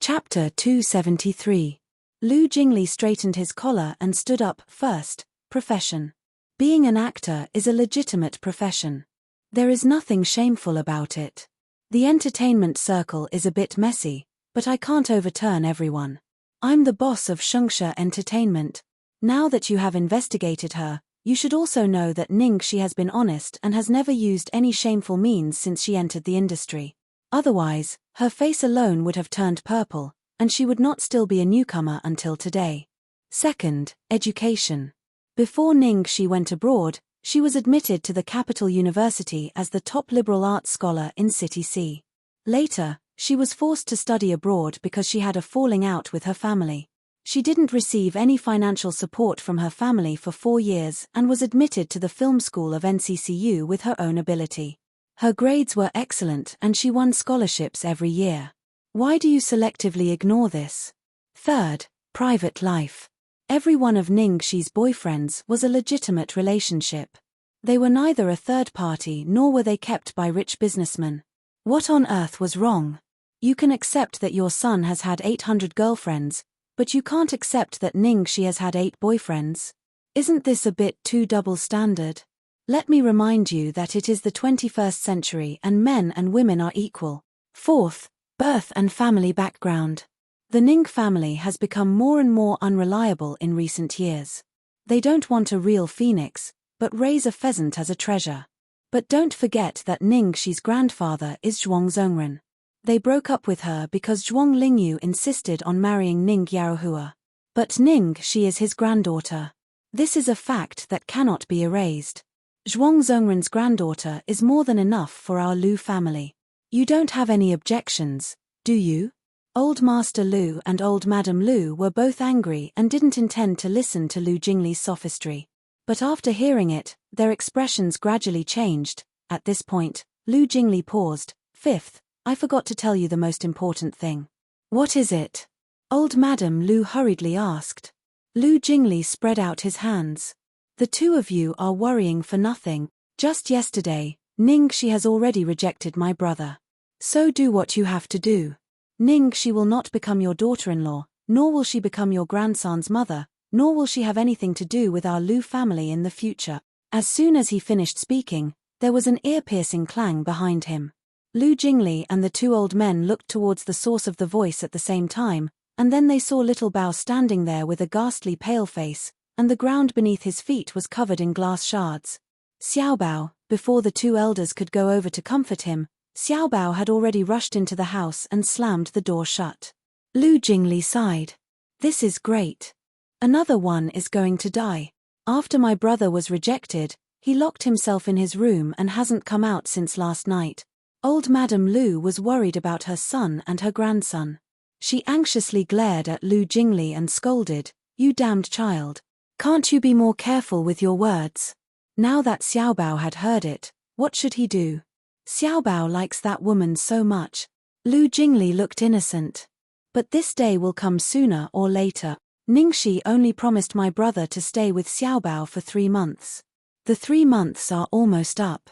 Chapter 273. Lu Jingli straightened his collar and stood up. First, profession. Being an actor is a legitimate profession. There is nothing shameful about it. The entertainment circle is a bit messy, but I can't overturn everyone. I'm the boss of Shengshe Entertainment. Now that you have investigated her, you should also know that Ningxi has been honest and has never used any shameful means since she entered the industry. Otherwise, her face alone would have turned purple, and she would not still be a newcomer until today. Second, education. Before Ningxi went abroad, she was admitted to the capital university as the top liberal arts scholar in City C. Later, she was forced to study abroad because she had a falling out with her family. She didn't receive any financial support from her family for 4 years and was admitted to the film school of NCCU with her own ability. Her grades were excellent and she won scholarships every year. Why do you selectively ignore this? Third, private life. Every one of Ningxi's boyfriends was a legitimate relationship. They were neither a third party nor were they kept by rich businessmen. What on earth was wrong? You can accept that your son has had 800 girlfriends, but you can't accept that Ningxi has had 8 boyfriends. Isn't this a bit too double standard? Let me remind you that it is the 21st century and men and women are equal. Fourth, birth and family background. The Ning family has become more and more unreliable in recent years. They don't want a real phoenix, but raise a pheasant as a treasure. But don't forget that Ningxi's grandfather is Zhuang Zongren. They broke up with her because Zhuang Lingyu insisted on marrying Ning Yaohua. But Ningxi is his granddaughter. This is a fact that cannot be erased. Zhuang Zongren's granddaughter is more than enough for our Lu family. You don't have any objections, do you? Old Master Lu and Old Madam Lu were both angry and didn't intend to listen to Lu Jingli's sophistry. But after hearing it, their expressions gradually changed. At this point, Lu Jingli paused. Fifth, I forgot to tell you the most important thing. What is it? Old Madam Lu hurriedly asked. Lu Jingli spread out his hands. The two of you are worrying for nothing. Just yesterday, Ningxi has already rejected my brother. So do what you have to do. Ningxi will not become your daughter-in-law, nor will she become your grandson's mother, nor will she have anything to do with our Lu family in the future. As soon as he finished speaking, there was an ear-piercing clang behind him. Lu Jingli and the 2 old men looked towards the source of the voice at the same time, and then they saw Little Bao standing there with a ghastly pale face, and the ground beneath his feet was covered in glass shards. Xiao Bao, before the 2 elders could go over to comfort him, Xiao Bao had already rushed into the house and slammed the door shut. Lu Jingli sighed. This is great. Another one is going to die. After my brother was rejected, he locked himself in his room and hasn't come out since last night. Old Madam Lu was worried about her son and her grandson. She anxiously glared at Lu Jingli and scolded, "You damned child. Can't you be more careful with your words?" Now that Xiao Bao had heard it, what should he do? Xiao Bao likes that woman so much. Lu Jingli looked innocent. But this day will come sooner or later. Ningxi only promised my brother to stay with Xiao Bao for 3 months. The 3 months are almost up.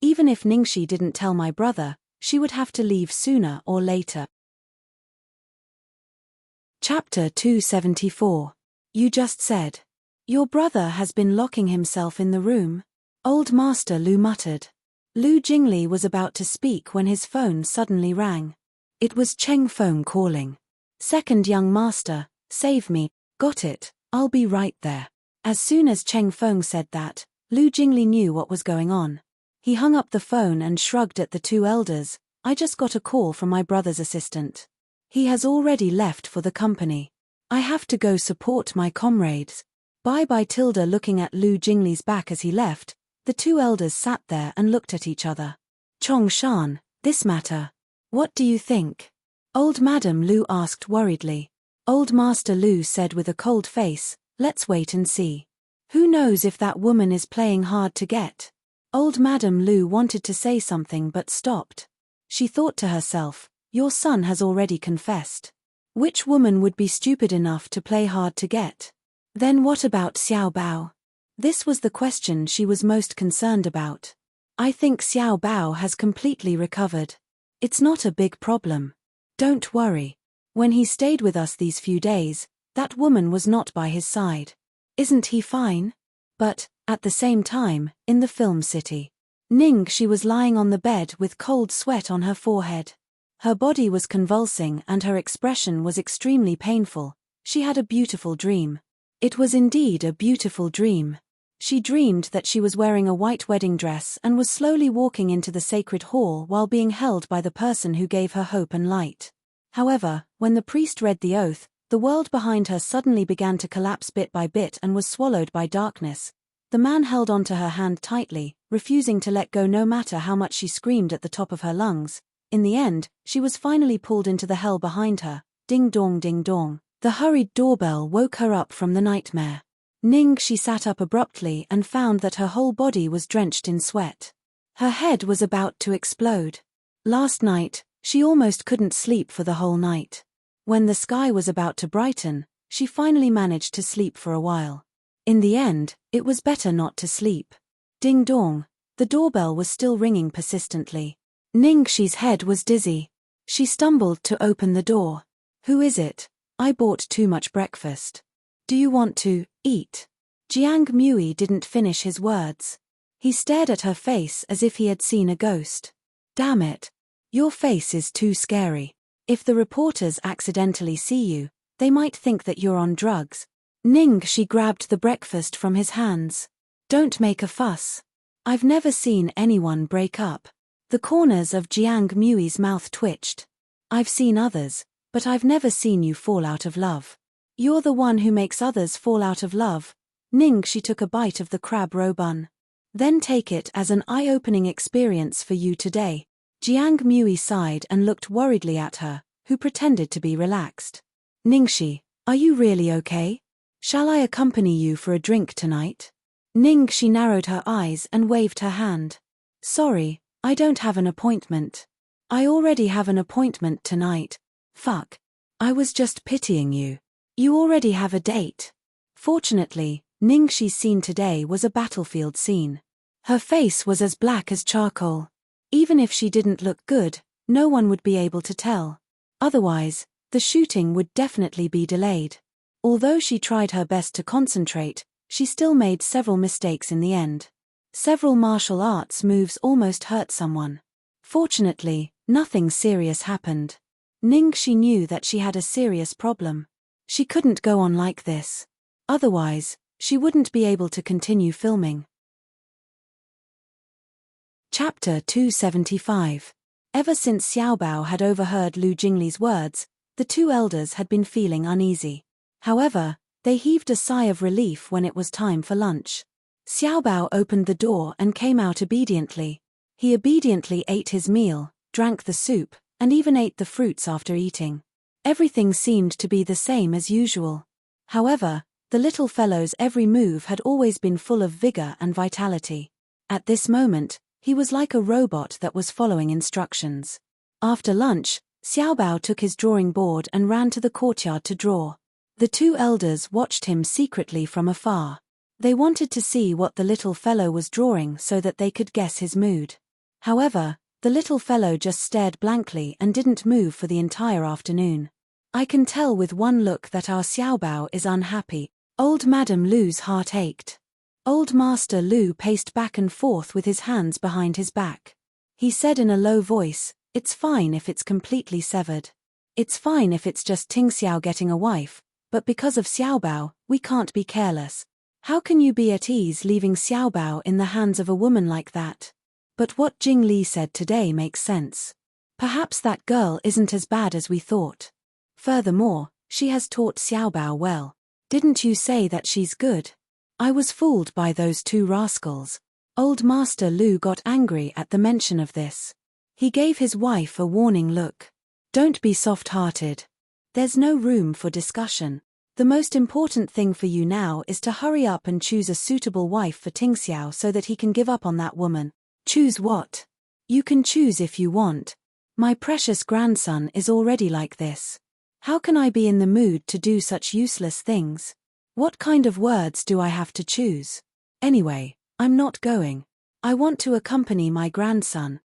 Even if Ningxi didn't tell my brother, she would have to leave sooner or later. Chapter 274. You just said. Your brother has been locking himself in the room. Old Master Lu muttered. Lu Jingli was about to speak when his phone suddenly rang. It was Cheng Feng calling. Second young master, save me. Got it, I'll be right there. As soon as Cheng Feng said that, Lu Jingli knew what was going on. He hung up the phone and shrugged at the 2 elders. I just got a call from my brother's assistant. He has already left for the company. I have to go support my comrades. Bye-bye. Tilda looking at Lu Jingli's back as he left, the 2 elders sat there and looked at each other. Chong Shan, this matter. What do you think? Old Madam Lu asked worriedly. Old Master Lu said with a cold face, let's wait and see. Who knows if that woman is playing hard to get? Old Madam Lu wanted to say something but stopped. She thought to herself, your son has already confessed. Which woman would be stupid enough to play hard to get? Then what about Xiao Bao? This was the question she was most concerned about. I think Xiao Bao has completely recovered. It's not a big problem. Don't worry. When he stayed with us these few days, that woman was not by his side. Isn't he fine? But, at the same time, in the film city, she was lying on the bed with cold sweat on her forehead. Her body was convulsing and her expression was extremely painful. She had a beautiful dream. It was indeed a beautiful dream. She dreamed that she was wearing a white wedding dress and was slowly walking into the sacred hall while being held by the person who gave her hope and light. However, when the priest read the oath, the world behind her suddenly began to collapse bit by bit and was swallowed by darkness. The man held onto her hand tightly, refusing to let go no matter how much she screamed at the top of her lungs. In the end, she was finally pulled into the hell behind her. Ding dong ding dong. The hurried doorbell woke her up from the nightmare. She sat up abruptly and found that her whole body was drenched in sweat. Her head was about to explode. Last night, she almost couldn't sleep for the whole night. When the sky was about to brighten, she finally managed to sleep for a while. In the end, it was better not to sleep. Ding dong. The doorbell was still ringing persistently. Ningxi's head was dizzy. She stumbled to open the door. Who is it? I bought too much breakfast. Do you want to eat? Jiang Mui didn't finish his words. He stared at her face as if he had seen a ghost. Damn it. Your face is too scary. If the reporters accidentally see you, they might think that you're on drugs. She grabbed the breakfast from his hands. Don't make a fuss. I've never seen anyone break up. The corners of Jiang Mui's mouth twitched. I've seen others, but I've never seen you fall out of love. You're the one who makes others fall out of love. She took a bite of the crab roe bun. Then take it as an eye-opening experience for you today. Jiang Mui sighed and looked worriedly at her, who pretended to be relaxed. Ningxi, are you really okay? Shall I accompany you for a drink tonight? She narrowed her eyes and waved her hand. Sorry, I don't have an appointment. I already have an appointment tonight. Fuck. I was just pitying you. You already have a date. Fortunately, Ningxi's scene today was a battlefield scene. Her face was as black as charcoal. Even if she didn't look good, no one would be able to tell. Otherwise, the shooting would definitely be delayed. Although she tried her best to concentrate, she still made several mistakes in the end. Several martial arts moves almost hurt someone. Fortunately, nothing serious happened. Ningxi knew that she had a serious problem. She couldn't go on like this. Otherwise, she wouldn't be able to continue filming. Chapter 275. Ever since Xiaobao had overheard Lu Jingli's words, the two elders had been feeling uneasy. However, they heaved a sigh of relief when it was time for lunch. Xiaobao opened the door and came out obediently. He obediently ate his meal, drank the soup, and even ate the fruits after eating. Everything seemed to be the same as usual. However, the little fellow's every move had always been full of vigor and vitality. At this moment, he was like a robot that was following instructions. After lunch, Xiaobao took his drawing board and ran to the courtyard to draw. The two elders watched him secretly from afar. They wanted to see what the little fellow was drawing so that they could guess his mood. However, the little fellow just stared blankly and didn't move for the entire afternoon. I can tell with one look that our Xiaobao is unhappy. Old Madam Lu's heart ached. Old Master Lu paced back and forth with his hands behind his back. He said in a low voice, "It's fine if it's completely severed. It's fine if it's just Ting Xiao getting a wife, but because of Xiaobao, we can't be careless. How can you be at ease leaving Xiaobao in the hands of a woman like that? But what Jing Li said today makes sense. Perhaps that girl isn't as bad as we thought. Furthermore, she has taught Xiaobao well. Didn't you say that she's good? I was fooled by those two rascals." Old Master Lu got angry at the mention of this. He gave his wife a warning look. "Don't be soft-hearted. There's no room for discussion. The most important thing for you now is to hurry up and choose a suitable wife for Ting Xiao so that he can give up on that woman." "Choose what? You can choose if you want. My precious grandson is already like this. How can I be in the mood to do such useless things? What kind of words do I have to choose? Anyway, I'm not going. I want to accompany my grandson.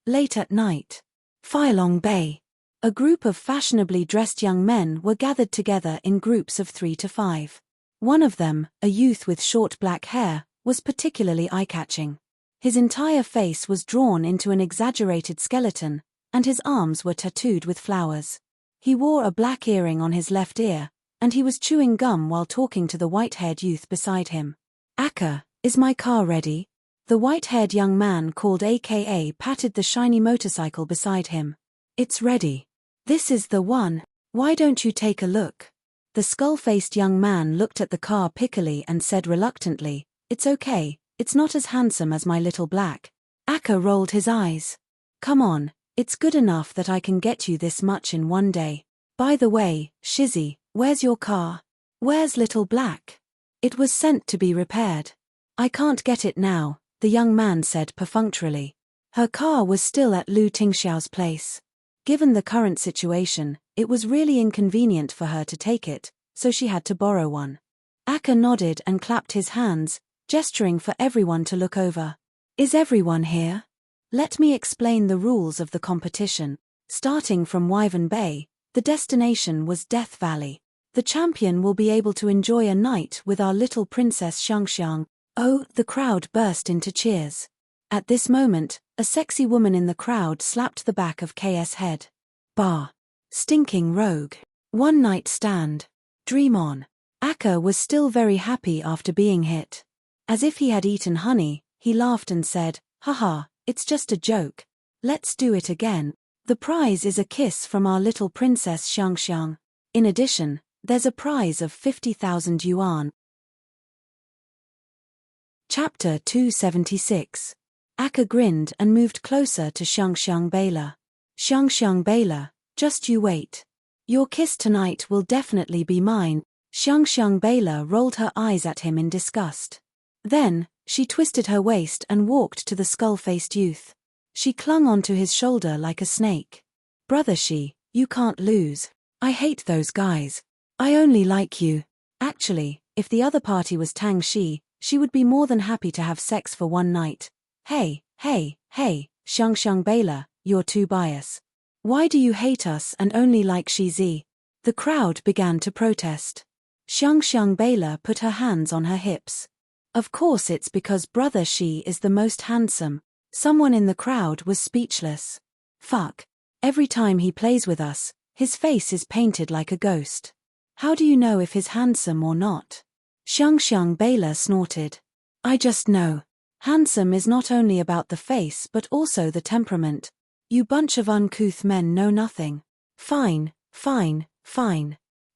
Late at night. Filong Bay. A group of fashionably dressed young men were gathered together in groups of 3 to 5. One of them, a youth with short black hair, was particularly eye-catching. His entire face was drawn into an exaggerated skeleton, and his arms were tattooed with flowers. He wore a black earring on his left ear, and he was chewing gum while talking to the white-haired youth beside him. "Akka, is my car ready?" The white-haired young man called AKA patted the shiny motorcycle beside him. "It's ready. This is the one. Why don't you take a look?" The skull-faced young man looked at the car pickily and said reluctantly, "It's okay, it's not as handsome as my little black." Akka rolled his eyes. "Come on, it's good enough that I can get you this much in one day. By the way, Shizzy, where's your car? Where's little black? It was sent to be repaired." "I can't get it now," the young man said perfunctorily. Her car was still at Lu Tingxiao's place. Given the current situation, it was really inconvenient for her to take it, so she had to borrow one. Akka nodded and clapped his hands, gesturing for everyone to look over. "Is everyone here? Let me explain the rules of the competition." Starting from Wyvern Bay, the destination was Death Valley. The champion will be able to enjoy a night with our little princess Xiangxiang. Oh, the crowd burst into cheers. At this moment, a sexy woman in the crowd slapped the back of KS' head. "Bah! Stinking rogue. One night stand. Dream on." Akka was still very happy after being hit. As if he had eaten honey, he laughed and said, "Haha, it's just a joke. Let's do it again. The prize is a kiss from our little princess Xiangxiang. In addition, there's a prize of 50,000 yuan. Chapter 276. Akka grinned and moved closer to Xiangxiang Bela. "Xiangxiang Bela, just you wait. Your kiss tonight will definitely be mine." Xiangxiang Bela rolled her eyes at him in disgust. Then, she twisted her waist and walked to the skull-faced youth. She clung onto his shoulder like a snake. "Brother Shi, you can't lose. I hate those guys. I only like you." Actually, if the other party was Tang Shi, she would be more than happy to have sex for one night. Hey, Xiangxiang Bela, you're too biased. Why do you hate us and only like Shizi? The crowd began to protest. Xiangxiang Bela put her hands on her hips. "Of course it's because Brother Shi is the most handsome." Someone in the crowd was speechless. "Fuck. Every time he plays with us, his face is painted like a ghost. How do you know if he's handsome or not?" Xiangxiang Bela snorted. "I just know. Handsome is not only about the face but also the temperament. You bunch of uncouth men know nothing." Fine.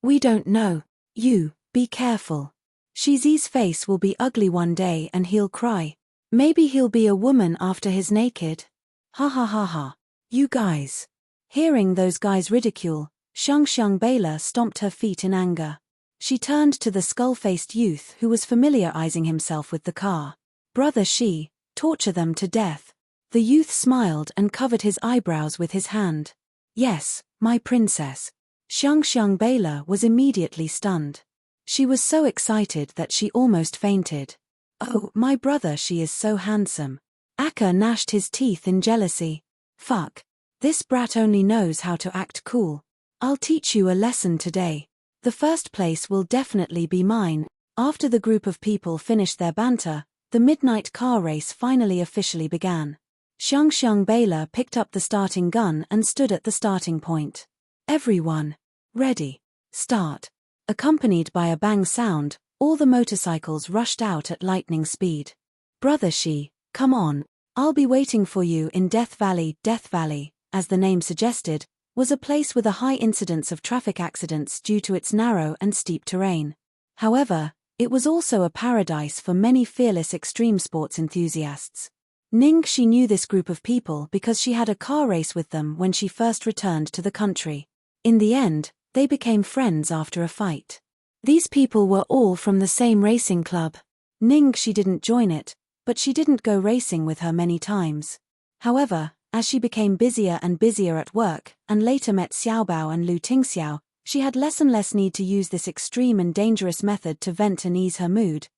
We don't know. You, be careful. Shizi's face will be ugly one day and he'll cry. Maybe he'll be a woman after he's naked. Ha. You guys." Hearing those guys ridicule, Xiangxiang Bela stomped her feet in anger. She turned to the skull-faced youth who was familiarizing himself with the car. "Brother Shi, torture them to death." The youth smiled and covered his eyebrows with his hand. "Yes, my princess." Xiangxiang Bela was immediately stunned. She was so excited that she almost fainted. "Oh, my brother Shi is so handsome." Akka gnashed his teeth in jealousy. "Fuck. This brat only knows how to act cool. I'll teach you a lesson today. The first place will definitely be mine." After the group of people finished their banter, the midnight car race finally officially began. Xiangxiang Bela picked up the starting gun and stood at the starting point. "Everyone. Ready. Start." Accompanied by a bang sound, all the motorcycles rushed out at lightning speed. "Brother Shi, come on. I'll be waiting for you in Death Valley." Death Valley, as the name suggested, was a place with a high incidence of traffic accidents due to its narrow and steep terrain. However, it was also a paradise for many fearless extreme sports enthusiasts. She knew this group of people because she had a car race with them when she first returned to the country. In the end, they became friends after a fight. These people were all from the same racing club. She didn't join it, but she didn't go racing with her many times. However, as she became busier and busier at work, and later met Xiaobao and Lu Tingxiao, she had less and less need to use this extreme and dangerous method to vent and ease her mood.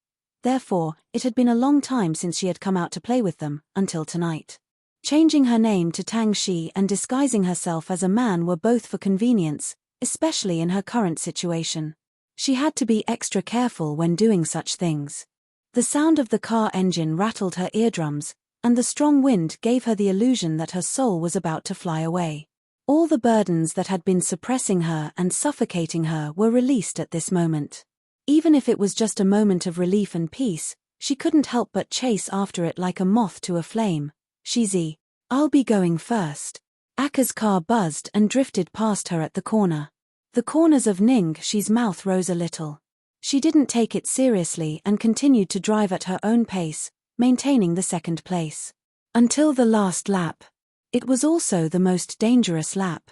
Therefore, it had been a long time since she had come out to play with them, until tonight. Changing her name to Tang Shi and disguising herself as a man were both for convenience, especially in her current situation. She had to be extra careful when doing such things. The sound of the car engine rattled her eardrums, and the strong wind gave her the illusion that her soul was about to fly away. All the burdens that had been suppressing her and suffocating her were released at this moment. Even if it was just a moment of relief and peace, she couldn't help but chase after it like a moth to a flame. Shizi, I'll be going first. Aka's car buzzed and drifted past her at the corner. The corners of Ning Shi's mouth rose a little. She didn't take it seriously and continued to drive at her own pace, maintaining the second place. Until the last lap. It was also the most dangerous lap.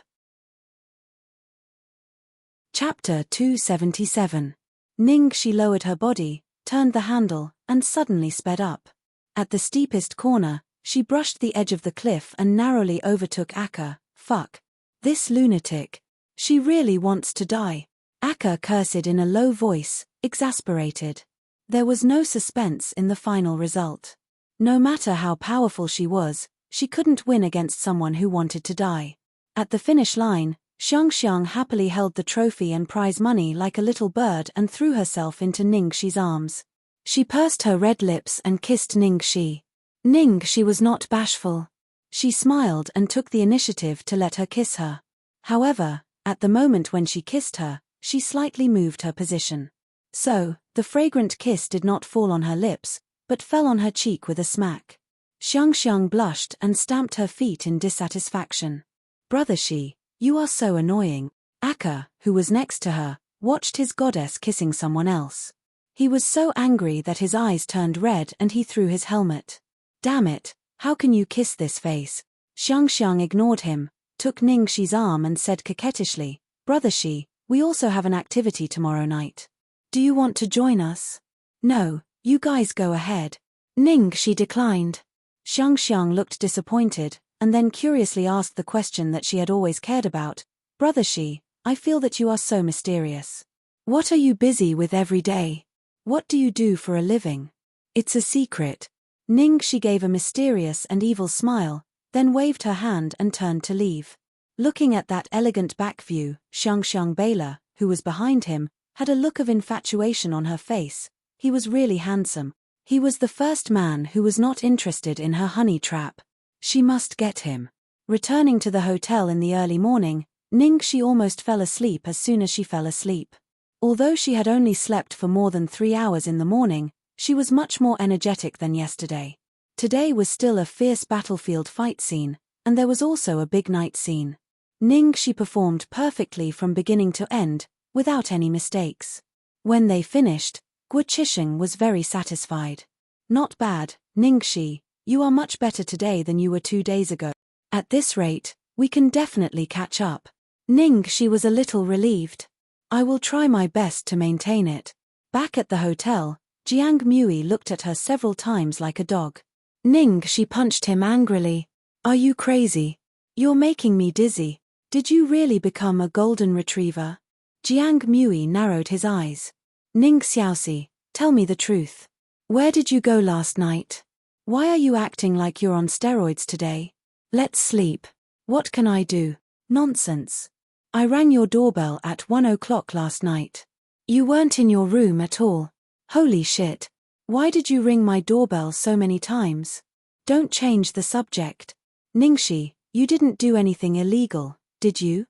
Chapter 277. Ning Shi lowered her body, turned the handle, and suddenly sped up. At the steepest corner, she brushed the edge of the cliff and narrowly overtook Aka. Fuck. This lunatic. She really wants to die. Aka cursed in a low voice, exasperated. There was no suspense in the final result. No matter how powerful she was, she couldn't win against someone who wanted to die. At the finish line, Xiang happily held the trophy and prize money like a little bird and threw herself into Ning Shi's arms. She pursed her red lips and kissed Ning Shi. Ning Shi was not bashful. She smiled and took the initiative to let her kiss her. However, at the moment when she kissed her, she slightly moved her position. So, the fragrant kiss did not fall on her lips, but fell on her cheek with a smack. Xiang blushed and stamped her feet in dissatisfaction. Brother Shi, you are so annoying. Aka, who was next to her, watched his goddess kissing someone else. He was so angry that his eyes turned red and he threw his helmet. Damn it, how can you kiss this face? Xiang ignored him, took Ning Shi's arm and said coquettishly, Brother Shi, we also have an activity tomorrow night. Do you want to join us? No, you guys go ahead. Ning Shi declined. Xiang looked disappointed, and then curiously asked the question that she had always cared about. Brother Shi, I feel that you are so mysterious. What are you busy with every day? What do you do for a living? It's a secret. Ning Shi gave a mysterious and evil smile, then waved her hand and turned to leave. Looking at that elegant back view, Xiang Baila, who was behind him, had a look of infatuation on her face. He was really handsome. He was the first man who was not interested in her honey trap. She must get him. Returning to the hotel in the early morning, Ning Shi almost fell asleep as soon as she fell asleep. Although she had only slept for more than 3 hours in the morning, she was much more energetic than yesterday. Today was still a fierce battlefield fight scene, and there was also a big night scene. Ning Shi performed perfectly from beginning to end, without any mistakes. When they finished, Guo Qisheng was very satisfied. Not bad, Ning Shi, you are much better today than you were 2 days ago. At this rate, we can definitely catch up. Ning Shi was a little relieved. I will try my best to maintain it. Back at the hotel, Jiang Mui looked at her several times like a dog. Ning Shi punched him angrily. Are you crazy? You're making me dizzy. Did you really become a golden retriever? Jiang Mui narrowed his eyes. Ning Xiaoxi, tell me the truth. Where did you go last night? Why are you acting like you're on steroids today? Let's sleep. What can I do? Nonsense. I rang your doorbell at 1 o'clock last night. You weren't in your room at all. Holy shit. Why did you ring my doorbell so many times? Don't change the subject. Ningxi, you didn't do anything illegal, did you?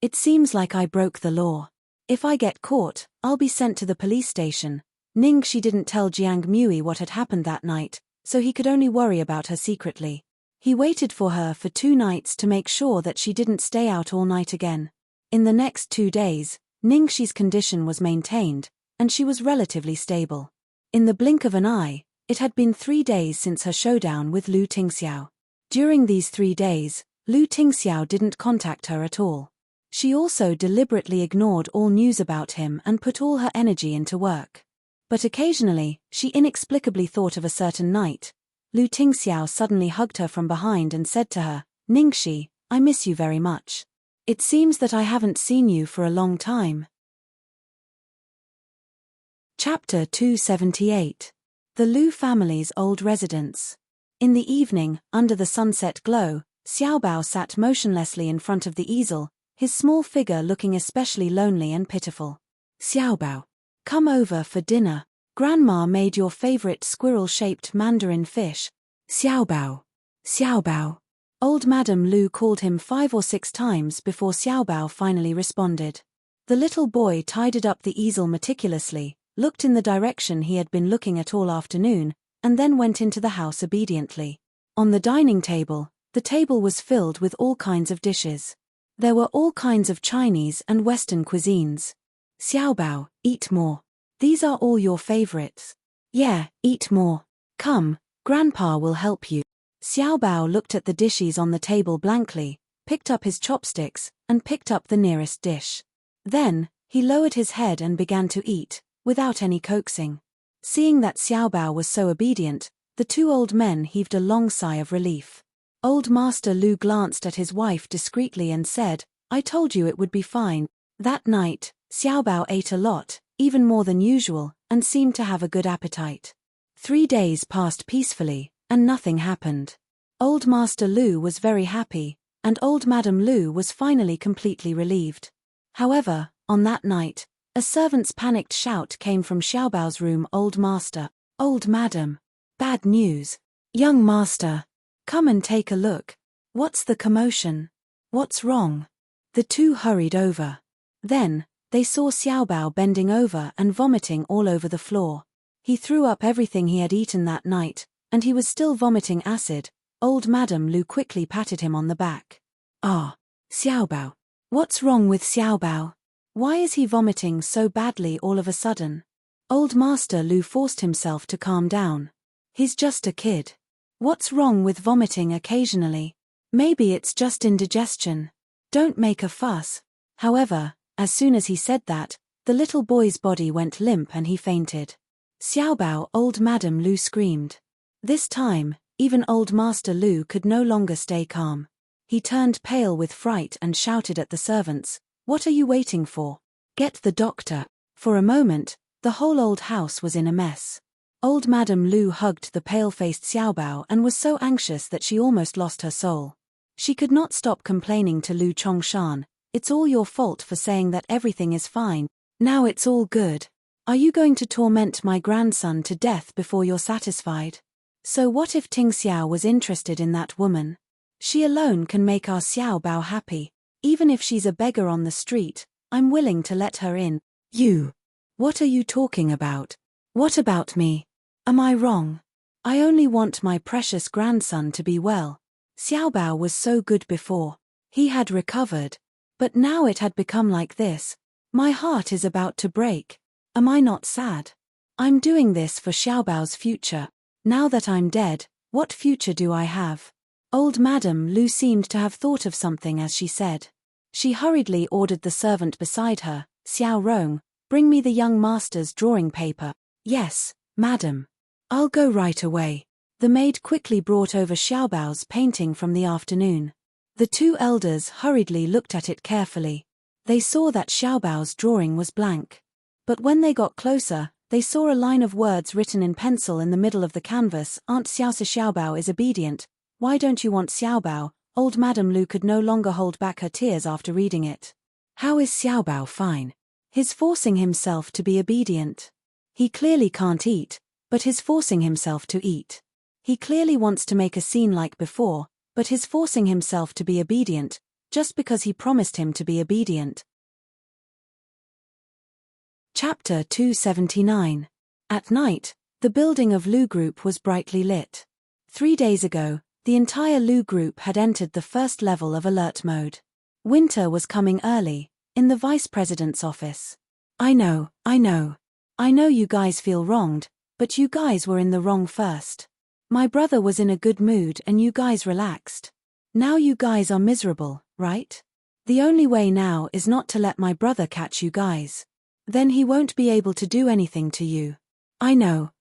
It seems like I broke the law. If I get caught, I'll be sent to the police station. Ningxi didn't tell Jiang Mui what had happened that night, so he could only worry about her secretly. He waited for her for 2 nights to make sure that she didn't stay out all night again. In the next 2 days, Ningxi's condition was maintained, and she was relatively stable. In the blink of an eye, it had been 3 days since her showdown with Lu Tingxiao. During these 3 days, Lu Tingxiao didn't contact her at all. She also deliberately ignored all news about him and put all her energy into work. But occasionally, she inexplicably thought of a certain night. Lu Tingxiao suddenly hugged her from behind and said to her, Ningxi, I miss you very much. It seems that I haven't seen you for a long time. Chapter 278. The Lu family's old residence. In the evening, under the sunset glow, Xiaobao sat motionlessly in front of the easel, his small figure looking especially lonely and pitiful. Xiaobao, come over for dinner. Grandma made your favorite squirrel-shaped mandarin fish. Xiaobao. Xiaobao. Old Madame Lu called him 5 or 6 times before Xiaobao finally responded. The little boy tidied up the easel meticulously, looked in the direction he had been looking at all afternoon, and then went into the house obediently. On the dining table, the table was filled with all kinds of dishes. There were all kinds of Chinese and Western cuisines. Xiaobao, eat more. These are all your favorites. Yeah, eat more. Come, Grandpa will help you. Xiaobao looked at the dishes on the table blankly, picked up his chopsticks, and picked up the nearest dish. Then, he lowered his head and began to eat, without any coaxing. Seeing that Xiaobao was so obedient, the 2 old men heaved a long sigh of relief. Old Master Lu glanced at his wife discreetly and said, I told you it would be fine. That night, Xiaobao ate a lot, even more than usual, and seemed to have a good appetite. 3 days passed peacefully, and nothing happened. Old Master Lu was very happy, and Old Madame Lu was finally completely relieved. However, on that night, a servant's panicked shout came from Xiaobao's room. Old Master, Old Madam, bad news. Young Master, come and take a look. What's the commotion? What's wrong? The 2 hurried over. Then, they saw Xiaobao bending over and vomiting all over the floor. He threw up everything he had eaten that night, and he was still vomiting acid. Old Madame Lu quickly patted him on the back. Ah, Xiaobao. What's wrong with Xiaobao? Why is he vomiting so badly all of a sudden? Old Master Lu forced himself to calm down. He's just a kid. What's wrong with vomiting occasionally? Maybe it's just indigestion. Don't make a fuss. However, as soon as he said that, the little boy's body went limp and he fainted. Xiaobao, Old Madame Lu screamed. This time, even Old Master Lu could no longer stay calm. He turned pale with fright and shouted at the servants, What are you waiting for? Get the doctor. For a moment, the whole old house was in a mess. Old Madame Lu hugged the pale-faced Xiaobao and was so anxious that she almost lost her soul. She could not stop complaining to Lu Chongshan, It's all your fault for saying that everything is fine. Now it's all good. Are you going to torment my grandson to death before you're satisfied? So what if Ting Xiao was interested in that woman? She alone can make our Xiaobao happy. Even if she's a beggar on the street, I'm willing to let her in. You. What are you talking about? What about me? Am I wrong? I only want my precious grandson to be well. Xiaobao was so good before. He had recovered. But now it had become like this. My heart is about to break. Am I not sad? I'm doing this for Xiaobao's future. Now that I'm dead, what future do I have? Old Madame Lu seemed to have thought of something as she said. She hurriedly ordered the servant beside her, Xiao Rong, bring me the young master's drawing paper. Yes, madam. I'll go right away. The maid quickly brought over Xiaobao's painting from the afternoon. The 2 elders hurriedly looked at it carefully. They saw that Xiaobao's drawing was blank. But when they got closer, they saw a line of words written in pencil in the middle of the canvas. Aunt Xiaosa Xiaobao is obedient. Why don't you want Xiaobao? Old Madame Lu could no longer hold back her tears after reading it. How is Xiaobao fine? He's forcing himself to be obedient. He clearly can't eat, but he's forcing himself to eat. He clearly wants to make a scene like before, but he's forcing himself to be obedient, just because he promised him to be obedient. Chapter 279. At night, the building of Lu Group was brightly lit. 3 days ago, the entire Lu Group had entered the first level of alert mode. Winter was coming early, in the vice president's office. I know you guys feel wronged, but you guys were in the wrong first. My brother was in a good mood and you guys relaxed. Now you guys are miserable, right? The only way now is not to let my brother catch you guys. Then he won't be able to do anything to you. I know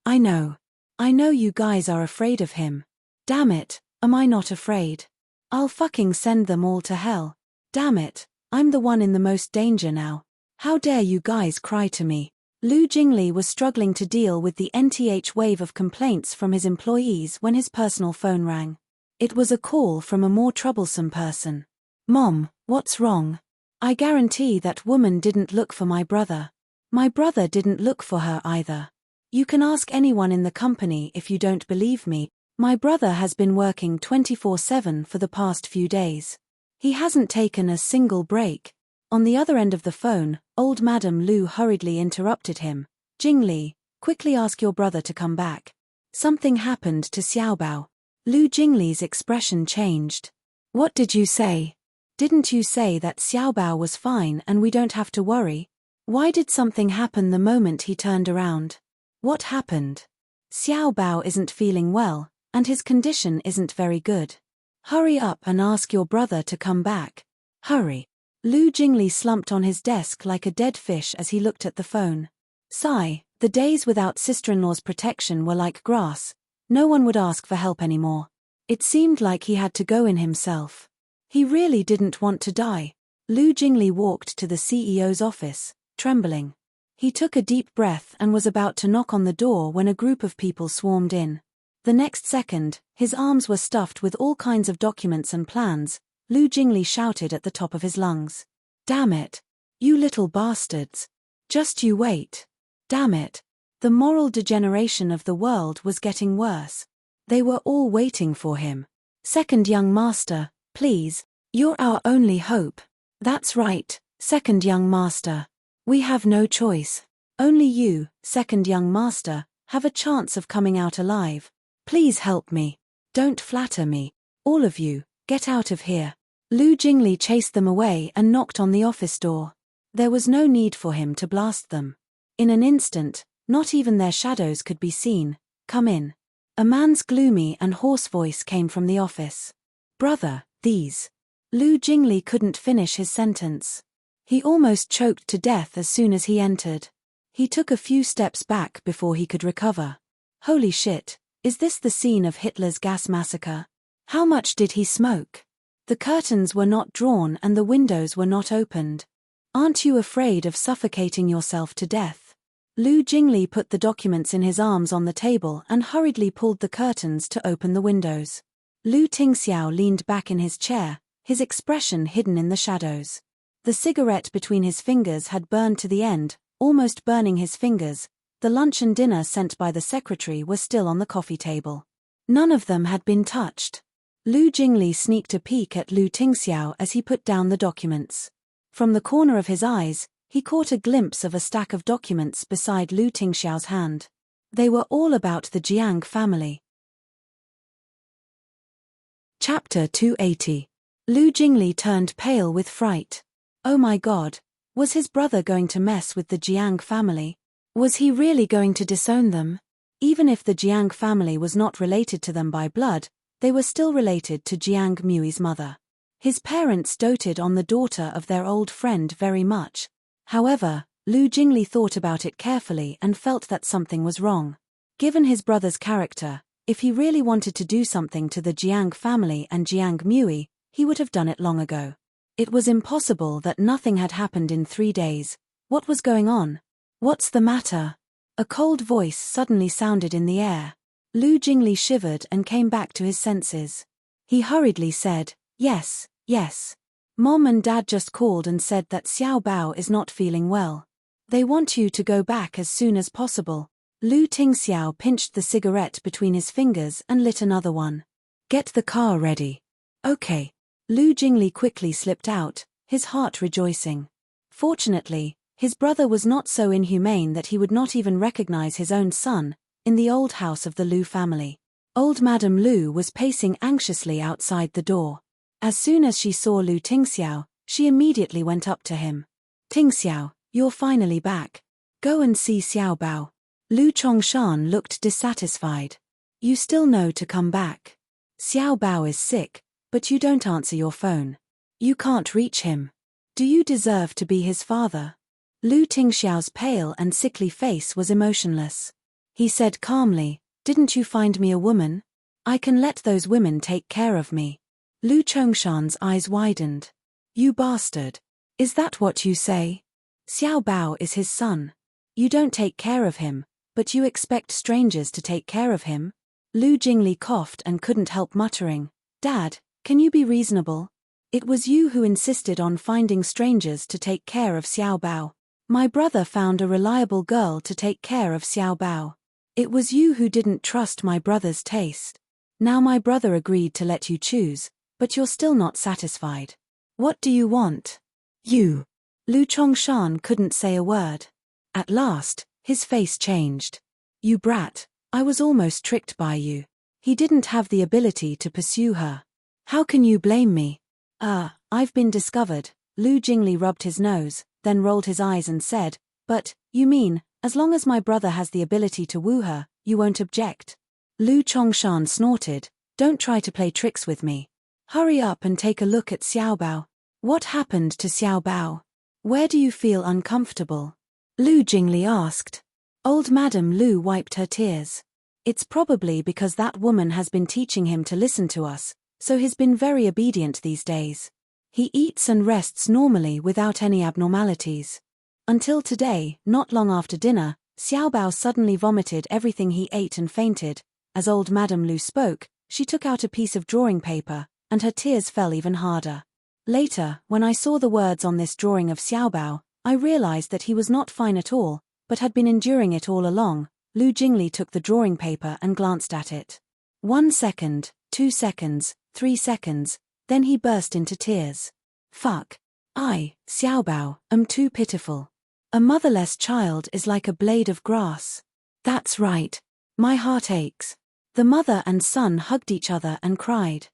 you guys are afraid of him. Damn it, am I not afraid? I'll fucking send them all to hell. Damn it, I'm the one in the most danger now. How dare you guys cry to me? Lu Jingli was struggling to deal with the nth wave of complaints from his employees when his personal phone rang. It was a call from a more troublesome person. "Mom, what's wrong? I guarantee that woman didn't look for my brother. My brother didn't look for her either. You can ask anyone in the company if you don't believe me. My brother has been working 24/7 for the past few days. He hasn't taken a single break." On the other end of the phone, old Madam Lu hurriedly interrupted him. "Jingli, quickly ask your brother to come back. Something happened to Xiaobao." Lu Jingli's expression changed. "What did you say? Didn't you say that Xiaobao was fine and we don't have to worry? Why did something happen the moment he turned around? What happened? Xiaobao isn't feeling well, and his condition isn't very good. Hurry up and ask your brother to come back. Hurry." Lu Jingli slumped on his desk like a dead fish as he looked at the phone. Sigh, the days without sister-in-law's protection were like grass. No one would ask for help anymore. It seemed like he had to go in himself. He really didn't want to die. Lu Jingli walked to the CEO's office, trembling. He took a deep breath and was about to knock on the door when a group of people swarmed in. The next second, his arms were stuffed with all kinds of documents and plans. Lu Jingli shouted at the top of his lungs. "Damn it! You little bastards! Just you wait! Damn it!" The moral degeneration of the world was getting worse. They were all waiting for him. "Second young master, please. You're our only hope." "That's right, second young master. We have no choice. Only you, second young master, have a chance of coming out alive. Please help me. Don't flatter me. All of you, get out of here." Lu Jingli chased them away and knocked on the office door. There was no need for him to blast them. In an instant, not even their shadows could be seen. "Come in." A man's gloomy and hoarse voice came from the office. "Brother, these." Lu Jingli couldn't finish his sentence. He almost choked to death as soon as he entered. He took a few steps back before he could recover. Holy shit, is this the scene of Hitler's gas massacre? How much did he smoke? The curtains were not drawn and the windows were not opened. Aren't you afraid of suffocating yourself to death? Lu Jingli put the documents in his arms on the table and hurriedly pulled the curtains to open the windows. Lu Tingxiao leaned back in his chair, his expression hidden in the shadows. The cigarette between his fingers had burned to the end, almost burning his fingers. The lunch and dinner sent by the secretary were still on the coffee table. None of them had been touched. Lu Jingli sneaked a peek at Lu Tingxiao as he put down the documents. From the corner of his eyes, he caught a glimpse of a stack of documents beside Lu Tingxiao's hand. They were all about the Jiang family. Chapter 280. Lu Jingli turned pale with fright. Oh my God, was his brother going to mess with the Jiang family? Was he really going to disown them? Even if the Jiang family was not related to them by blood, they were still related to Jiang Mui's mother. His parents doted on the daughter of their old friend very much. However, Lu Jingli thought about it carefully and felt that something was wrong. Given his brother's character, if he really wanted to do something to the Jiang family and Jiang Mui, he would have done it long ago. It was impossible that nothing had happened in 3 days. What was going on? "What's the matter?" A cold voice suddenly sounded in the air. Lu Jingli shivered and came back to his senses. He hurriedly said, Yes. Mom and Dad just called and said that Xiaobao is not feeling well. They want you to go back as soon as possible." Lu Tingxiao pinched the cigarette between his fingers and lit another one. "Get the car ready." "Okay." Lu Jingli quickly slipped out, his heart rejoicing. Fortunately, his brother was not so inhumane that he would not even recognize his own son, in the old house of the Lu family. Old Madam Lu was pacing anxiously outside the door. As soon as she saw Lu Tingxiao, she immediately went up to him. "Tingxiao, you're finally back. Go and see Xiaobao." Lu Chongshan looked dissatisfied. "You still know to come back. Xiaobao is sick, but you don't answer your phone. You can't reach him. Do you deserve to be his father?" Lu Tingxiao's pale and sickly face was emotionless. He said calmly, "Didn't you find me a woman? I can let those women take care of me." Lu Chongshan's eyes widened. "You bastard. Is that what you say? Xiaobao is his son. You don't take care of him, but you expect strangers to take care of him? Lu Jingli coughed and couldn't help muttering, Dad, can you be reasonable? It was you who insisted on finding strangers to take care of Xiao Bao. My brother found a reliable girl to take care of Xiao Bao. It was you who didn't trust my brother's taste. Now my brother agreed to let you choose, but you're still not satisfied. What do you want? You. Lu Chongshan couldn't say a word. At last, his face changed. You brat, I was almost tricked by you. He didn't have the ability to pursue her. How can you blame me? I've been discovered. Lu Jingli rubbed his nose, then rolled his eyes and said, But, you mean, as long as my brother has the ability to woo her, you won't object? Lu Chongshan snorted, Don't try to play tricks with me. Hurry up and take a look at Xiao Bao. What happened to Xiao Bao? Where do you feel uncomfortable? Lu Jingli asked. Old Madam Lu wiped her tears. It's probably because that woman has been teaching him to listen to us, so he's been very obedient these days. He eats and rests normally without any abnormalities. Until today, not long after dinner, Xiao Bao suddenly vomited everything he ate and fainted. As old Madam Lu spoke, she took out a piece of drawing paper, and her tears fell even harder. Later, when I saw the words on this drawing of Xiao Bao, I realized that he was not fine at all, but had been enduring it all along. Lu Jingli took the drawing paper and glanced at it. 1 second, 2 seconds, 3 seconds, then he burst into tears. Fuck. Xiao Bao, am too pitiful. A motherless child is like a blade of grass. That's right. My heart aches. The mother and son hugged each other and cried.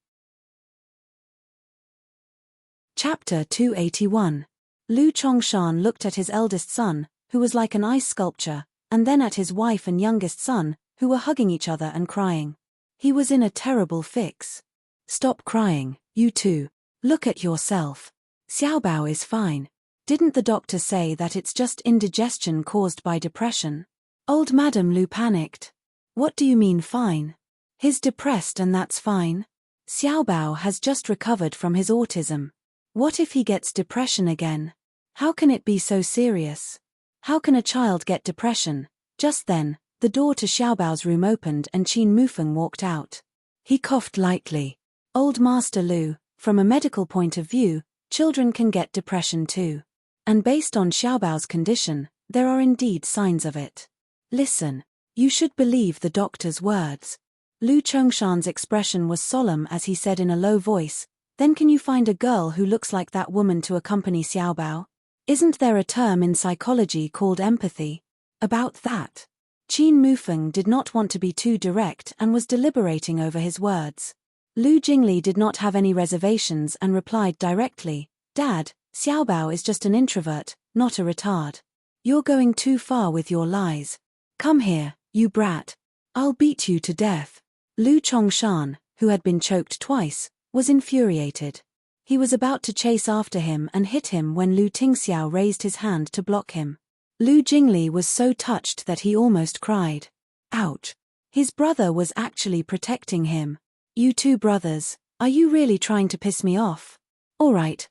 Chapter 281. Lu Chongshan looked at his eldest son, who was like an ice sculpture, and then at his wife and youngest son, who were hugging each other and crying. He was in a terrible fix. Stop crying, you two. Look at yourself. Xiao Bao is fine. Didn't the doctor say that it's just indigestion caused by depression? Old Madam Lu panicked. What do you mean fine? He's depressed and that's fine? Xiao Bao has just recovered from his autism. What if he gets depression again? How can it be so serious? How can a child get depression? Just then, the door to Xiao Bao's room opened and Qin Mufeng walked out. He coughed lightly. Old Master Lu, from a medical point of view, children can get depression too. And based on Xiao Bao's condition, there are indeed signs of it. Listen. You should believe the doctor's words. Lu Chongshan's expression was solemn as he said in a low voice, Then can you find a girl who looks like that woman to accompany Xiao Bao? Isn't there a term in psychology called empathy? About that. Qin Mufeng did not want to be too direct and was deliberating over his words. Lu Jingli did not have any reservations and replied directly, Dad, Xiao Bao is just an introvert, not a retard. You're going too far with your lies. Come here, you brat. I'll beat you to death. Lu Chongshan, who had been choked twice, was infuriated. He was about to chase after him and hit him when Lu Tingxiao raised his hand to block him. Lu Jingli was so touched that he almost cried. Ouch. His brother was actually protecting him. You two brothers, are you really trying to piss me off? Alright,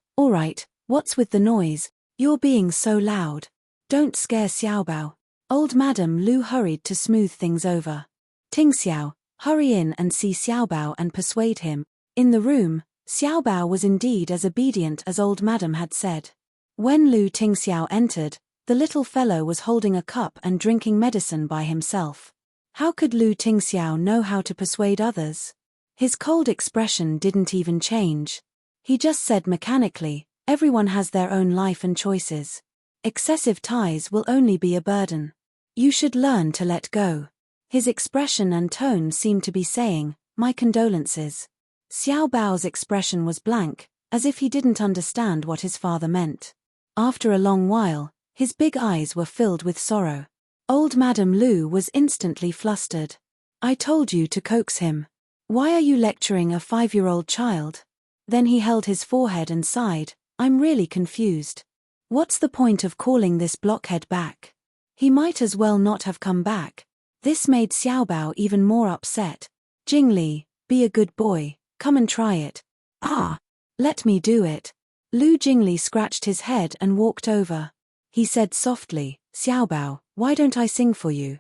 what's with the noise? You're being so loud. Don't scare Xiao Bao. Old Madam Lu hurried to smooth things over. Tingxiao, hurry in and see Xiao Bao and persuade him. In the room, Xiao Bao was indeed as obedient as old Madam had said. When Lu Tingxiao entered, the little fellow was holding a cup and drinking medicine by himself. How could Lu Tingxiao know how to persuade others? His cold expression didn't even change. He just said mechanically, everyone has their own life and choices. Excessive ties will only be a burden. You should learn to let go. His expression and tone seemed to be saying, my condolences. Xiao Bao's expression was blank, as if he didn't understand what his father meant. After a long while, his big eyes were filled with sorrow. Old Madam Lu was instantly flustered. I told you to coax him. Why are you lecturing a 5-year-old child? Then he held his forehead and sighed, I'm really confused. What's the point of calling this blockhead back? He might as well not have come back. This made Xiao Bao even more upset. Jingli, be a good boy, come and try it. Let me do it. Lu Jingli scratched his head and walked over. He said softly, Xiao Bao, Why don't I sing for you?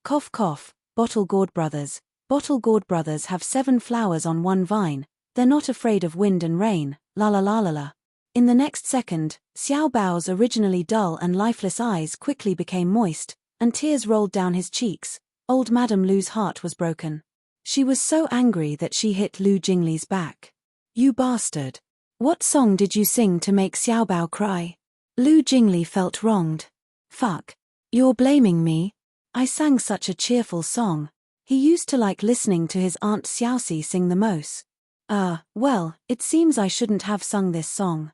Cough cough, Bottle Gourd Brothers. Bottle Gourd Brothers have 7 flowers on one vine. They're not afraid of wind and rain, la la la la la. In the next second, Xiao Bao's originally dull and lifeless eyes quickly became moist, and tears rolled down his cheeks. Old Madame Lu's heart was broken. She was so angry that she hit Lu Jingli's back. You bastard. What song did you sing to make Xiao Bao cry? Lu Jingli felt wronged. Fuck. You're blaming me? I sang such a cheerful song. He used to like listening to his Aunt Xiaoxi sing the most. Well, it seems I shouldn't have sung this song.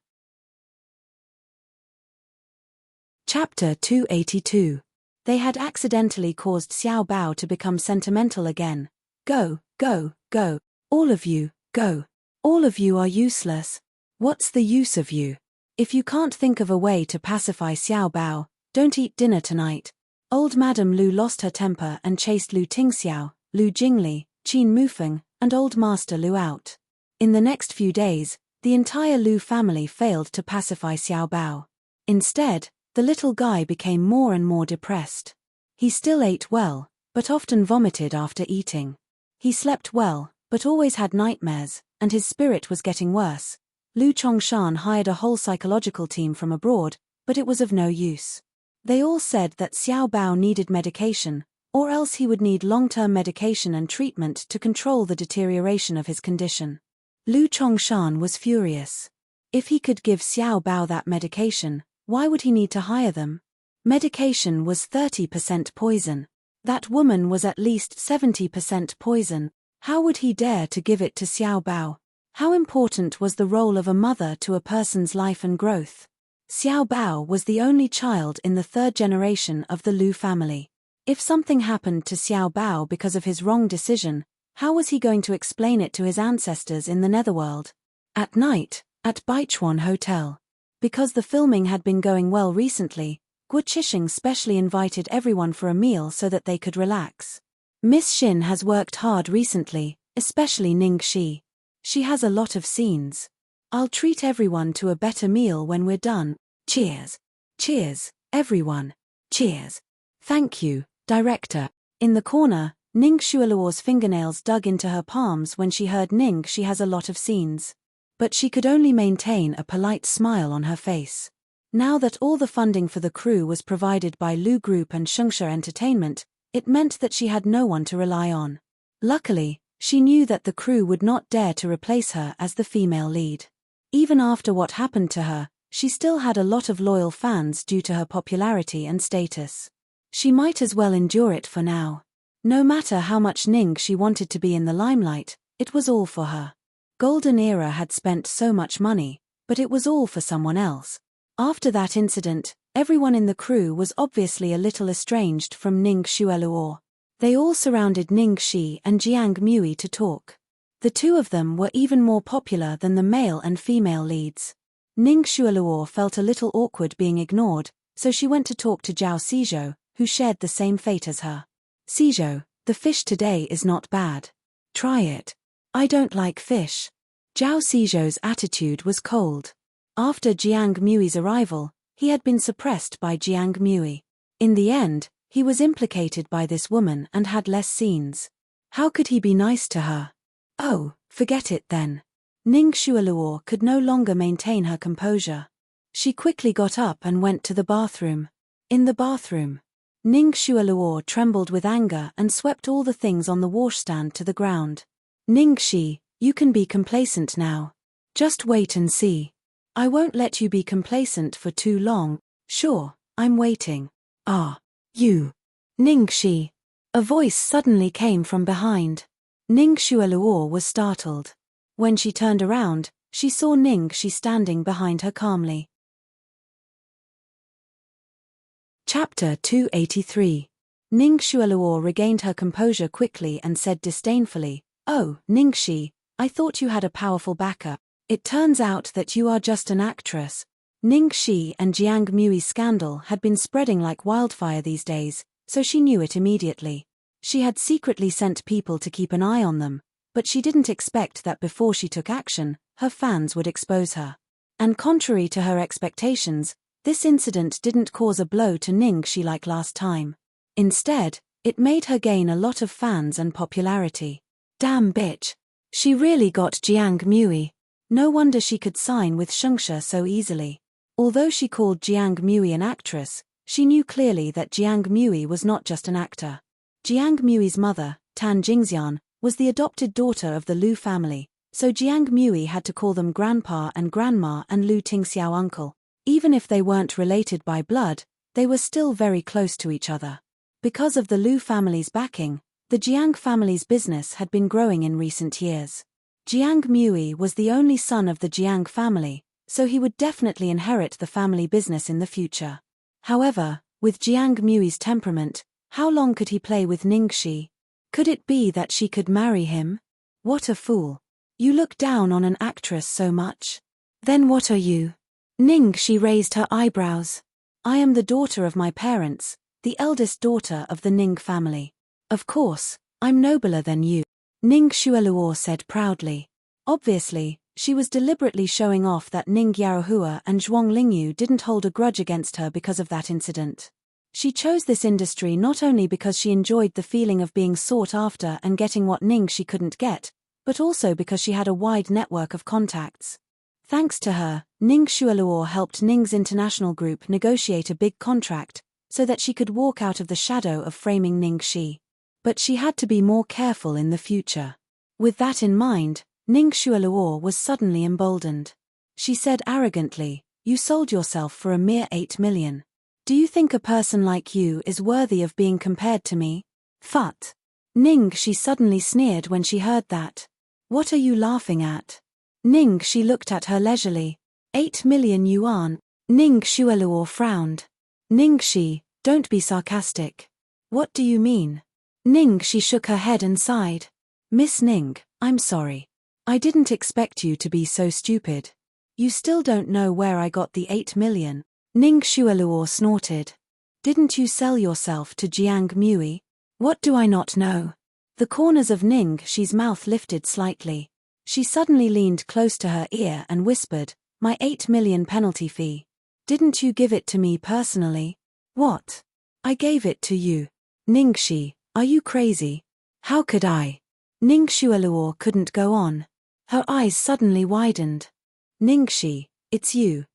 Chapter 282. They had accidentally caused Xiao Bao to become sentimental again. Go, go, go. All of you, go. All of you are useless. What's the use of you? If you can't think of a way to pacify Xiao Bao, don't eat dinner tonight. Old Madame Lu lost her temper and chased Lu Tingxiao, Lu Jingli, Qin Mufeng, and Old Master Lu out. In the next few days, the entire Lu family failed to pacify Xiao Bao. Instead, the little guy became more and more depressed. He still ate well, but often vomited after eating. He slept well, but always had nightmares, and his spirit was getting worse. Lu Chongshan hired a whole psychological team from abroad, but it was of no use. They all said that Xiao Bao needed medication, or else he would need long-term medication and treatment to control the deterioration of his condition. Lu Chongshan was furious. If he could give Xiao Bao that medication, why would he need to hire them? Medication was 30% poison. That woman was at least 70% poison. How would he dare to give it to Xiao Bao? How important was the role of a mother to a person's life and growth? Xiao Bao was the only child in the 3rd generation of the Lu family. If something happened to Xiao Bao because of his wrong decision, how was he going to explain it to his ancestors in the netherworld? At night, at Baichuan Hotel. Because the filming had been going well recently, Guo Qisheng specially invited everyone for a meal so that they could relax. Miss Xin has worked hard recently, especially Ning Shi. She has a lot of scenes. I'll treat everyone to a better meal when we're done. Cheers. Cheers, everyone. Cheers. Thank you, director. In the corner, Ning Shualuo's fingernails dug into her palms when she heard Ning Shi has a lot of scenes. But she could only maintain a polite smile on her face. Now that all the funding for the crew was provided by Lu Group and Shengshi Entertainment, it meant that she had no one to rely on. Luckily, she knew that the crew would not dare to replace her as the female lead. Even after what happened to her, she still had a lot of loyal fans due to her popularity and status. She might as well endure it for now. No matter how much Ning she wanted to be in the limelight, it was all for her. Golden Era had spent so much money, but it was all for someone else. After that incident, everyone in the crew was obviously a little estranged from Ning Shualuo. They all surrounded Ning Shi and Jiang Mui to talk. The two of them were even more popular than the male and female leads. Ning Shualuo felt a little awkward being ignored, so she went to talk to Zhao Xizhou, who shared the same fate as her. Xizhou, the fish today is not bad. Try it. I don't like fish. Zhao Xizhou's attitude was cold. After Jiang Mui's arrival, he had been suppressed by Jiang Mui. In the end, he was implicated by this woman and had less scenes. How could he be nice to her? Oh, forget it then. Ning Shualuo could no longer maintain her composure. She quickly got up and went to the bathroom. In the bathroom, Ning Shualuo trembled with anger and swept all the things on the washstand to the ground. Ning Shi, you can be complacent now. Just wait and see. I won't let you be complacent for too long. Sure, I'm waiting. Ah, you. Ning Shi. A voice suddenly came from behind. Ning Shualuo was startled. When she turned around, she saw Ning Shi standing behind her calmly. Chapter 283. Ning Shualuo regained her composure quickly and said disdainfully, "Oh, Ning Shi, I thought you had a powerful backer. It turns out that you are just an actress." Ning Shi and Jiang Mui's scandal had been spreading like wildfire these days, so she knew it immediately. She had secretly sent people to keep an eye on them, but she didn't expect that before she took action, her fans would expose her. And contrary to her expectations, This incident didn't cause a blow to Ningxi like last time. Instead, it made her gain a lot of fans and popularity. Damn bitch. She really got Jiang Mui. No wonder she could sign with Shengsha so easily. Although she called Jiang Mui an actress, she knew clearly that Jiang Mui was not just an actor. Jiang Mui's mother, Tan Jingxian, was the adopted daughter of the Lu family, so Jiang Mui had to call them grandpa and grandma and Lu Tingxiao uncle. Even if they weren't related by blood, they were still very close to each other. Because of the Lu family's backing, the Jiang family's business had been growing in recent years. Jiang Mui was the only son of the Jiang family, so he would definitely inherit the family business in the future. However, with Jiang Mui's temperament, how long could he play with Ningxi? Could it be that she could marry him? What a fool. You look down on an actress so much. Then what are you? Ningxi raised her eyebrows. I am the daughter of my parents, the eldest daughter of the Ning family. Of course, I'm nobler than you, Ning Xueluo said proudly. Obviously, she was deliberately showing off that Ning Yaohua and Zhuang Lingyu didn't hold a grudge against her because of that incident. She chose this industry not only because she enjoyed the feeling of being sought after and getting what Ningxi couldn't get, but also because she had a wide network of contacts. Thanks to her, Ning Xueluo helped Ning's international group negotiate a big contract, so that she could walk out of the shadow of framing Ningxi. But she had to be more careful in the future. With that in mind, Ning Xueluo was suddenly emboldened. She said arrogantly, "You sold yourself for a mere 8 million. Do you think a person like you is worthy of being compared to me? Phut." Ningxi suddenly sneered when she heard that. What are you laughing at? Ningxi looked at her leisurely. 8 million yuan. Ning Xueluo frowned. Ningxi, don't be sarcastic. What do you mean? Ningxi shook her head and sighed. Miss Ning, I'm sorry. I didn't expect you to be so stupid. You still don't know where I got the 8 million. Ning Xueluo snorted. Didn't you sell yourself to Jiang Mui? What do I not know? The corners of Ningxi's mouth lifted slightly. She suddenly leaned close to her ear and whispered, my 8 million penalty fee. Didn't you give it to me personally? What? I gave it to you. Ningxi, are you crazy? How could I? Ning Xueluo couldn't go on. Her eyes suddenly widened. Ningxi, it's you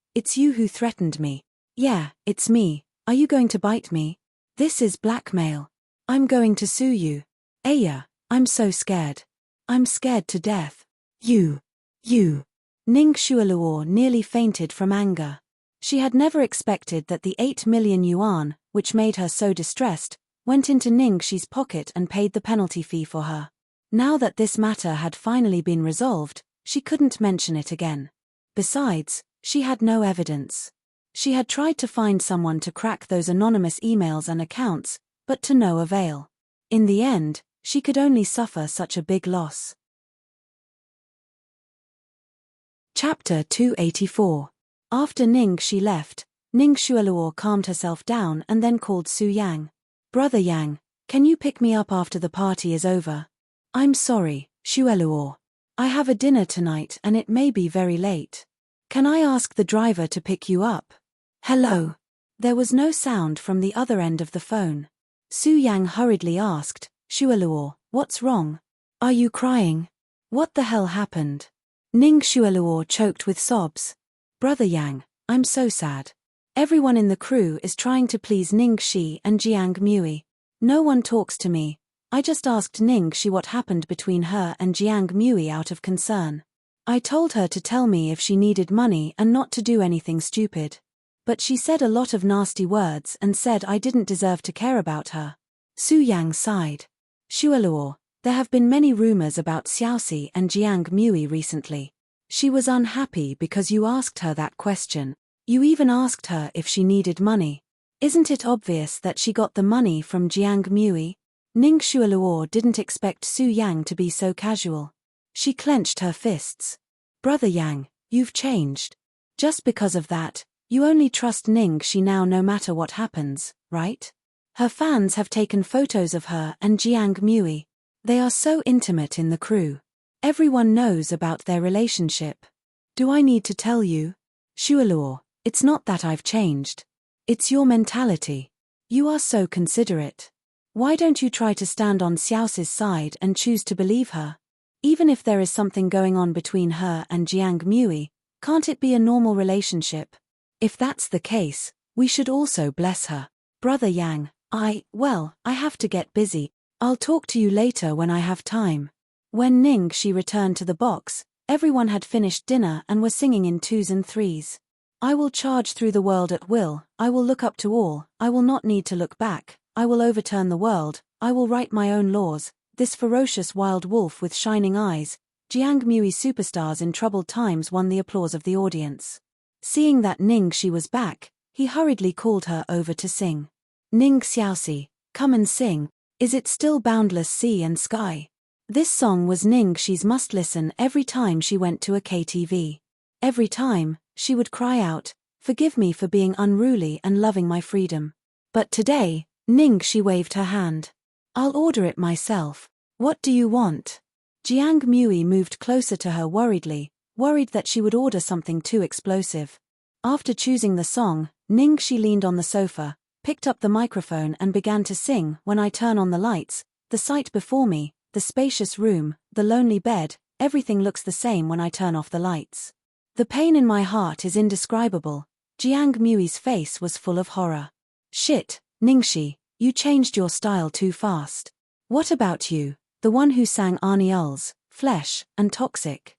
who threatened me. Yeah, it's me. Are you going to bite me? This is blackmail. I'm going to sue you. Aya, I'm so scared. I'm scared to death. You. Ning Xueluo nearly fainted from anger. She had never expected that the 8 million yuan, which made her so distressed, went into Ningxi's pocket and paid the penalty fee for her. Now that this matter had finally been resolved, she couldn't mention it again. Besides, she had no evidence. She had tried to find someone to crack those anonymous emails and accounts, but to no avail. In the end, she could only suffer such a big loss. Chapter 284. After Ningxi left, Ning Xueluo calmed herself down and then called Su Yang. Brother Yang, can you pick me up after the party is over? I'm sorry, Xueluo. I have a dinner tonight and it may be very late. Can I ask the driver to pick you up? Hello. There was no sound from the other end of the phone. Su Yang hurriedly asked, Xueluo, what's wrong? Are you crying? What the hell happened? Ning Xueluo choked with sobs. Brother Yang, I'm so sad. Everyone in the crew is trying to please Ningxi and Jiang Mui. No one talks to me. I just asked Ningxi what happened between her and Jiang Mui out of concern. I told her to tell me if she needed money and not to do anything stupid. But she said a lot of nasty words and said I didn't deserve to care about her. Su Yang sighed. Xueluo, there have been many rumors about Xiaoxi and Jiang Mui recently. She was unhappy because you asked her that question. You even asked her if she needed money. Isn't it obvious that she got the money from Jiang Mui? Ning Xueluo didn't expect Su Yang to be so casual. She clenched her fists. Brother Yang, you've changed. Just because of that, you only trust Ningxi now no matter what happens, right? Her fans have taken photos of her and Jiang Mui. They are so intimate in the crew. Everyone knows about their relationship. Do I need to tell you? Xueluo, It's not that I've changed. It's your mentality. You are so considerate. Why don't you try to stand on Xiao's side and choose to believe her? Even if there is something going on between her and Jiang Mui, can't it be a normal relationship? If that's the case, we should also bless her. Brother Yang, I have to get busy. I'll talk to you later when I have time. When Ningxi returned to the box, everyone had finished dinner and were singing in twos and threes. I will charge through the world at will, I will look up to all, I will not need to look back, I will overturn the world, I will write my own laws. This ferocious wild wolf with shining eyes, Jiang Mui superstars in troubled times won the applause of the audience. Seeing that Ningxi was back, he hurriedly called her over to sing. Ning Xiaoxi, come and sing, is it still boundless sea and sky? This song was Ningxi's must-listen every time she went to a KTV. Every time, she would cry out, forgive me for being unruly and loving my freedom. But today, Ningxi waved her hand. I'll order it myself. What do you want? Jiang Mui moved closer to her worriedly, worried that she would order something too explosive. After choosing the song, Ningxi leaned on the sofa, picked up the microphone and began to sing. When I turn on the lights, the sight before me, the spacious room, the lonely bed, everything looks the same when I turn off the lights. The pain in my heart is indescribable. Jiang Mui's face was full of horror. Shit, Ningxi, you changed your style too fast. What about you, the one who sang Arniel's Flesh and Toxic?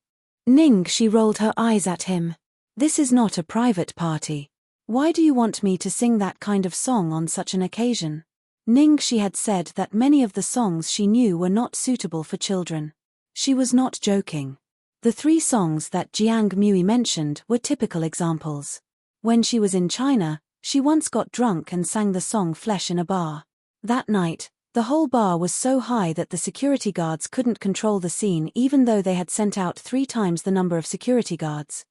Ningxi rolled her eyes at him. This is not a private party. Why do you want me to sing that kind of song on such an occasion? Ningxi had said that many of the songs she knew were not suitable for children. She was not joking. The 3 songs that Jiang Mui mentioned were typical examples. When she was in China, she once got drunk and sang the song Flesh in a bar. That night, the whole bar was so high that the security guards couldn't control the scene even though they had sent out 3 times the number of security guards.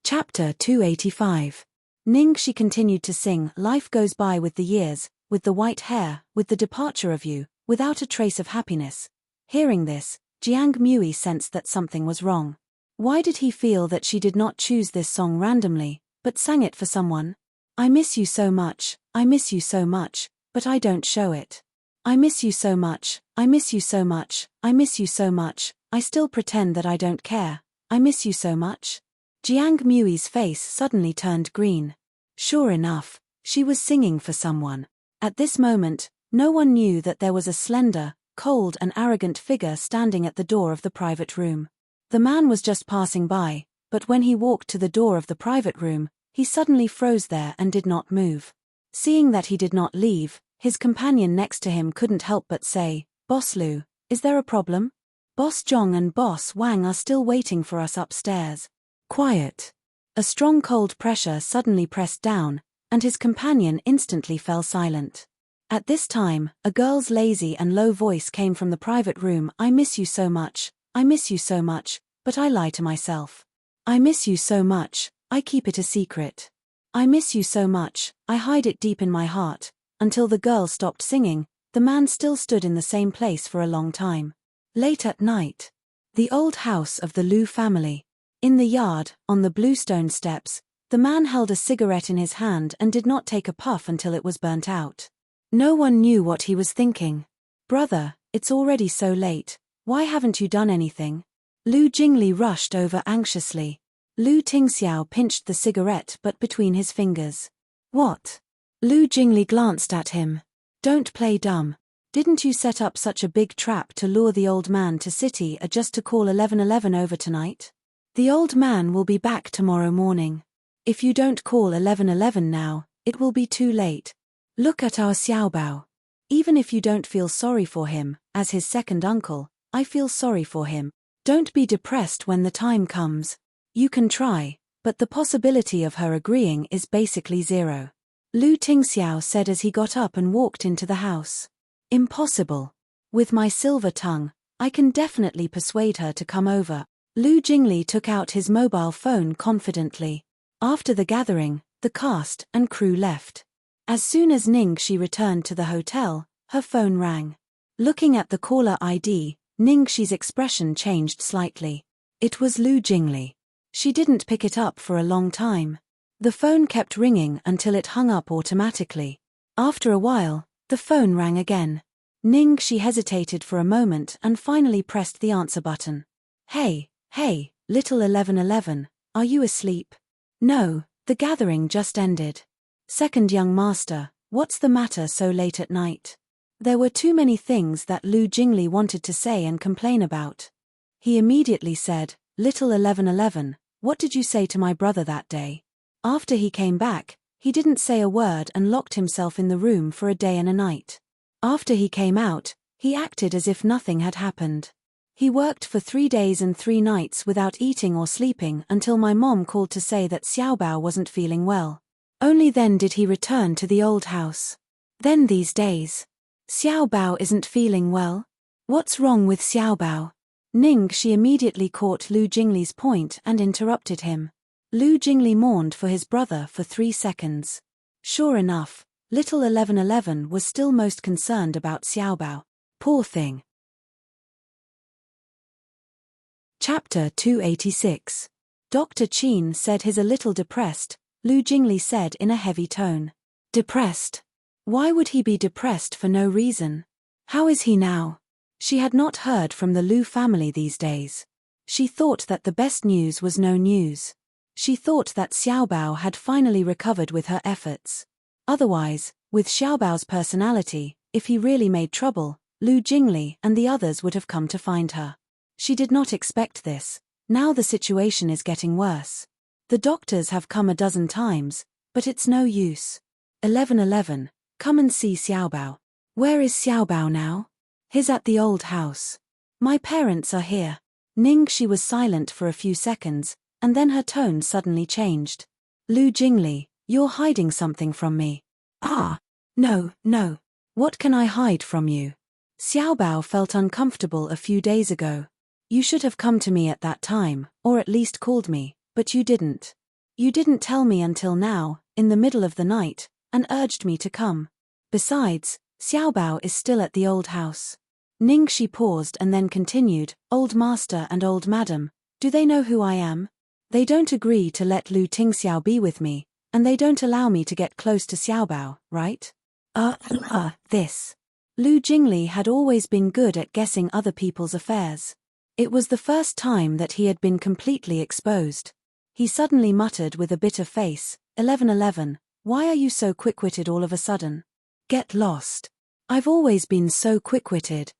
Chapter 285. Ningxi continued to sing Life Goes By with the Years, with the white hair, with the departure of you, without a trace of happiness. Hearing this, Jiang Mui sensed that something was wrong. Why did he feel that she did not choose this song randomly, but sang it for someone? I miss you so much, I miss you so much, but I don't show it. I miss you so much, I miss you so much, I miss you so much, I still pretend that I don't care. I miss you so much. Jiang Mui's face suddenly turned green. Sure enough, she was singing for someone. At this moment, no one knew that there was a slender, cold and arrogant figure standing at the door of the private room. The man was just passing by, but when he walked to the door of the private room, he suddenly froze there and did not move. Seeing that he did not leave, his companion next to him couldn't help but say, Boss Lu, is there a problem? Boss Zhong and Boss Wang are still waiting for us upstairs. Quiet. A strong cold pressure suddenly pressed down, and his companion instantly fell silent. At this time, a girl's lazy and low voice came from the private room. I miss you so much, I miss you so much, but I lie to myself. I miss you so much, I keep it a secret. I miss you so much, I hide it deep in my heart. Until the girl stopped singing, the man still stood in the same place for a long time. Late at night. The old house of the Lu family. In the yard, on the bluestone steps, the man held a cigarette in his hand and did not take a puff until it was burnt out. No one knew what he was thinking. Brother, it's already so late, why haven't you done anything? Lu Jingli rushed over anxiously. Lu Tingxiao pinched the cigarette but between his fingers. What? Lu Jingli glanced at him. Don't play dumb. Didn't you set up such a big trap to lure the old man to city just to call 1111 over tonight? The old man will be back tomorrow morning. If you don't call 1111 now, it will be too late. Look at our Xiaobao. Even if you don't feel sorry for him, as his second uncle, I feel sorry for him. Don't be depressed when the time comes. You can try, but the possibility of her agreeing is basically zero. Lu Tingxiao said as he got up and walked into the house. Impossible. With my silver tongue, I can definitely persuade her to come over. Lu Jingli took out his mobile phone confidently. After the gathering, the cast and crew left. As soon as Ningxi returned to the hotel, her phone rang. Looking at the caller ID, Ningxi's expression changed slightly. It was Lu Jingli. She didn't pick it up for a long time. The phone kept ringing until it hung up automatically. After a while, the phone rang again. She hesitated for a moment and finally pressed the answer button. Hey, little 1111, are you asleep? No, the gathering just ended. Second young master, what's the matter so late at night? There were too many things that Lu Jingli wanted to say and complain about. He immediately said, Little 1111, what did you say to my brother that day? After he came back, he didn't say a word and locked himself in the room for a day and a night. After he came out, he acted as if nothing had happened. He worked for 3 days and 3 nights without eating or sleeping until my mom called to say that Xiaobao wasn't feeling well. Only then did he return to the old house. Then these days. Xiaobao isn't feeling well? What's wrong with Xiaobao? She immediately caught Lu Jingli's point and interrupted him. Lu Jingli mourned for his brother for 3 seconds. Sure enough, little 1111 was still most concerned about Xiaobao. Poor thing. Chapter 286. Dr. Qin said he's a little depressed, Lu Jingli said in a heavy tone. Depressed? Why would he be depressed for no reason? How is he now? She had not heard from the Lu family these days. She thought that the best news was no news. She thought that Xiaobao had finally recovered with her efforts. Otherwise, with Xiaobao's personality, if he really made trouble, Lu Jingli and the others would have come to find her. She did not expect this. Now the situation is getting worse. The doctors have come a dozen times, but it's no use. 1111, come and see Xiaobao. Where is Xiaobao now? He's at the old house. My parents are here. She was silent for a few seconds, and then her tone suddenly changed. Lu Jingli, you're hiding something from me. Ah! No. What can I hide from you? Xiaobao felt uncomfortable a few days ago. You should have come to me at that time, or at least called me, but you didn't. You didn't tell me until now, in the middle of the night, and urged me to come. Besides, Xiaobao is still at the old house. She paused and then continued, Old master and old madam, do they know who I am? They don't agree to let Lu Tingxiao be with me, and they don't allow me to get close to Xiaobao, right? This. Lu Jingli had always been good at guessing other people's affairs. It was the first time that he had been completely exposed. He suddenly muttered with a bitter face, 1111, why are you so quick-witted all of a sudden? Get lost. I've always been so quick-witted.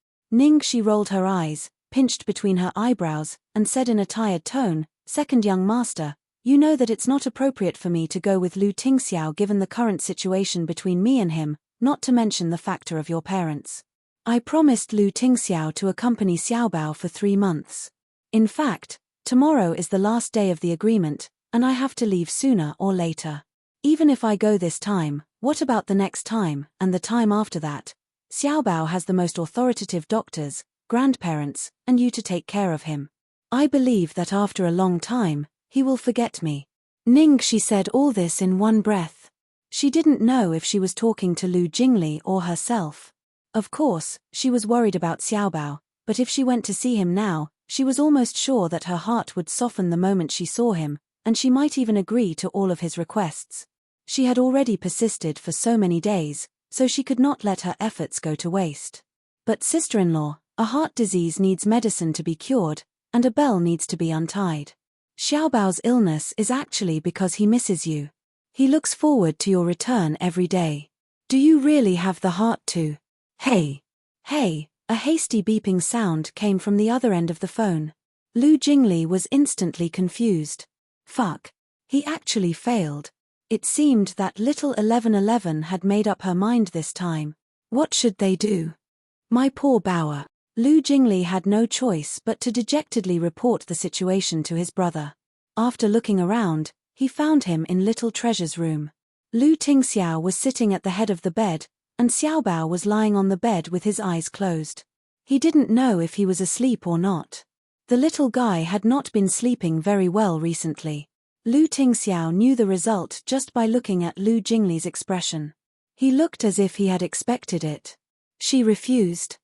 She rolled her eyes, pinched between her eyebrows, and said in a tired tone, Second young master, you know that it's not appropriate for me to go with Lu Tingxiao given the current situation between me and him, not to mention the factor of your parents. I promised Lu Tingxiao to accompany Xiaobao for 3 months. In fact, tomorrow is the last day of the agreement, and I have to leave sooner or later. Even if I go this time, what about the next time, and the time after that? Xiaobao has the most authoritative doctors, grandparents, and you to take care of him. I believe that after a long time, he will forget me. She said all this in one breath. She didn't know if she was talking to Lu Jingli or herself. Of course, she was worried about Xiaobao, but if she went to see him now, she was almost sure that her heart would soften the moment she saw him, and she might even agree to all of his requests. She had already persisted for so many days, so she could not let her efforts go to waste. But sister-in-law, a heart disease needs medicine to be cured, and a bell needs to be untied. Xiaobao's illness is actually because he misses you. He looks forward to your return every day. Do you really have the heart to? Hey! A hasty beeping sound came from the other end of the phone. Lu Jingli was instantly confused. Fuck. He actually failed. It seemed that little 1111 had made up her mind this time. What should they do? My poor Bao. Lu Jingli had no choice but to dejectedly report the situation to his brother. After looking around, he found him in Little Treasure's room. Lu Tingxiao was sitting at the head of the bed, and Xiaobao was lying on the bed with his eyes closed. He didn't know if he was asleep or not. The little guy had not been sleeping very well recently. Lu Tingxiao knew the result just by looking at Lu Jingli's expression. He looked as if he had expected it. She refused.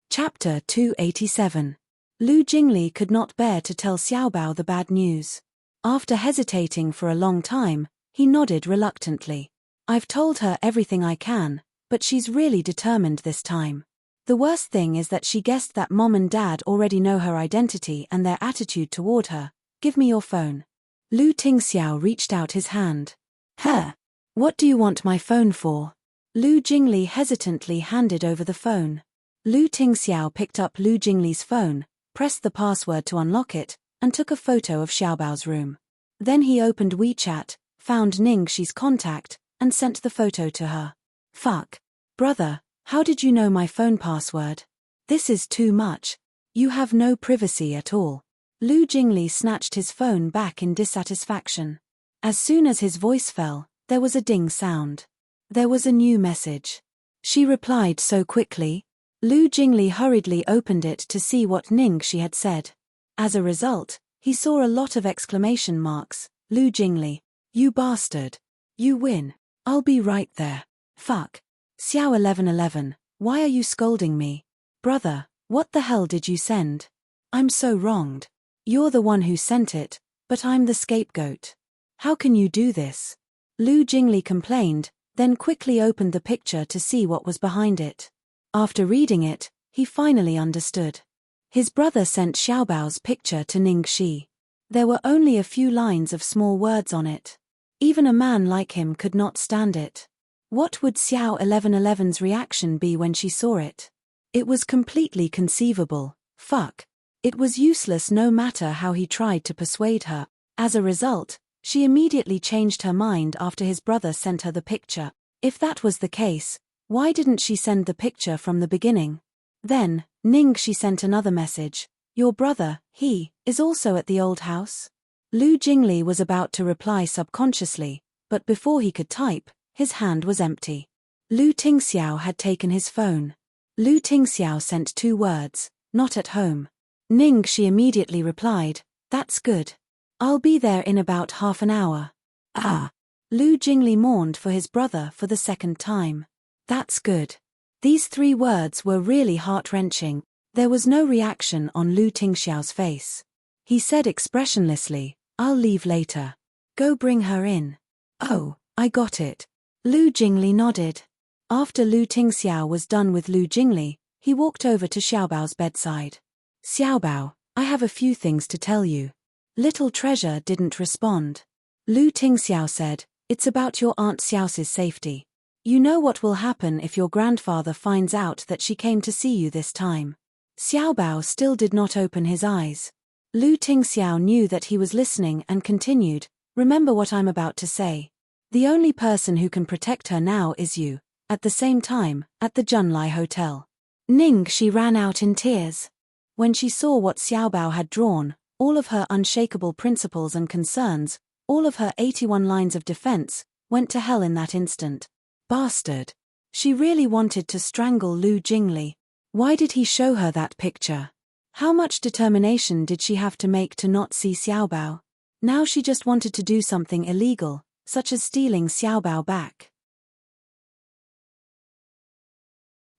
Chapter 287. Lu Jingli could not bear to tell Xiaobao the bad news. After hesitating for a long time, he nodded reluctantly. I've told her everything I can, but she's really determined this time. The worst thing is that she guessed that Mom and Dad already know her identity and their attitude toward her. Give me your phone. Lu Tingxiao reached out his hand. Huh? What do you want my phone for? Lu Jingli hesitantly handed over the phone. Lu Tingxiao picked up Lu Jingli's phone, pressed the password to unlock it, and took a photo of Xiaobao's room. Then he opened WeChat, found Ningxi's contact, and sent the photo to her. Fuck. Brother, how did you know my phone password? This is too much. You have no privacy at all. Lu Jingli snatched his phone back in dissatisfaction. As soon as his voice fell, there was a ding sound. There was a new message. She replied so quickly. Lu Jingli hurriedly opened it to see what Ningxi had said. As a result, he saw a lot of exclamation marks. Lu Jingli. You bastard. You win. I'll be right there. Fuck. Xiao 1111, why are you scolding me? Brother, what the hell did you send? I'm so wronged. You're the one who sent it, but I'm the scapegoat. How can you do this? Lu Jingli complained, then quickly opened the picture to see what was behind it. After reading it, he finally understood. His brother sent Xiaobao's picture to Ningxi. There were only a few lines of small words on it. Even a man like him could not stand it. What would Xiao 1111's reaction be when she saw it? It was completely conceivable. Fuck. It was useless no matter how he tried to persuade her. As a result, she immediately changed her mind after his brother sent her the picture. If that was the case, why didn't she send the picture from the beginning? Then, Ningxi sent another message. Your brother, he, is also at the old house? Lu Jingli was about to reply subconsciously, but before he could type, his hand was empty. Lu Tingxiao had taken his phone. Lu Tingxiao sent 2 words, not at home. Ningxi immediately replied, that's good. I'll be there in about half an hour. Ah. Lu Jingli mourned for his brother for the second time. That's good. These 3 words were really heart-wrenching. There was no reaction on Lu Tingxiao's face. He said expressionlessly, I'll leave later. Go bring her in. Oh, I got it. Lu Jingli nodded. After Lu Tingxiao was done with Lu Jingli, he walked over to Xiaobao's bedside. Xiaobao, I have a few things to tell you. Little Treasure didn't respond. Lu Tingxiao said, it's about your Aunt Xiao's safety. You know what will happen if your grandfather finds out that she came to see you this time. Xiaobao still did not open his eyes. Lu Tingxiao knew that he was listening and continued, remember what I'm about to say. The only person who can protect her now is you. At the same time, at the Junlai Hotel. Ningxi ran out in tears. When she saw what Xiaobao had drawn, all of her unshakable principles and concerns, all of her 81 lines of defense, went to hell in that instant. Bastard. She really wanted to strangle Lu Jingli. Why did he show her that picture? How much determination did she have to make to not see Xiaobao? Now she just wanted to do something illegal, such as stealing Xiaobao back.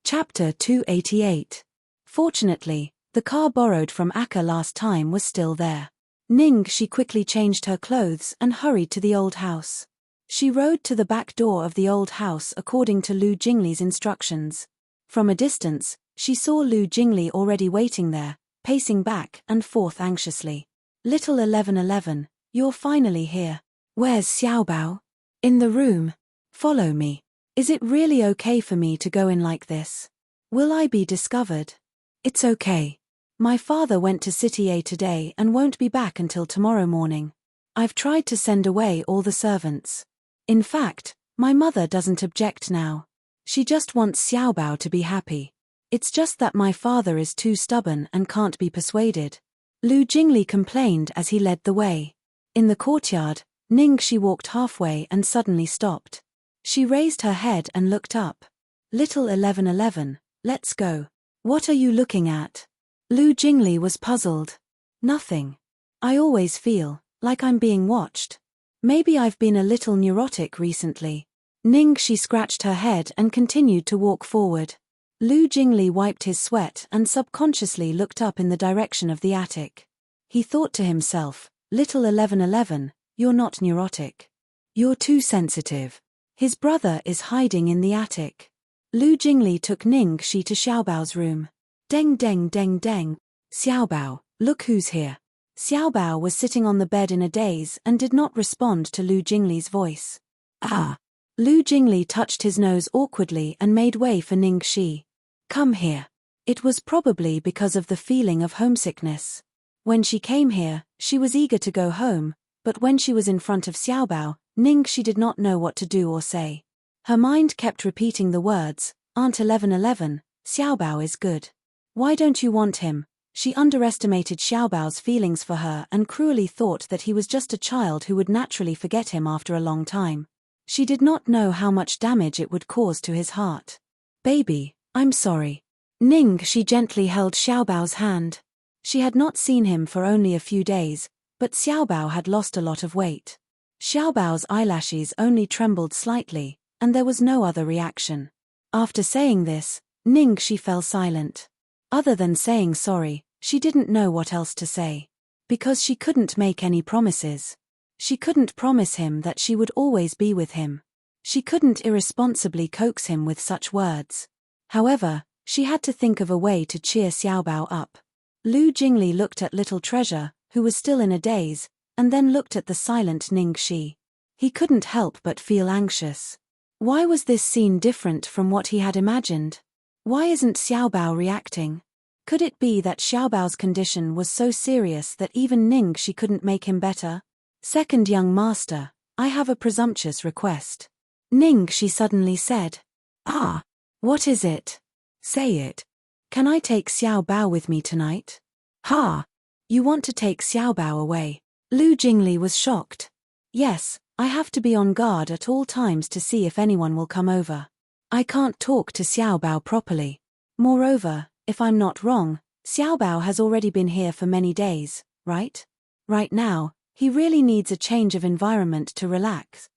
Chapter 288. Fortunately, the car borrowed from Akka last time was still there. Ningxi quickly changed her clothes and hurried to the old house. She rode to the back door of the old house according to Lu Jingli's instructions. From a distance, she saw Lu Jingli already waiting there, pacing back and forth anxiously. Little 1111, you're finally here. Where's Xiaobao? In the room. Follow me. Is it really okay for me to go in like this? Will I be discovered? It's okay. My father went to City A today and won't be back until tomorrow morning. I've tried to send away all the servants. In fact, my mother doesn't object now. She just wants Xiaobao to be happy. It's just that my father is too stubborn and can't be persuaded. Lu Jingli complained as he led the way. In the courtyard, Ningxi walked halfway and suddenly stopped. She raised her head and looked up. Little 1111, let's go. What are you looking at? Lu Jingli was puzzled. Nothing. I always feel like I'm being watched. Maybe I've been a little neurotic recently. Ningxi scratched her head and continued to walk forward. Lu Jingli wiped his sweat and subconsciously looked up in the direction of the attic. He thought to himself, little 1111, you're not neurotic. You're too sensitive. His brother is hiding in the attic. Lu Jingli took Ningxi to Xiaobao's room. Deng deng deng deng. Xiaobao, look who's here. Xiaobao was sitting on the bed in a daze and did not respond to Lu Jingli's voice. Ah! Lu Jingli touched his nose awkwardly and made way for Ningxi. Come here. It was probably because of the feeling of homesickness. When she came here, she was eager to go home, but when she was in front of Xiaobao, Ningxi did not know what to do or say. Her mind kept repeating the words, Aunt 1111, Xiaobao is good. Why don't you want him? She underestimated Xiaobao's feelings for her and cruelly thought that he was just a child who would naturally forget him after a long time. She did not know how much damage it would cause to his heart. Baby, I'm sorry. Ningxi gently held Xiaobao's hand. She had not seen him for only a few days, but Xiaobao had lost a lot of weight. Xiaobao's eyelashes only trembled slightly, and there was no other reaction. After saying this, Ningxi fell silent. Other than saying sorry, she didn't know what else to say. Because she couldn't make any promises. She couldn't promise him that she would always be with him. She couldn't irresponsibly coax him with such words. However, she had to think of a way to cheer Xiaobao up. Lu Jingli looked at Little Treasure, who was still in a daze, and then looked at the silent Ningxi. He couldn't help but feel anxious. Why was this scene different from what he had imagined? Why isn't Xiaobao reacting? Could it be that Xiaobao's condition was so serious that even Ningxi couldn't make him better? Second young master, I have a presumptuous request. Ningxi suddenly said. Ah, what is it? Say it. Can I take Xiaobao with me tonight? Ha! You want to take Xiaobao away? Lu Jingli was shocked. Yes, I have to be on guard at all times to see if anyone will come over. I can't talk to Xiaobao properly. Moreover, if I'm not wrong, Xiaobao has already been here for many days, right? Right now, he really needs a change of environment to relax.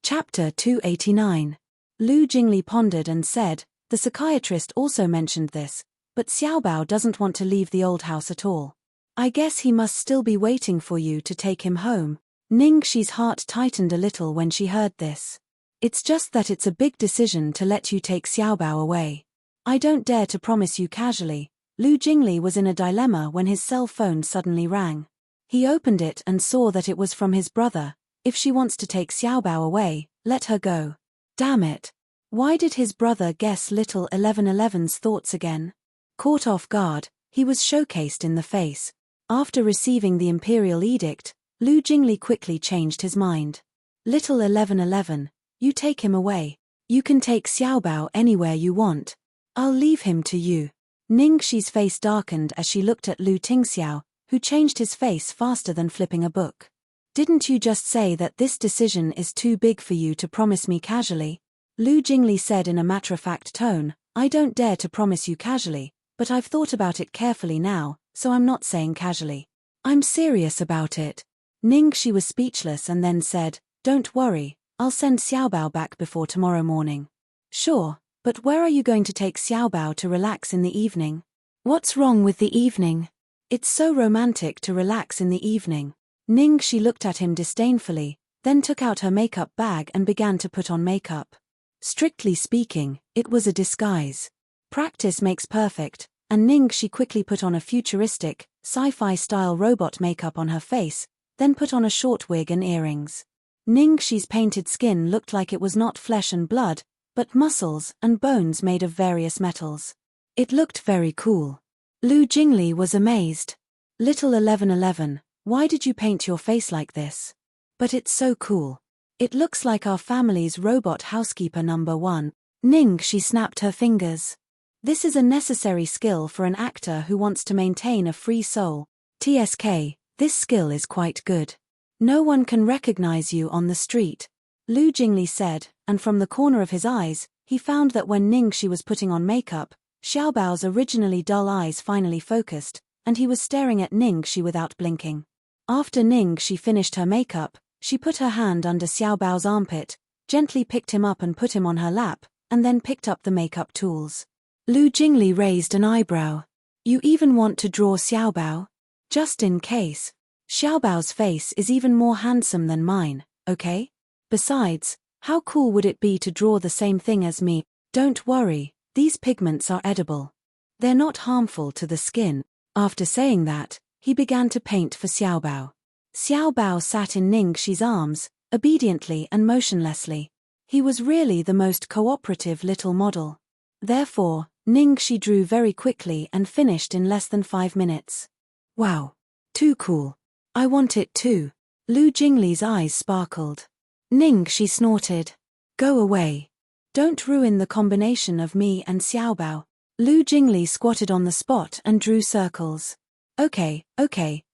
Chapter 289. Lu Jingli pondered and said, the psychiatrist also mentioned this, but Xiaobao doesn't want to leave the old house at all. I guess he must still be waiting for you to take him home. Ningxi's heart tightened a little when she heard this. It's just that it's a big decision to let you take Xiaobao away. I don't dare to promise you casually. Lu Jingli was in a dilemma when his cell phone suddenly rang. He opened it and saw that it was from his brother. If she wants to take Xiaobao away, let her go. Damn it. Why did his brother guess little 1111's thoughts again? Caught off guard, he was showcased in the face. After receiving the imperial edict, Lu Jingli quickly changed his mind. Little 1111, you take him away. You can take Xiaobao anywhere you want. I'll leave him to you. Ningxi's face darkened as she looked at Lu Tingxiao, who changed his face faster than flipping a book. Didn't you just say that this decision is too big for you to promise me casually? Lu Jingli said in a matter-of-fact tone, I don't dare to promise you casually, but I've thought about it carefully now, so I'm not saying casually. I'm serious about it. Ningxi was speechless and then said, don't worry, I'll send Xiaobao back before tomorrow morning. Sure, but where are you going to take Xiaobao to relax in the evening? What's wrong with the evening? It's so romantic to relax in the evening. Ningxi looked at him disdainfully, then took out her makeup bag and began to put on makeup. Strictly speaking, it was a disguise. Practice makes perfect, and Ningxi quickly put on a futuristic, sci-fi-style robot makeup on her face, then put on a short wig and earrings. Ningxi's painted skin looked like it was not flesh and blood, but muscles and bones made of various metals. It looked very cool. Lu Jingli was amazed. Little 1111, why did you paint your face like this? But it's so cool. It looks like our family's robot housekeeper #1. Ningxi snapped her fingers. This is a necessary skill for an actor who wants to maintain a free soul. TSK, this skill is quite good. No one can recognize you on the street. Lu Jingli said, and from the corner of his eyes, he found that when Ningxi was putting on makeup, Xiaobao's originally dull eyes finally focused, and he was staring at Ningxi without blinking. After Ningxi finished her makeup, she put her hand under Xiaobao's armpit, gently picked him up and put him on her lap, and then picked up the makeup tools. Lu Jingli raised an eyebrow. You even want to draw Xiaobao? Just in case. Xiaobao's face is even more handsome than mine, okay? Besides, how cool would it be to draw the same thing as me? Don't worry, these pigments are edible. They're not harmful to the skin. After saying that, he began to paint for Xiaobao. Xiaobao sat in Ningxi's arms, obediently and motionlessly. He was really the most cooperative little model. Therefore, Ningxi drew very quickly and finished in less than 5 minutes. Wow. Too cool. I want it too. Lu Jingli's eyes sparkled. Ningxi snorted. Go away. Don't ruin the combination of me and Xiaobao. Lu Jingli squatted on the spot and drew circles. Okay,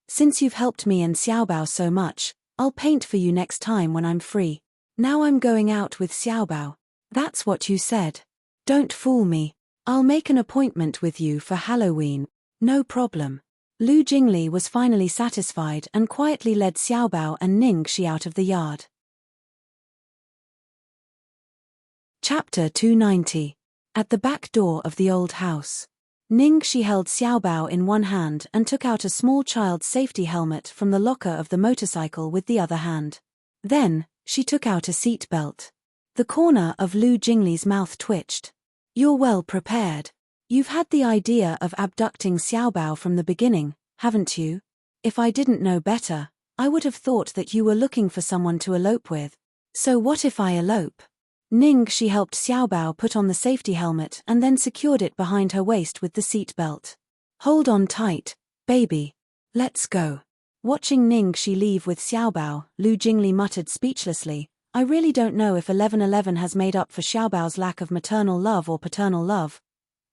since you've helped me and Xiaobao so much, I'll paint for you next time when I'm free. Now I'm going out with Xiaobao. That's what you said. Don't fool me. I'll make an appointment with you for Halloween. No problem. Lu Jingli was finally satisfied and quietly led Xiaobao and Ningxi out of the yard. Chapter 290. At the back door of the old house. Ningxi held Xiaobao in one hand and took out a small child's safety helmet from the locker of the motorcycle with the other hand. Then, she took out a seat belt. The corner of Lu Jingli's mouth twitched. You're well prepared. You've had the idea of abducting Xiaobao from the beginning, haven't you? If I didn't know better, I would have thought that you were looking for someone to elope with. So what if I elope? Ningxi helped Xiaobao put on the safety helmet and then secured it behind her waist with the seat belt. Hold on tight, baby. Let's go. Watching Ningxi leave with Xiaobao, Lu Jingli muttered speechlessly, I really don't know if 1111 has made up for Xiaobao's lack of maternal love or paternal love.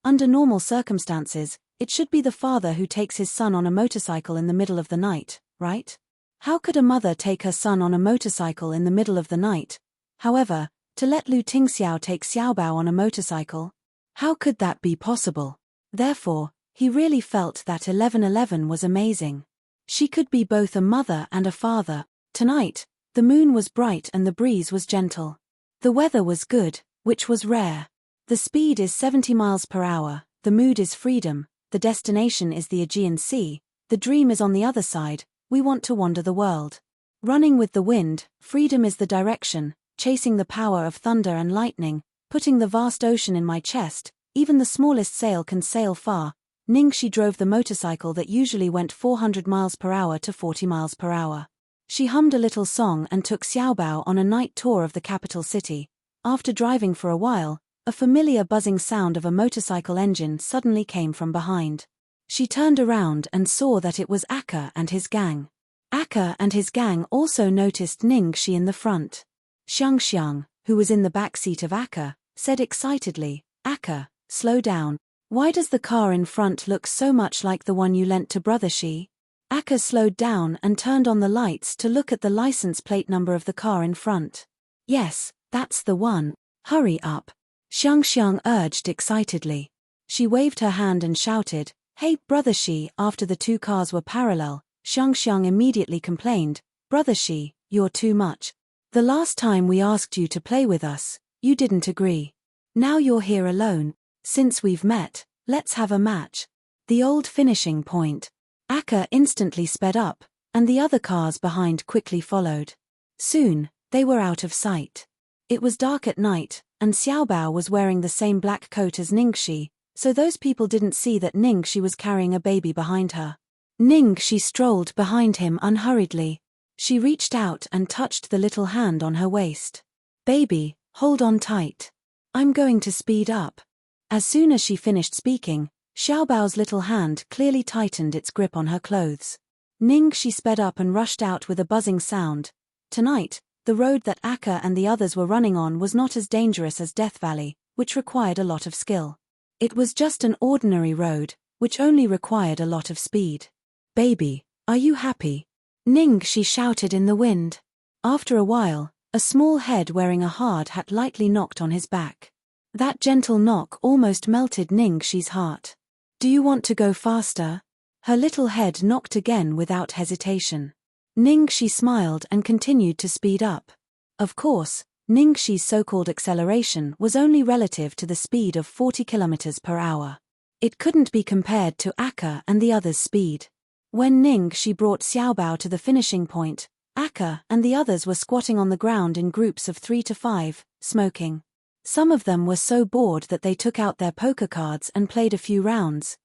Under normal circumstances, it should be the father who takes his son on a motorcycle in the middle of the night, right? How could a mother take her son on a motorcycle in the middle of the night? However, to let Lu Tingxiao take Xiaobao on a motorcycle? How could that be possible? Therefore, he really felt that 1111 was amazing. She could be both a mother and a father. Tonight, the moon was bright and the breeze was gentle. The weather was good, which was rare. The speed is 70 miles per hour, the mood is freedom, the destination is the Aegean Sea, the dream is on the other side, we want to wander the world. Running with the wind, freedom is the direction, chasing the power of thunder and lightning, putting the vast ocean in my chest, even the smallest sail can sail far. Ningxi drove the motorcycle that usually went 400 miles per hour to 40 miles per hour. She hummed a little song and took Xiaobao on a night tour of the capital city. After driving for a while, a familiar buzzing sound of a motorcycle engine suddenly came from behind. She turned around and saw that it was Aka and his gang. Aka and his gang also noticed Ningxi in the front. Xiang, who was in the back seat of Aka, said excitedly, Aka, slow down. Why does the car in front look so much like the one you lent to Brother Shi? Aka slowed down and turned on the lights to look at the license plate number of the car in front. Yes, that's the one. Hurry up. Xiang urged excitedly. She waved her hand and shouted, Hey, Brother Shi. After the two cars were parallel, Xiang immediately complained, Brother Shi, you're too much. The last time we asked you to play with us, you didn't agree. Now you're here alone. Since we've met, let's have a match. The old finishing point. Aka instantly sped up, and the other cars behind quickly followed. Soon, they were out of sight. It was dark at night, and Xiaobao was wearing the same black coat as Ningxi, so those people didn't see that Ningxi was carrying a baby behind her. Ningxi strolled behind him unhurriedly. She reached out and touched the little hand on her waist. Baby, hold on tight. I'm going to speed up. As soon as she finished speaking, Xiaobao's little hand clearly tightened its grip on her clothes. Ningxi sped up and rushed out with a buzzing sound. Tonight, the road that Aka and the others were running on was not as dangerous as Death Valley, which required a lot of skill. It was just an ordinary road, which only required a lot of speed. Baby, are you happy? Ningxi shouted in the wind. After a while, a small head wearing a hard hat lightly knocked on his back. That gentle knock almost melted Ningxi's heart. Do you want to go faster? Her little head knocked again without hesitation. Ningxi smiled and continued to speed up. Of course, Ningxi's so-called acceleration was only relative to the speed of 40 kilometers per hour. It couldn't be compared to Aka and the others' speed. When Ningxi brought Xiaobao to the finishing point, Aka and the others were squatting on the ground in groups of 3 to 5, smoking. Some of them were so bored that they took out their poker cards and played a few rounds.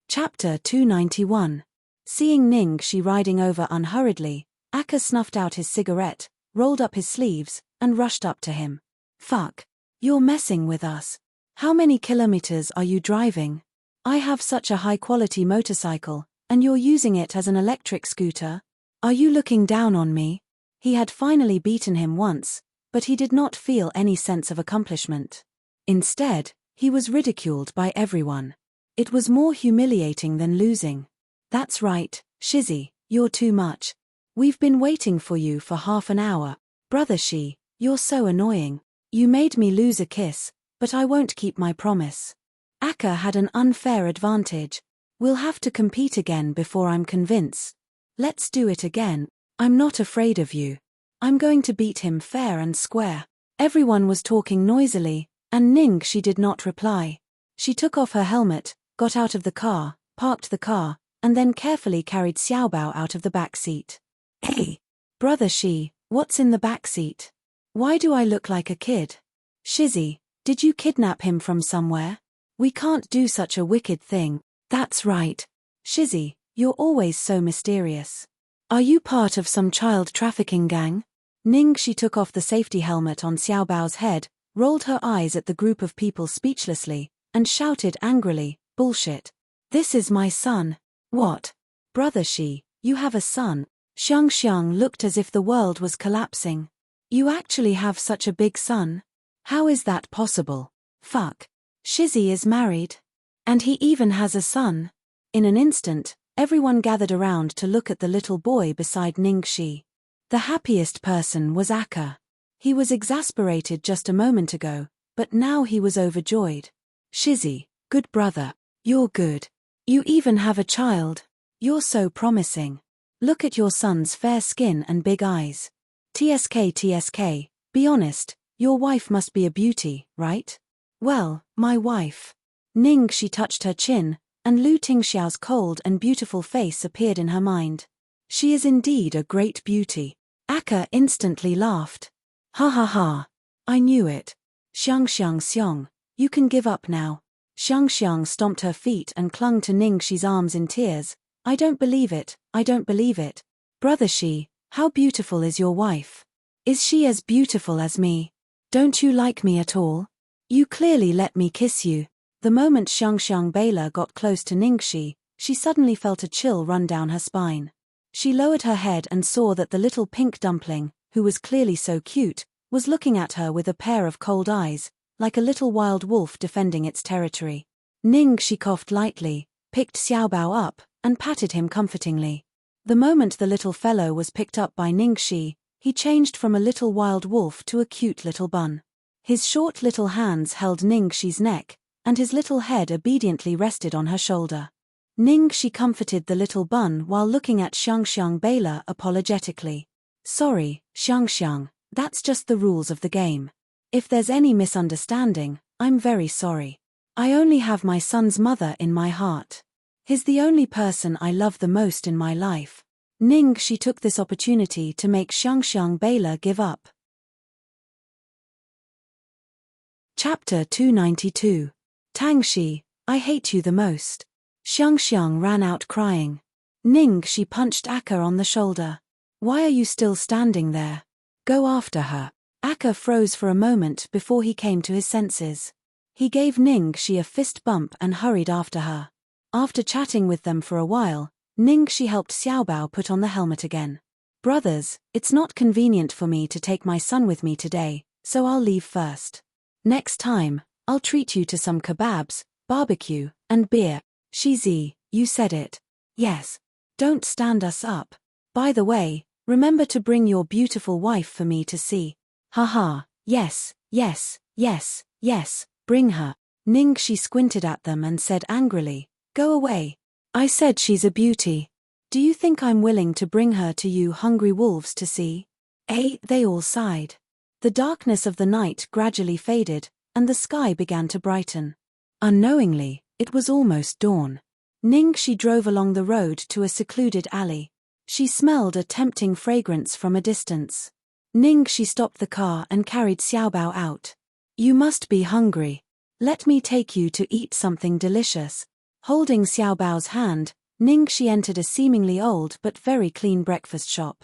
Chapter 291. Seeing Ningxi riding over unhurriedly, Aka snuffed out his cigarette, rolled up his sleeves, and rushed up to him. Fuck. You're messing with us. How many kilometers are you driving? I have such a high-quality motorcycle, and you're using it as an electric scooter? Are you looking down on me? He had finally beaten him once, but he did not feel any sense of accomplishment. Instead, he was ridiculed by everyone. It was more humiliating than losing. That's right, Shizzy, you're too much. We've been waiting for you for half an hour. Brother Shi, you're so annoying. You made me lose a kiss, but I won't keep my promise. Aka had an unfair advantage. We'll have to compete again before I'm convinced. Let's do it again. I'm not afraid of you. I'm going to beat him fair and square. Everyone was talking noisily, and Ningxi did not reply. She took off her helmet, got out of the car, parked the car, and then carefully carried Xiaobao out of the back seat. Hey, Brother Shi, what's in the back seat? Why do I look like a kid? Shizzy, did you kidnap him from somewhere? We can't do such a wicked thing. That's right. Shizzy, you're always so mysterious. Are you part of some child trafficking gang? Ningxi took off the safety helmet on Xiaobao's head, rolled her eyes at the group of people speechlessly, and shouted angrily, bullshit. This is my son. What? Brother Shi, you have a son. Xiang looked as if the world was collapsing. You actually have such a big son? How is that possible? Fuck. Shizzy is married. And he even has a son. In an instant, everyone gathered around to look at the little boy beside Ningxi. The happiest person was Aka. He was exasperated just a moment ago, but now he was overjoyed. Shizzy, good brother. You're good. You even have a child. You're so promising. Look at your son's fair skin and big eyes. TSK, be honest, your wife must be a beauty, right? Well, my wife. Ningxi touched her chin, and Lu Tingxiao's cold and beautiful face appeared in her mind. She is indeed a great beauty. Aka instantly laughed. Ha ha ha. I knew it. Xiang, you can give up now. Xiang stomped her feet and clung to Ningxi's arms in tears. I don't believe it. Brother Shi, how beautiful is your wife? Is she as beautiful as me? Don't you like me at all? You clearly let me kiss you. The moment Xiang Bela got close to Ningxi, she suddenly felt a chill run down her spine. She lowered her head and saw that the little pink dumpling, who was clearly so cute, was looking at her with a pair of cold eyes, like a little wild wolf defending its territory. Ningxi coughed lightly, picked Xiaobao up, and patted him comfortingly. The moment the little fellow was picked up by Ningxi, he changed from a little wild wolf to a cute little bun. His short little hands held Ningxi's neck, and his little head obediently rested on her shoulder. Ningxi comforted the little bun while looking at Xiang Bela apologetically. Sorry, Xiang, that's just the rules of the game. If there's any misunderstanding, I'm very sorry. I only have my son's mother in my heart. He's the only person I love the most in my life. Ningxi took this opportunity to make Xiang Bela give up. Chapter 292. Tangxi, I hate you the most. Xiang ran out crying. Ningxi punched Aka on the shoulder. Why are you still standing there? Go after her. Aka froze for a moment before he came to his senses. He gave Ningxi a fist bump and hurried after her. After chatting with them for a while, Ningxi helped Xiaobao put on the helmet again. Brothers, it's not convenient for me to take my son with me today, so I'll leave first. Next time, I'll treat you to some kebabs, barbecue, and beer. Shizi, you said it. Yes. Don't stand us up. By the way, remember to bring your beautiful wife for me to see. Haha, yes, bring her. Ningxi squinted at them and said angrily, go away. I said she's a beauty. Do you think I'm willing to bring her to you hungry wolves to see? They all sighed. The darkness of the night gradually faded, and the sky began to brighten. Unknowingly, it was almost dawn. Ningxi drove along the road to a secluded alley. She smelled a tempting fragrance from a distance. Ningxi stopped the car and carried Xiaobao out. You must be hungry. Let me take you to eat something delicious. Holding Xiaobao's hand, Ningxi entered a seemingly old but very clean breakfast shop.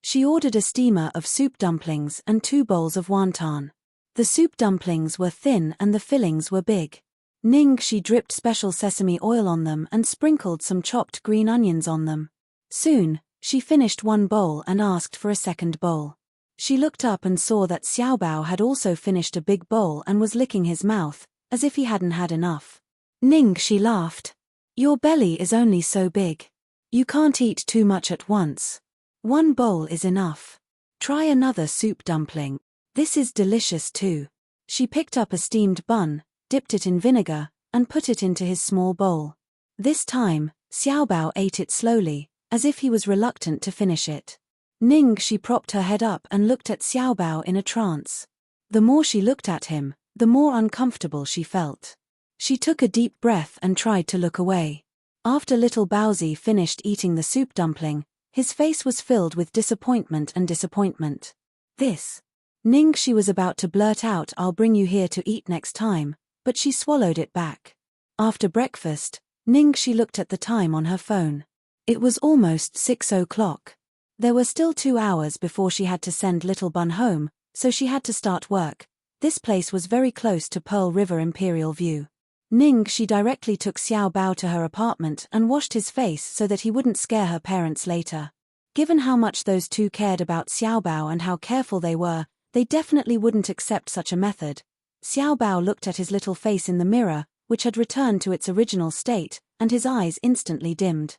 She ordered a steamer of soup dumplings and 2 bowls of wonton. The soup dumplings were thin and the fillings were big. Ningxi dripped special sesame oil on them and sprinkled some chopped green onions on them. Soon, she finished 1 bowl and asked for a second bowl. She looked up and saw that Xiaobao had also finished a big bowl and was licking his mouth, as if he hadn't had enough. Ningxi laughed. Your belly is only so big. You can't eat too much at once. 1 bowl is enough. Try another soup dumpling. This is delicious too. She picked up a steamed bun, dipped it in vinegar, and put it into his small bowl. This time, Xiaobao ate it slowly, as if he was reluctant to finish it. Ningxi propped her head up and looked at Xiaobao in a trance. The more she looked at him, the more uncomfortable she felt. She took a deep breath and tried to look away. After little Baozi finished eating the soup dumpling, his face was filled with disappointment and disappointment. This. Ningxi was about to blurt out, I'll bring you here to eat next time, but she swallowed it back. After breakfast, Ningxi looked at the time on her phone. It was almost 6 o'clock. There were still 2 hours before she had to send Little Bun home, so she had to start work. This place was very close to Pearl River Imperial View. Ningxi directly took Xiaobao to her apartment and washed his face so that he wouldn't scare her parents later. Given how much those 2 cared about Xiaobao and how careful they were, they definitely wouldn't accept such a method. Xiaobao looked at his little face in the mirror, which had returned to its original state, and his eyes instantly dimmed.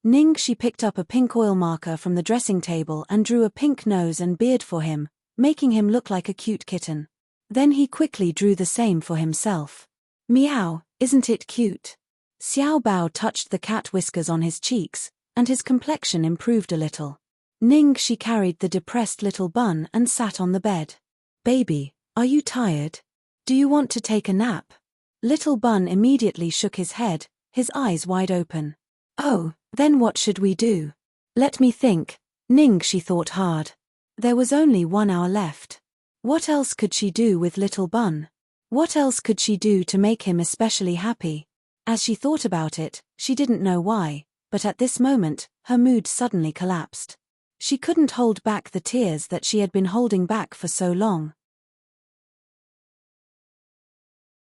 Ningxi picked up a pink oil marker from the dressing table and drew a pink nose and beard for him, making him look like a cute kitten. Then he quickly drew the same for himself. Meow, isn't it cute? Xiaobao touched the cat whiskers on his cheeks, and his complexion improved a little. Ningxi carried the depressed Little Bun and sat on the bed. Baby, are you tired? Do you want to take a nap? Little Bun immediately shook his head, his eyes wide open. Oh, then what should we do? Let me think. Ningxi thought hard. There was only 1 hour left. What else could she do with Little Bun? What else could she do to make him especially happy? As she thought about it, she didn't know why, but at this moment, her mood suddenly collapsed. She couldn't hold back the tears that she had been holding back for so long.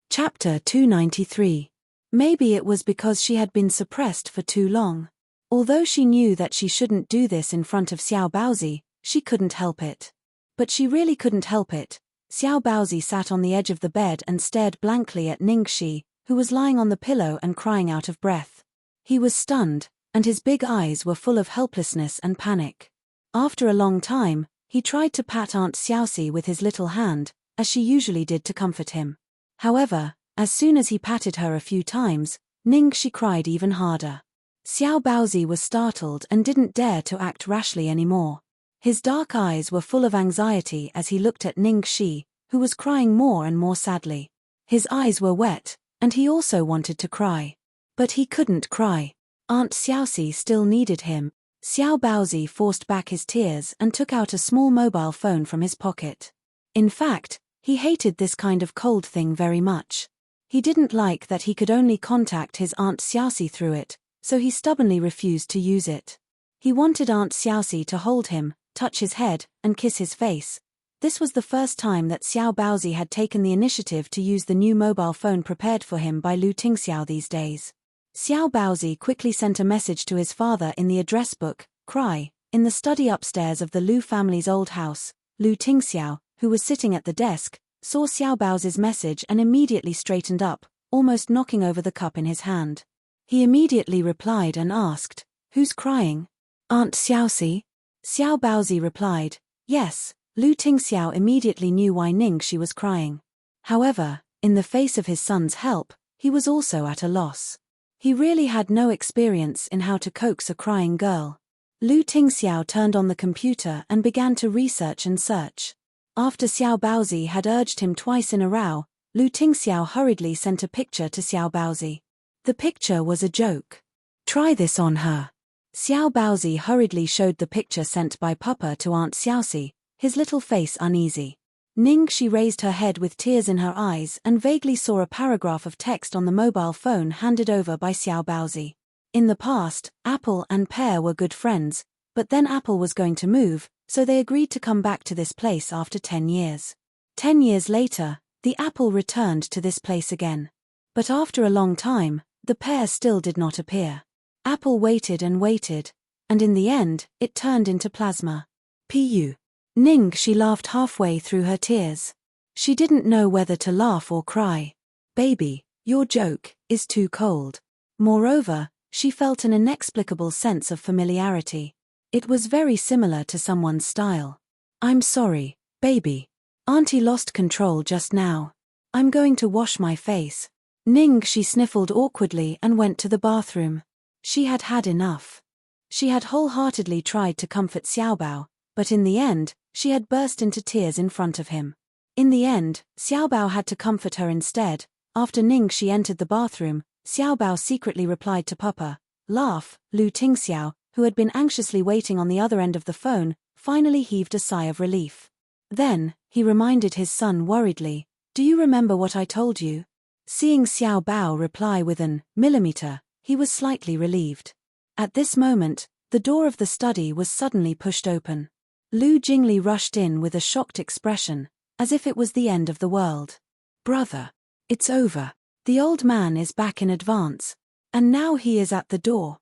Chapter 293. Maybe it was because she had been suppressed for too long. Although she knew that she shouldn't do this in front of Xiao Baozi, she couldn't help it. But she really couldn't help it. Xiao Baozi sat on the edge of the bed and stared blankly at Ningxi, who was lying on the pillow and crying out of breath. He was stunned, and his big eyes were full of helplessness and panic. After a long time, he tried to pat Aunt Xiaoxi with his little hand, as she usually did to comfort him. However, as soon as he patted her a few times, Ningxi cried even harder. Xiao Baozi was startled and didn't dare to act rashly anymore. His dark eyes were full of anxiety as he looked at Ningxi, who was crying more and more sadly. His eyes were wet, and he also wanted to cry. But he couldn't cry. Aunt Xiaoxi still needed him. Xiao Baozi forced back his tears and took out a small mobile phone from his pocket. In fact, he hated this kind of cold thing very much. He didn't like that he could only contact his Aunt Xiaoxi through it, so he stubbornly refused to use it. He wanted Aunt Xiaoxi to hold him, touch his head, and kiss his face. This was the first time that Xiao Baozi had taken the initiative to use the new mobile phone prepared for him by Lu Tingxiao these days. Xiao Baozi quickly sent a message to his father in the address book, Cry, in the study upstairs of the Lu family's old house. Lu Tingxiao, who was sitting at the desk, saw Xiao Baozi's message and immediately straightened up, almost knocking over the cup in his hand. He immediately replied and asked, "Who's crying? Aunt Xiaoxi?" Xiao Baozi replied, "Yes." Lu Tingxiao immediately knew why Ningxi was crying. However, in the face of his son's help, he was also at a loss. He really had no experience in how to coax a crying girl. Lu Tingxiao turned on the computer and began to research and search. After Xiao Baozi had urged him twice in a row, Lu Tingxiao hurriedly sent a picture to Xiao Baozi. The picture was a joke. Try this on her. Xiao Baozi hurriedly showed the picture sent by Papa to Aunt Xiaoxi, his little face uneasy. Ningxi raised her head with tears in her eyes and vaguely saw a paragraph of text on the mobile phone handed over by Xiao Baozi. In the past, Apple and Pear were good friends, but then Apple was going to move, so they agreed to come back to this place after 10 years. 10 years later, the Apple returned to this place again. But after a long time, the Pear still did not appear. Apple waited and waited, and in the end, it turned into plasma. Pu. Ningxi laughed halfway through her tears. She didn't know whether to laugh or cry. Baby, your joke is too cold. Moreover, she felt an inexplicable sense of familiarity. It was very similar to someone's style. I'm sorry, baby. Auntie lost control just now. I'm going to wash my face. Ningxi sniffled awkwardly and went to the bathroom. She had had enough. She had wholeheartedly tried to comfort Xiaobao, but in the end, she had burst into tears in front of him. In the end, Xiaobao had to comfort her instead. After Ningxi entered the bathroom, Xiaobao secretly replied to Papa. Laugh. Lu Tingxiao, who had been anxiously waiting on the other end of the phone, finally heaved a sigh of relief. Then, he reminded his son worriedly, "Do you remember what I told you?" Seeing Xiaobao reply with an millimeter, he was slightly relieved. At this moment, the door of the study was suddenly pushed open. Lu Jingli rushed in with a shocked expression, as if it was the end of the world. "Brother, it's over. The old man is back in advance. And now he is at the door."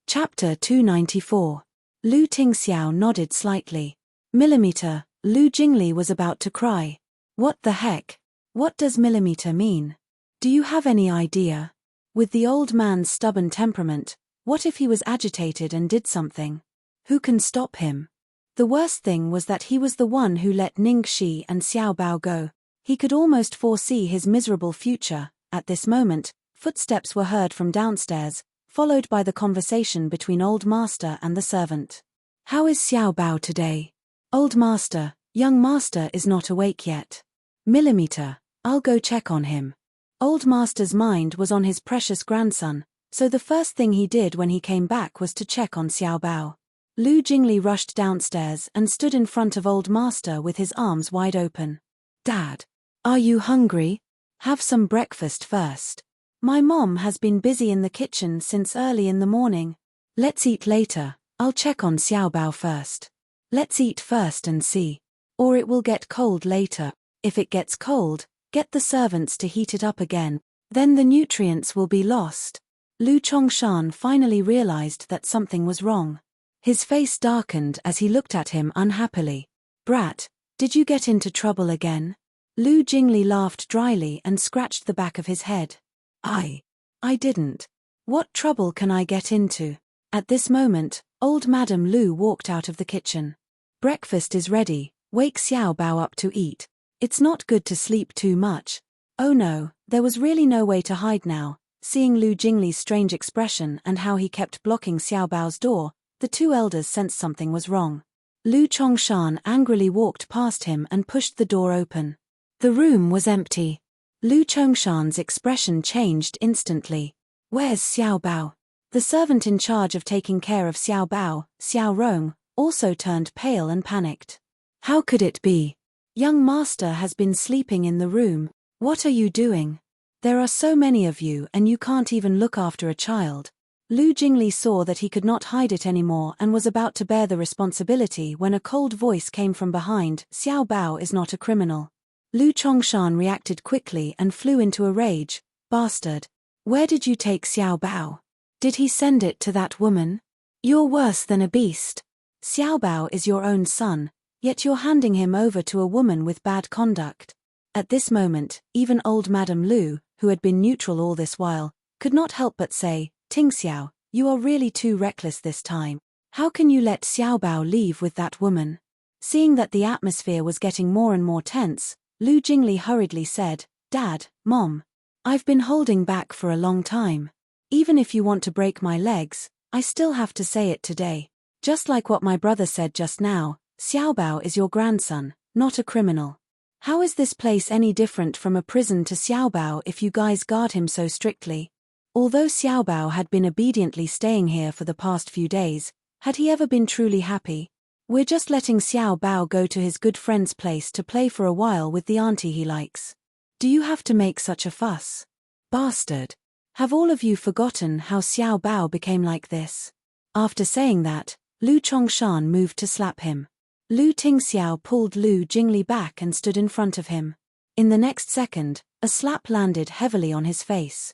Chapter 294. Lu Tingxiao nodded slightly. Millimeter. Lu Jingli was about to cry. What the heck? What does millimeter mean? Do you have any idea? With the old man's stubborn temperament, what if he was agitated and did something? Who can stop him? The worst thing was that he was the one who let Ningxi and Xiaobao go. He could almost foresee his miserable future. At this moment, footsteps were heard from downstairs, followed by the conversation between Old Master and the servant. "How is Xiaobao today?" "Old Master, young master is not awake yet." "Millimeter, I'll go check on him." Old Master's mind was on his precious grandson, so the first thing he did when he came back was to check on Xiaobao. Lu Jingli rushed downstairs and stood in front of Old Master with his arms wide open. "Dad, are you hungry? Have some breakfast first. My mom has been busy in the kitchen since early in the morning." "Let's eat later, I'll check on Xiaobao first." "Let's eat first and see. Or it will get cold later. If it gets cold, get the servants to heat it up again. Then the nutrients will be lost." Lu Chongshan finally realized that something was wrong. His face darkened as he looked at him unhappily. "Brat, did you get into trouble again?" Lu Jingli laughed dryly and scratched the back of his head. I didn't. What trouble can I get into?" At this moment, old Madam Lu walked out of the kitchen. "Breakfast is ready, wake Xiaobao up to eat. It's not good to sleep too much." Oh no, there was really no way to hide now. Seeing Lu Jingli's strange expression and how he kept blocking Xiaobao's door, the two elders sensed something was wrong. Lu Chongshan angrily walked past him and pushed the door open. The room was empty. Lu Chongshan's expression changed instantly. "Where's Xiaobao?" The servant in charge of taking care of Xiaobao, Xiao Rong, also turned pale and panicked. "How could it be? Young master has been sleeping in the room. What are you doing? There are so many of you and you can't even look after a child." Lu Jingli saw that he could not hide it anymore and was about to bear the responsibility when a cold voice came from behind. "Xiaobao is not a criminal." Lu Chongshan reacted quickly and flew into a rage. "Bastard! Where did you take Xiaobao? Did he send it to that woman? You're worse than a beast. Xiaobao is your own son, yet you're handing him over to a woman with bad conduct." At this moment, even old Madam Lu, who had been neutral all this while, could not help but say, "Tingxiao, you are really too reckless this time. How can you let Xiaobao leave with that woman?" Seeing that the atmosphere was getting more and more tense, Lu Jingli hurriedly said, "Dad, Mom. I've been holding back for a long time. Even if you want to break my legs, I still have to say it today. Just like what my brother said just now, Xiaobao is your grandson, not a criminal. How is this place any different from a prison to Xiaobao if you guys guard him so strictly? Although Xiaobao had been obediently staying here for the past few days, had he ever been truly happy? We're just letting Xiaobao go to his good friend's place to play for a while with the auntie he likes. Do you have to make such a fuss? Bastard. Have all of you forgotten how Xiaobao became like this? After saying that, Lu Chongshan moved to slap him. Lu Tingxiao pulled Lu Jingli back and stood in front of him. In the next second, a slap landed heavily on his face.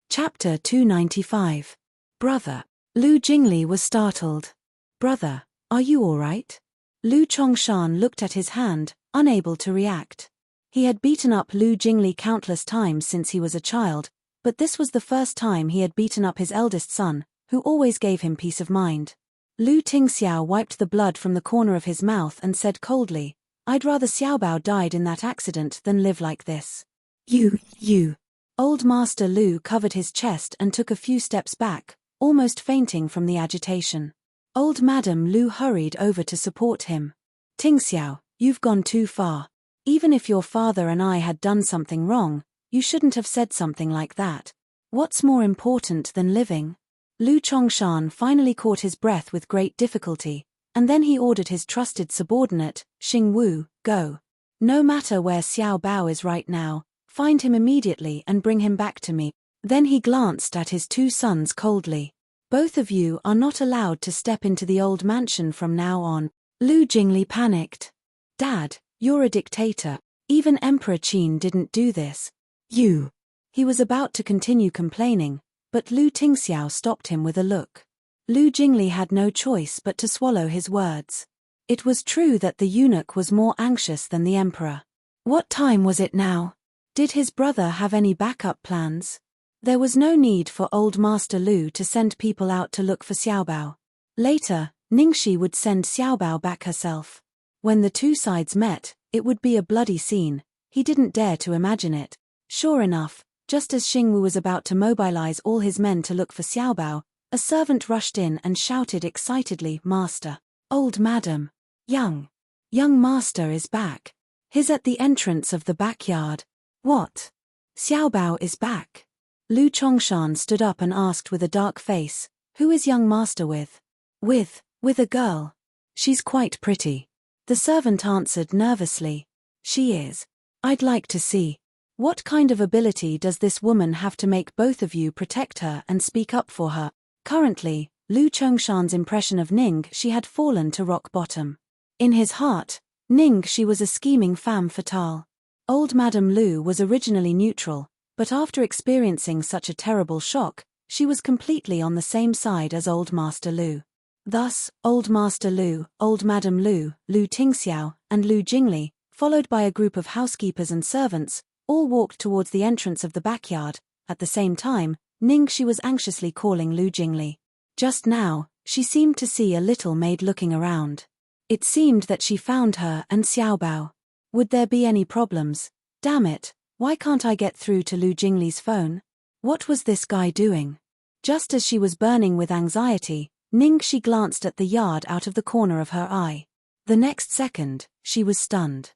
Chapter 295. Brother. Lu Jingli was startled. Brother, are you all right? Lu Chongshan looked at his hand, unable to react. He had beaten up Lu Jingli countless times since he was a child, but this was the first time he had beaten up his eldest son, who always gave him peace of mind. Lu Tingxiao wiped the blood from the corner of his mouth and said coldly, I'd rather Xiaobao died in that accident than live like this. You. Old Master Lu covered his chest and took a few steps back, almost fainting from the agitation. Old Madam Lu hurried over to support him. Tingxiao, you've gone too far. Even if your father and I had done something wrong, you shouldn't have said something like that. What's more important than living? Lu Chongshan finally caught his breath with great difficulty, and then he ordered his trusted subordinate, Xing Wu, go. No matter where Xiaobao is right now, find him immediately and bring him back to me. Then he glanced at his two sons coldly. Both of you are not allowed to step into the old mansion from now on. Lu Jingli panicked. Dad, you're a dictator. Even Emperor Qin didn't do this. You. He was about to continue complaining, but Lu Tingxiao stopped him with a look. Lu Jingli had no choice but to swallow his words. It was true that the eunuch was more anxious than the emperor. What time was it now? Did his brother have any backup plans? There was no need for old Master Lu to send people out to look for Xiaobao. Later, Ningxi would send Xiaobao back herself. When the two sides met, it would be a bloody scene. He didn't dare to imagine it. Sure enough, just as Xingwu was about to mobilize all his men to look for Xiaobao, a servant rushed in and shouted excitedly, Master, old madam, young master is back. He's at the entrance of the backyard. What? Xiaobao is back. Lu Chongshan stood up and asked with a dark face, who is young master with? With a girl. She's quite pretty. The servant answered nervously. She is. I'd like to see. What kind of ability does this woman have to make both of you protect her and speak up for her? Currently, Lu Chongshan's impression of Ningxi had fallen to rock bottom. In his heart, Ningxi was a scheming femme fatale. Old Madame Lu was originally neutral, but after experiencing such a terrible shock, she was completely on the same side as old Master Lu. Thus, old Master Lu, old Madame Lu, Lu Tingxiao, and Lu Jingli, followed by a group of housekeepers and servants, all walked towards the entrance of the backyard. At the same time, Ningxi was anxiously calling Lu Jingli. Just now, she seemed to see a little maid looking around. It seemed that she found her and Xiaobao. Would there be any problems? Damn it, why can't I get through to Lu Jingli's phone? What was this guy doing? Just as she was burning with anxiety, Ningxi glanced at the yard out of the corner of her eye. The next second, she was stunned.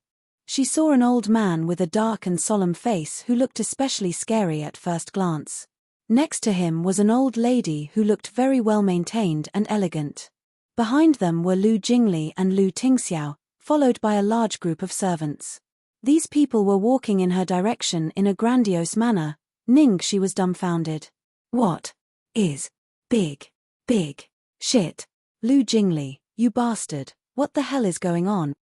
She saw an old man with a dark and solemn face who looked especially scary at first glance. Next to him was an old lady who looked very well maintained and elegant. Behind them were Lu Jingli and Lu Tingxiao, followed by a large group of servants. These people were walking in her direction in a grandiose manner. Ningxi was dumbfounded. What is big shit? Lu Jingli, you bastard, what the hell is going on?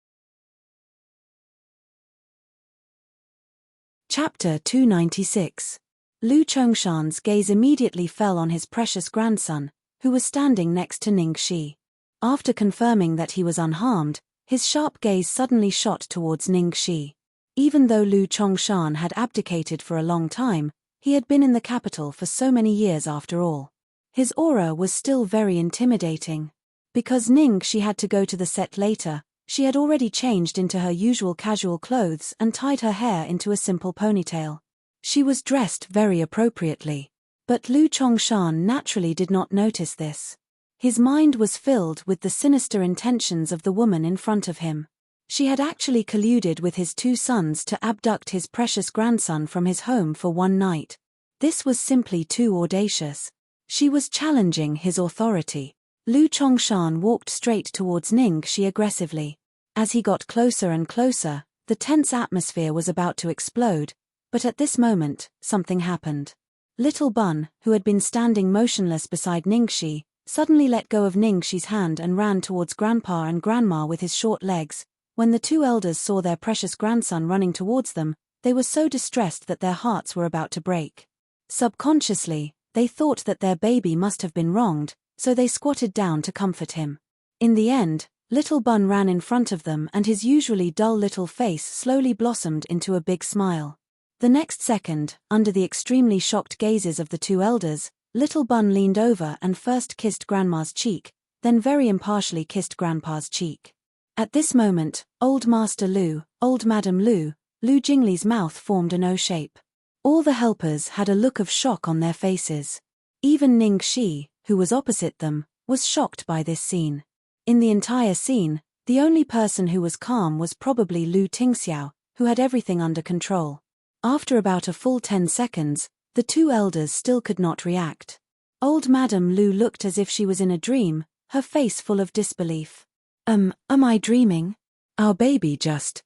Chapter 296. Lu Chongshan's gaze immediately fell on his precious grandson, who was standing next to Ningxi. After confirming that he was unharmed, his sharp gaze suddenly shot towards Ningxi. Even though Lu Chongshan had abdicated for a long time, he had been in the capital for so many years after all. His aura was still very intimidating. Because Ningxi had to go to the set later, she had already changed into her usual casual clothes and tied her hair into a simple ponytail. She was dressed very appropriately. But Lu Chongshan naturally did not notice this. His mind was filled with the sinister intentions of the woman in front of him. She had actually colluded with his 2 sons to abduct his precious grandson from his home for one night. This was simply too audacious. She was challenging his authority. Lu Chongshan walked straight towards Ningxi aggressively. As he got closer and closer, the tense atmosphere was about to explode, but at this moment, something happened. Little Bun, who had been standing motionless beside Ningxi, suddenly let go of Ningxi's hand and ran towards Grandpa and Grandma with his short legs. When the 2 elders saw their precious grandson running towards them, they were so distressed that their hearts were about to break. Subconsciously, they thought that their baby must have been wronged, so they squatted down to comfort him. In the end, Little Bun ran in front of them and his usually dull little face slowly blossomed into a big smile. The next second, under the extremely shocked gazes of the 2 elders, Little Bun leaned over and first kissed Grandma's cheek, then very impartially kissed Grandpa's cheek. At this moment, Old Master Lu, Old Madam Lu, Lu Jingli's mouth formed an O shape. All the helpers had a look of shock on their faces. Even Ningxi, who was opposite them, was shocked by this scene. In the entire scene, the only person who was calm was probably Lu Tingxiao, who had everything under control. After about a full 10 seconds, the 2 elders still could not react. Old Madam Lu looked as if she was in a dream, her face full of disbelief. Am I dreaming? Our baby just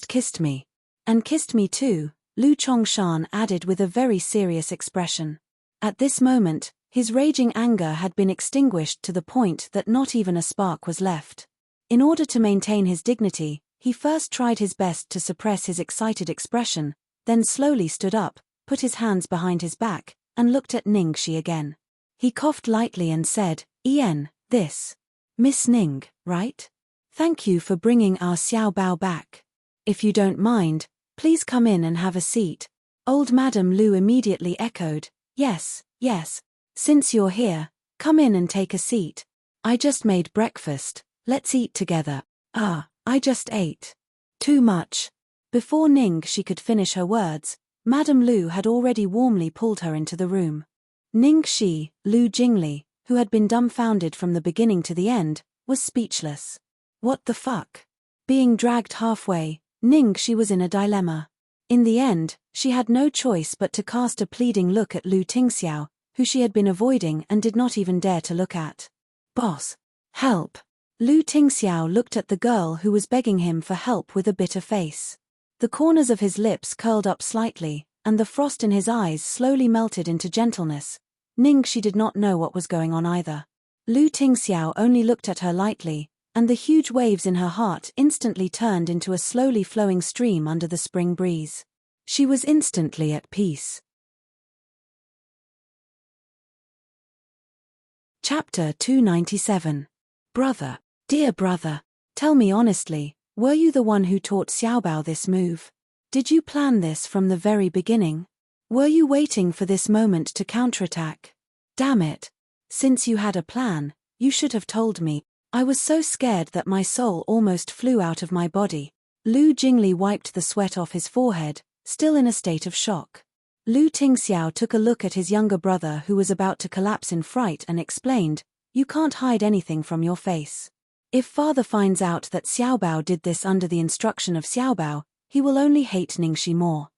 kissed me. And kissed me too, Lu Chongshan added with a very serious expression. At this moment, his raging anger had been extinguished to the point that not even a spark was left. In order to maintain his dignity, he first tried his best to suppress his excited expression, then slowly stood up, put his hands behind his back, and looked at Ningxi again. He coughed lightly and said, this. Miss Ning, right? Thank you for bringing our Xiao Bao back. If you don't mind, please come in and have a seat. Old Madam Lu immediately echoed, yes. Since you're here, come in and take a seat. I just made breakfast, let's eat together. I just ate. Too much. Before Ningxi could finish her words, Madam Lu had already warmly pulled her into the room. Ningxi, Lu Jingli, who had been dumbfounded from the beginning to the end, was speechless. What the fuck? Being dragged halfway, Ningxi was in a dilemma. In the end, she had no choice but to cast a pleading look at Lu Tingxiao, who she had been avoiding and did not even dare to look at. Boss, help. Lu Tingxiao looked at the girl who was begging him for help with a bitter face. The corners of his lips curled up slightly, and the frost in his eyes slowly melted into gentleness. Ningxi did not know what was going on either. Lu Tingxiao only looked at her lightly, and the huge waves in her heart instantly turned into a slowly flowing stream under the spring breeze. She was instantly at peace. Chapter 297. Brother, dear brother, tell me honestly, were you the one who taught Xiaobao this move? Did you plan this from the very beginning? Were you waiting for this moment to counterattack? Damn it. Since you had a plan, you should have told me. I was so scared that my soul almost flew out of my body. Lu Jingli wiped the sweat off his forehead, still in a state of shock. Lu Tingxiao took a look at his younger brother who was about to collapse in fright and explained, you can't hide anything from your face. If father finds out that Xiaobao did this under the instruction of Xiaobao, he will only hate Ningxi more.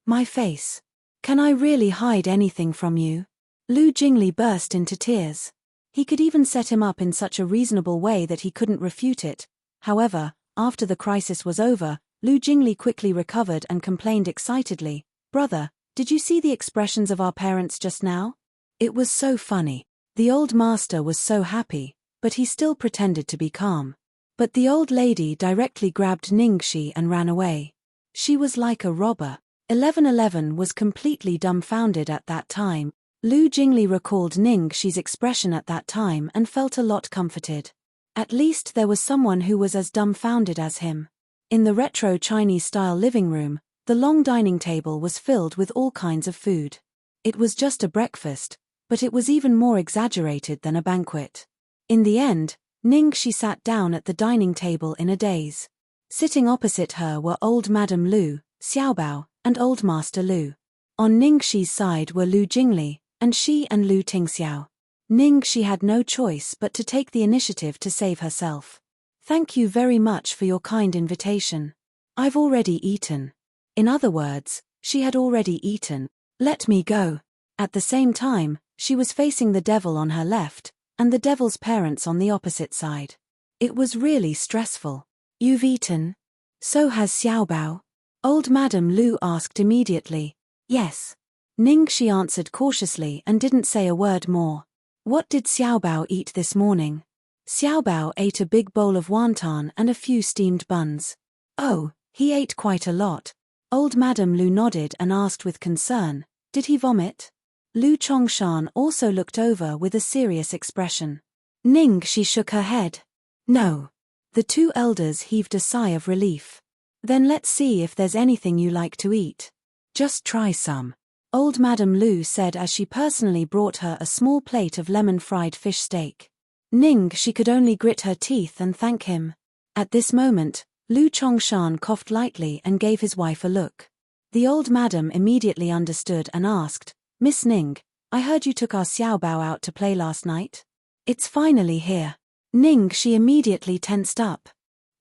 My face. Can I really hide anything from you? Lu Jingli burst into tears. He could even set him up in such a reasonable way that he couldn't refute it. However, after the crisis was over, Lu Jingli quickly recovered and complained excitedly, brother, did you see the expressions of our parents just now? It was so funny. The old master was so happy, but he still pretended to be calm. But the old lady directly grabbed Ningxi and ran away. She was like a robber. 1111 was completely dumbfounded at that time. Lu Jingli recalled Ningxi's expression at that time and felt a lot comforted. At least there was someone who was as dumbfounded as him. In the retro Chinese-style living room, the long dining table was filled with all kinds of food. It was just a breakfast, but it was even more exaggerated than a banquet. In the end, Ningxi sat down at the dining table in a daze. Sitting opposite her were old Madam Lu, Xiaobao, and Old Master Lu. On Ningxi's side were Lu Jingli, and she and Lu Tingxiao. Ningxi had no choice but to take the initiative to save herself. Thank you very much for your kind invitation. I've already eaten. In other words, she had already eaten. Let me go. At the same time, she was facing the devil on her left, and the devil's parents on the opposite side. It was really stressful. You've eaten? So has Xiaobao? Old Madame Lu asked immediately. Yes. Ningxi answered cautiously and didn't say a word more. What did Xiaobao eat this morning? Xiaobao ate a big bowl of wonton and a few steamed buns. Oh, he ate quite a lot. Old Madame Lu nodded and asked with concern, did he vomit? Lu Chongshan also looked over with a serious expression. Ningxi shook her head. No. The two elders heaved a sigh of relief. Then let's see if there's anything you like to eat. Just try some. Old Madame Lu said as she personally brought her a small plate of lemon-fried fish steak. Ningxi could only grit her teeth and thank him. At this moment, Lu Chongshan coughed lightly and gave his wife a look. The old madam immediately understood and asked, Miss Ning, I heard you took our Xiaobao out to play last night. It's finally here. Ningxi immediately tensed up.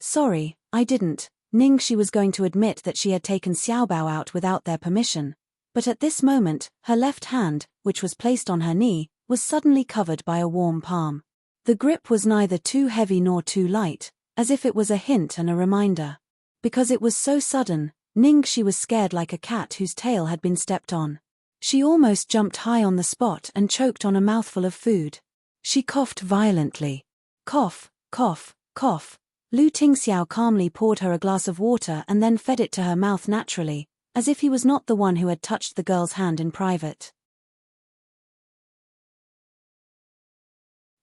Sorry, I didn't. Ningxi was going to admit that she had taken Xiaobao out without their permission, but at this moment, her left hand, which was placed on her knee, was suddenly covered by a warm palm. The grip was neither too heavy nor too light, as if it was a hint and a reminder. Because it was so sudden, Ningxi was scared like a cat whose tail had been stepped on. She almost jumped high on the spot and choked on a mouthful of food. She coughed violently. Cough, cough, cough. Lu Tingxiao calmly poured her a glass of water and then fed it to her mouth naturally, as if he was not the one who had touched the girl's hand in private.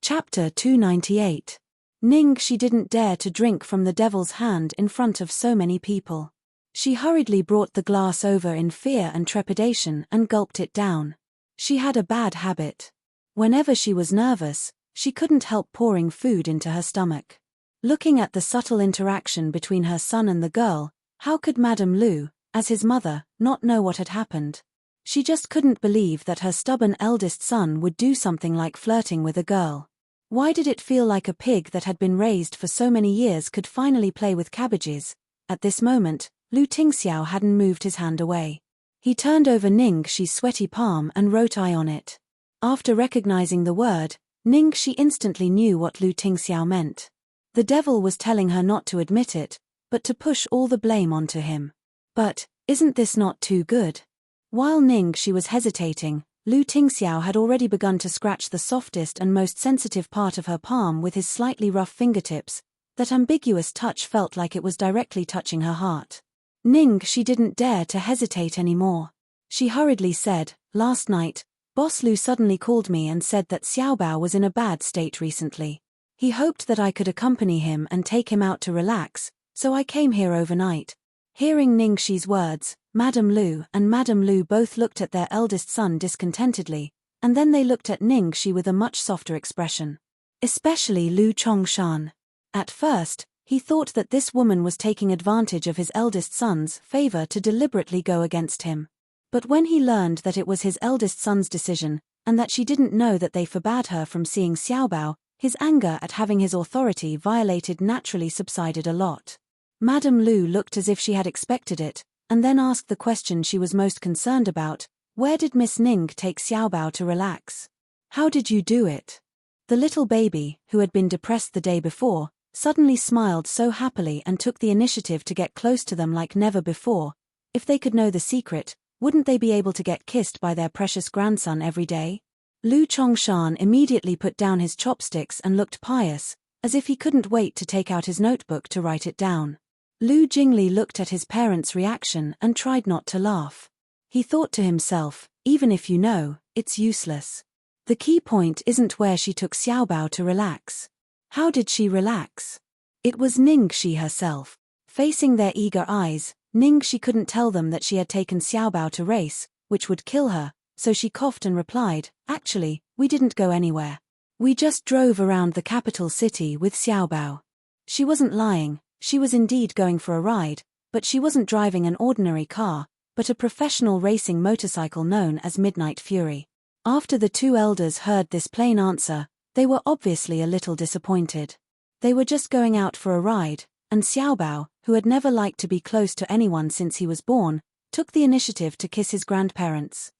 Chapter 298. Ningxi didn't dare to drink from the devil's hand in front of so many people. She hurriedly brought the glass over in fear and trepidation and gulped it down. She had a bad habit. Whenever she was nervous, she couldn't help pouring food into her stomach. Looking at the subtle interaction between her son and the girl, how could Madame Lu, as his mother, not know what had happened? She just couldn't believe that her stubborn eldest son would do something like flirting with a girl. Why did it feel like a pig that had been raised for so many years could finally play with cabbages? At this moment, Lu Tingxiao hadn't moved his hand away. He turned over Ningxi's sweaty palm and wrote I on it. After recognizing the word, Ningxi instantly knew what Lu Tingxiao meant. The devil was telling her not to admit it, but to push all the blame onto him. But, isn't this not too good? While Ningxi was hesitating, Lu Tingxiao had already begun to scratch the softest and most sensitive part of her palm with his slightly rough fingertips. That ambiguous touch felt like it was directly touching her heart. Ningxi didn't dare to hesitate anymore. She hurriedly said, last night, Boss Lu suddenly called me and said that Xiaobao was in a bad state recently. He hoped that I could accompany him and take him out to relax, so I came here overnight. Hearing Ningxi's words, Madame Lu both looked at their eldest son discontentedly, and then they looked at Ningxi with a much softer expression. Especially Lu Chongshan. At first, he thought that this woman was taking advantage of his eldest son's favor to deliberately go against him. But when he learned that it was his eldest son's decision, and that she didn't know that they forbade her from seeing Xiaobao, his anger at having his authority violated naturally subsided a lot. Madame Lu looked as if she had expected it, and then asked the question she was most concerned about, where did Miss Ning take Xiaobao to relax? How did you do it? The little baby, who had been depressed the day before, suddenly smiled so happily and took the initiative to get close to them like never before. If they could know the secret, wouldn't they be able to get kissed by their precious grandson every day? Lu Chongshan immediately put down his chopsticks and looked pious, as if he couldn't wait to take out his notebook to write it down. Lu Jingli looked at his parents' reaction and tried not to laugh. He thought to himself, even if you know, it's useless. The key point isn't where she took Xiaobao to relax. How did she relax? It was Ningxi herself. Facing their eager eyes, Ningxi couldn't tell them that she had taken Xiaobao to race, which would kill her, so she coughed and replied, actually, we didn't go anywhere. We just drove around the capital city with Xiaobao. She wasn't lying, she was indeed going for a ride, but she wasn't driving an ordinary car, but a professional racing motorcycle known as Midnight Fury. After the two elders heard this plain answer, they were obviously a little disappointed. They were just going out for a ride, and Xiaobao, who had never liked to be close to anyone since he was born, took the initiative to kiss his grandparents.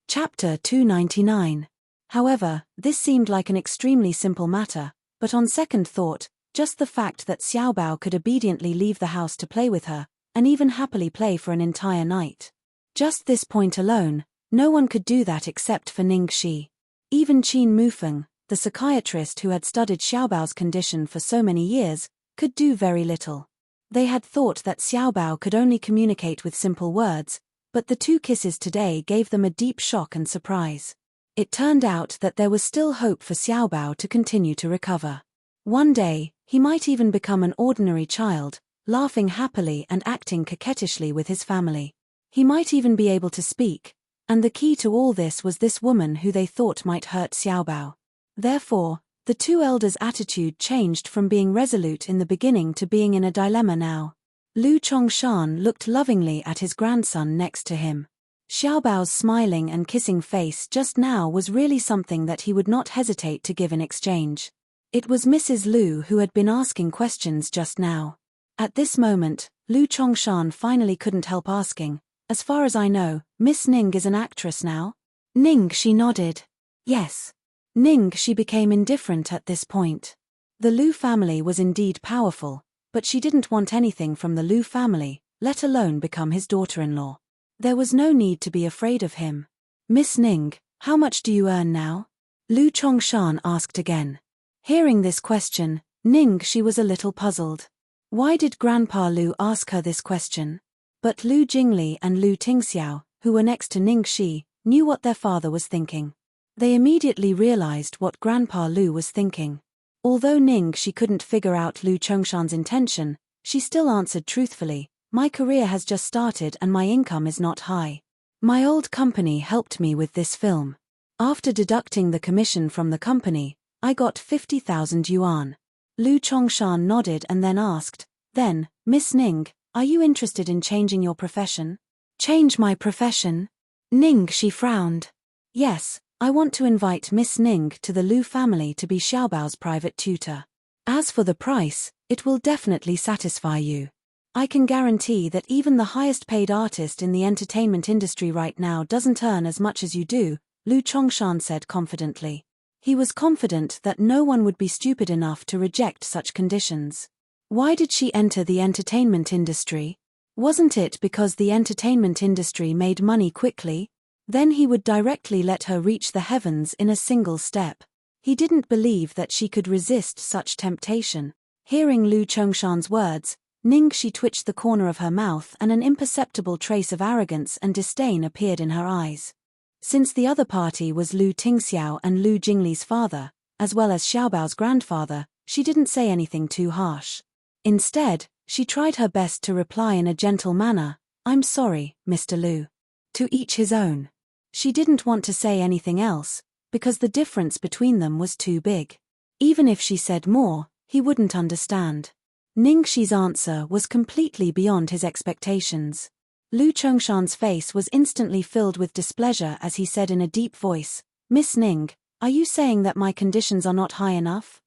Chapter 299. However, this seemed like an extremely simple matter, but on second thought, just the fact that Xiaobao could obediently leave the house to play with her, and even happily play for an entire night. Just this point alone, no one could do that except for Ningxi. Even Qin Mufeng, the psychiatrist who had studied Xiaobao's condition for so many years, could do very little. They had thought that Xiaobao could only communicate with simple words, but the two kisses today gave them a deep shock and surprise. It turned out that there was still hope for Xiaobao to continue to recover. One day, he might even become an ordinary child, laughing happily and acting coquettishly with his family. He might even be able to speak, and the key to all this was this woman who they thought might hurt Xiaobao. Therefore, the two elders' attitude changed from being resolute in the beginning to being in a dilemma now. Lu Chongshan looked lovingly at his grandson next to him. Xiaobao's smiling and kissing face just now was really something that he would not hesitate to give in exchange. It was Mrs. Lu who had been asking questions just now. At this moment, Lu Chongshan finally couldn't help asking, "As far as I know, Miss Ning is an actress now?" Ningxi nodded. Yes. Ningxi became indifferent at this point. The Lu family was indeed powerful, but she didn't want anything from the Lu family, let alone become his daughter-in-law. There was no need to be afraid of him. "Miss Ning, how much do you earn now?" Lu Chongshan asked again. Hearing this question, Ningxi was a little puzzled. Why did Grandpa Lu ask her this question? But Lu Jingli and Lu Tingxiao, who were next to Ningxi, knew what their father was thinking. They immediately realized what Grandpa Lu was thinking. Although Ningxi couldn't figure out Lu Chongshan's intention, she still answered truthfully, "My career has just started and my income is not high. My old company helped me with this film. After deducting the commission from the company, I got 50,000 yuan. Lu Chongshan nodded and then asked, "Then, Miss Ning, are you interested in changing your profession?" "Change my profession?" Ningxi frowned. "Yes, I want to invite Miss Ning to the Lu family to be Xiaobao's private tutor. As for the price, it will definitely satisfy you. I can guarantee that even the highest paid artist in the entertainment industry right now doesn't earn as much as you do," Lu Chongshan said confidently. He was confident that no one would be stupid enough to reject such conditions. Why did she enter the entertainment industry? Wasn't it because the entertainment industry made money quickly? Then he would directly let her reach the heavens in a single step. He didn't believe that she could resist such temptation. Hearing Lu Chongshan's words, Ningxi twitched the corner of her mouth and an imperceptible trace of arrogance and disdain appeared in her eyes. Since the other party was Lu Tingxiao and Lu Jingli's father, as well as Xiaobao's grandfather, she didn't say anything too harsh. Instead, she tried her best to reply in a gentle manner, "I'm sorry, Mr. Lu. To each his own." She didn't want to say anything else, because the difference between them was too big. Even if she said more, he wouldn't understand. Ningxi's answer was completely beyond his expectations. Lu Chongshan's face was instantly filled with displeasure as he said in a deep voice, "Miss Ning, are you saying that my conditions are not high enough?"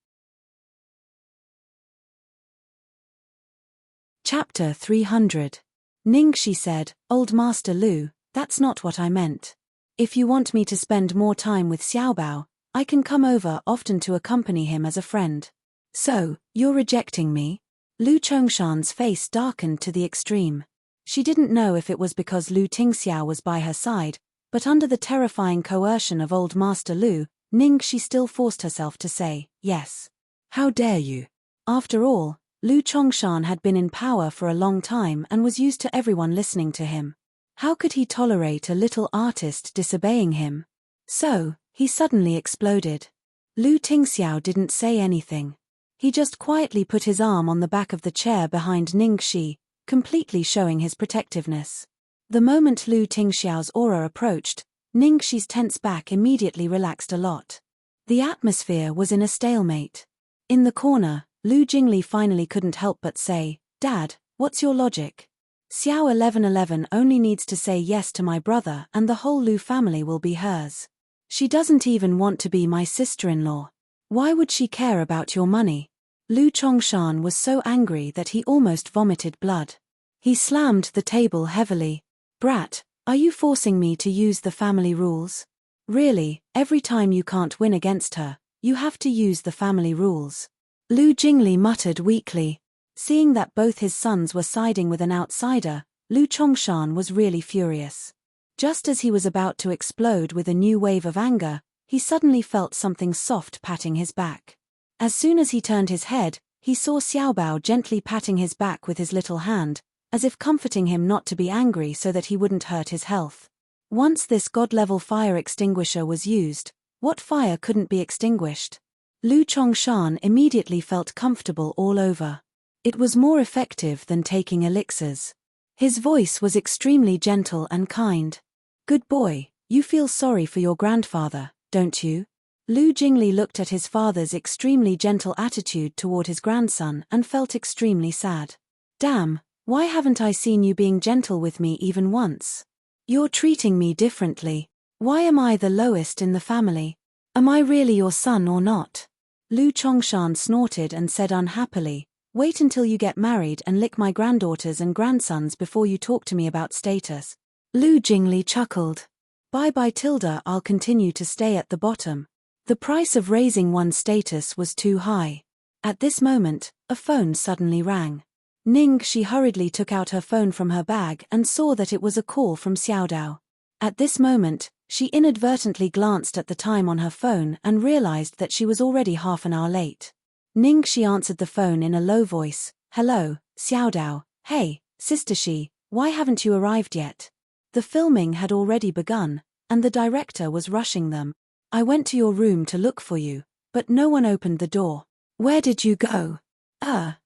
Chapter 300. Ningxi said, "Old Master Lu, that's not what I meant. If you want me to spend more time with Xiaobao, I can come over often to accompany him as a friend." "So, you're rejecting me?" Lu Chongshan's face darkened to the extreme. She didn't know if it was because Lu Tingxiao was by her side, but under the terrifying coercion of old Master Lu, Ningxi still forced herself to say, "Yes." "How dare you?" After all, Lu Chongshan had been in power for a long time and was used to everyone listening to him. How could he tolerate a little artist disobeying him? So, he suddenly exploded. Lu Tingxiao didn't say anything. He just quietly put his arm on the back of the chair behind Ningxi, completely showing his protectiveness. The moment Lu Tingxiao's aura approached, Ningxi's tense back immediately relaxed a lot. The atmosphere was in a stalemate. In the corner, Lu Jingli finally couldn't help but say, "Dad, What's your logic? Xiao 1111 only needs to say yes to my brother and the whole Lu family will be hers. She doesn't even want to be my sister-in-law. Why would she care about your money? Lu Chongshan was so angry that he almost vomited blood. He slammed the table heavily. Brat, are you forcing me to use the family rules? Really, every time you can't win against her, you have to use the family rules. Lu Jingli muttered weakly. Seeing that both his sons were siding with an outsider, Lu Chongshan was really furious. Just as he was about to explode with a new wave of anger, he suddenly felt something soft patting his back. As soon as he turned his head, he saw Xiaobao gently patting his back with his little hand, as if comforting him not to be angry so that he wouldn't hurt his health. Once this god-level fire extinguisher was used, what fire couldn't be extinguished? Lu Chongshan immediately felt comfortable all over. It was more effective than taking elixirs. His voice was extremely gentle and kind. Good boy, you feel sorry for your grandfather, don't you? Lu Jingli looked at his father's extremely gentle attitude toward his grandson and felt extremely sad. Damn, why haven't I seen you being gentle with me even once? You're treating me differently. Why am I the lowest in the family? Am I really your son or not? Lu Chongshan snorted and said unhappily, wait until you get married and lick my granddaughters and grandsons before you talk to me about status. Lu Jingli chuckled. Bye-bye Tilda, I'll continue to stay at the bottom. The price of raising one's status was too high. At this moment, a phone suddenly rang. Ningxi hurriedly took out her phone from her bag and saw that it was a call from Xiaodao. At this moment, she inadvertently glanced at the time on her phone and realized that she was already half an hour late. Ningxi answered the phone in a low voice. Hello, Xiaodao. Hey, Sister Shi, why haven't you arrived yet? The filming had already begun, and the director was rushing them. I went to your room to look for you, but no one opened the door. Where did you go?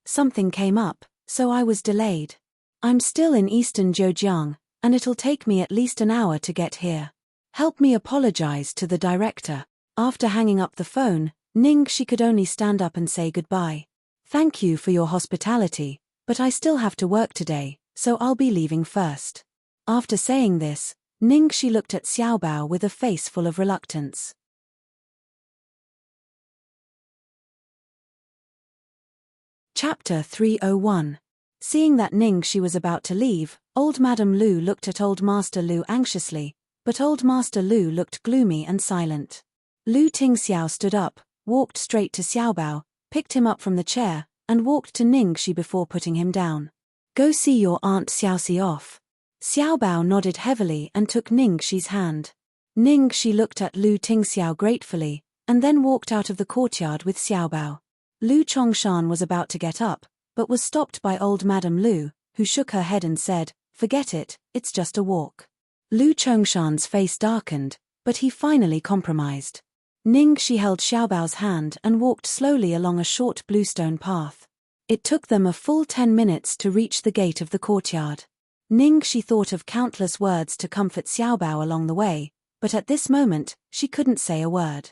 Something came up, so I was delayed. I'm still in Eastern Zhejiang, and it'll take me at least an hour to get here. Help me apologize to the director. After hanging up the phone, Ningxi could only stand up and say goodbye. Thank you for your hospitality, but I still have to work today, so I'll be leaving first. After saying this, Ningxi looked at Xiaobao with a face full of reluctance. Chapter 301. Seeing that Ningxi was about to leave, old Madame Lu looked at old Master Lu anxiously, but old Master Lu looked gloomy and silent. Lu Tingxiao stood up, walked straight to Xiaobao, picked him up from the chair, and walked to Ningxi before putting him down. Go see your Aunt Xiaoxi off. Xiaobao nodded heavily and took Ningxi's hand. Ningxi looked at Lu Tingxiao gratefully, and then walked out of the courtyard with Xiaobao. Lu Chongshan was about to get up, but was stopped by old Madame Lu, who shook her head and said, Forget it, it's just a walk. Lu Chongshan's face darkened, but he finally compromised. Ningxi held Xiaobao's hand and walked slowly along a short bluestone path. It took them a full 10 minutes to reach the gate of the courtyard. Ningxi thought of countless words to comfort Xiaobao along the way, but at this moment, she couldn't say a word.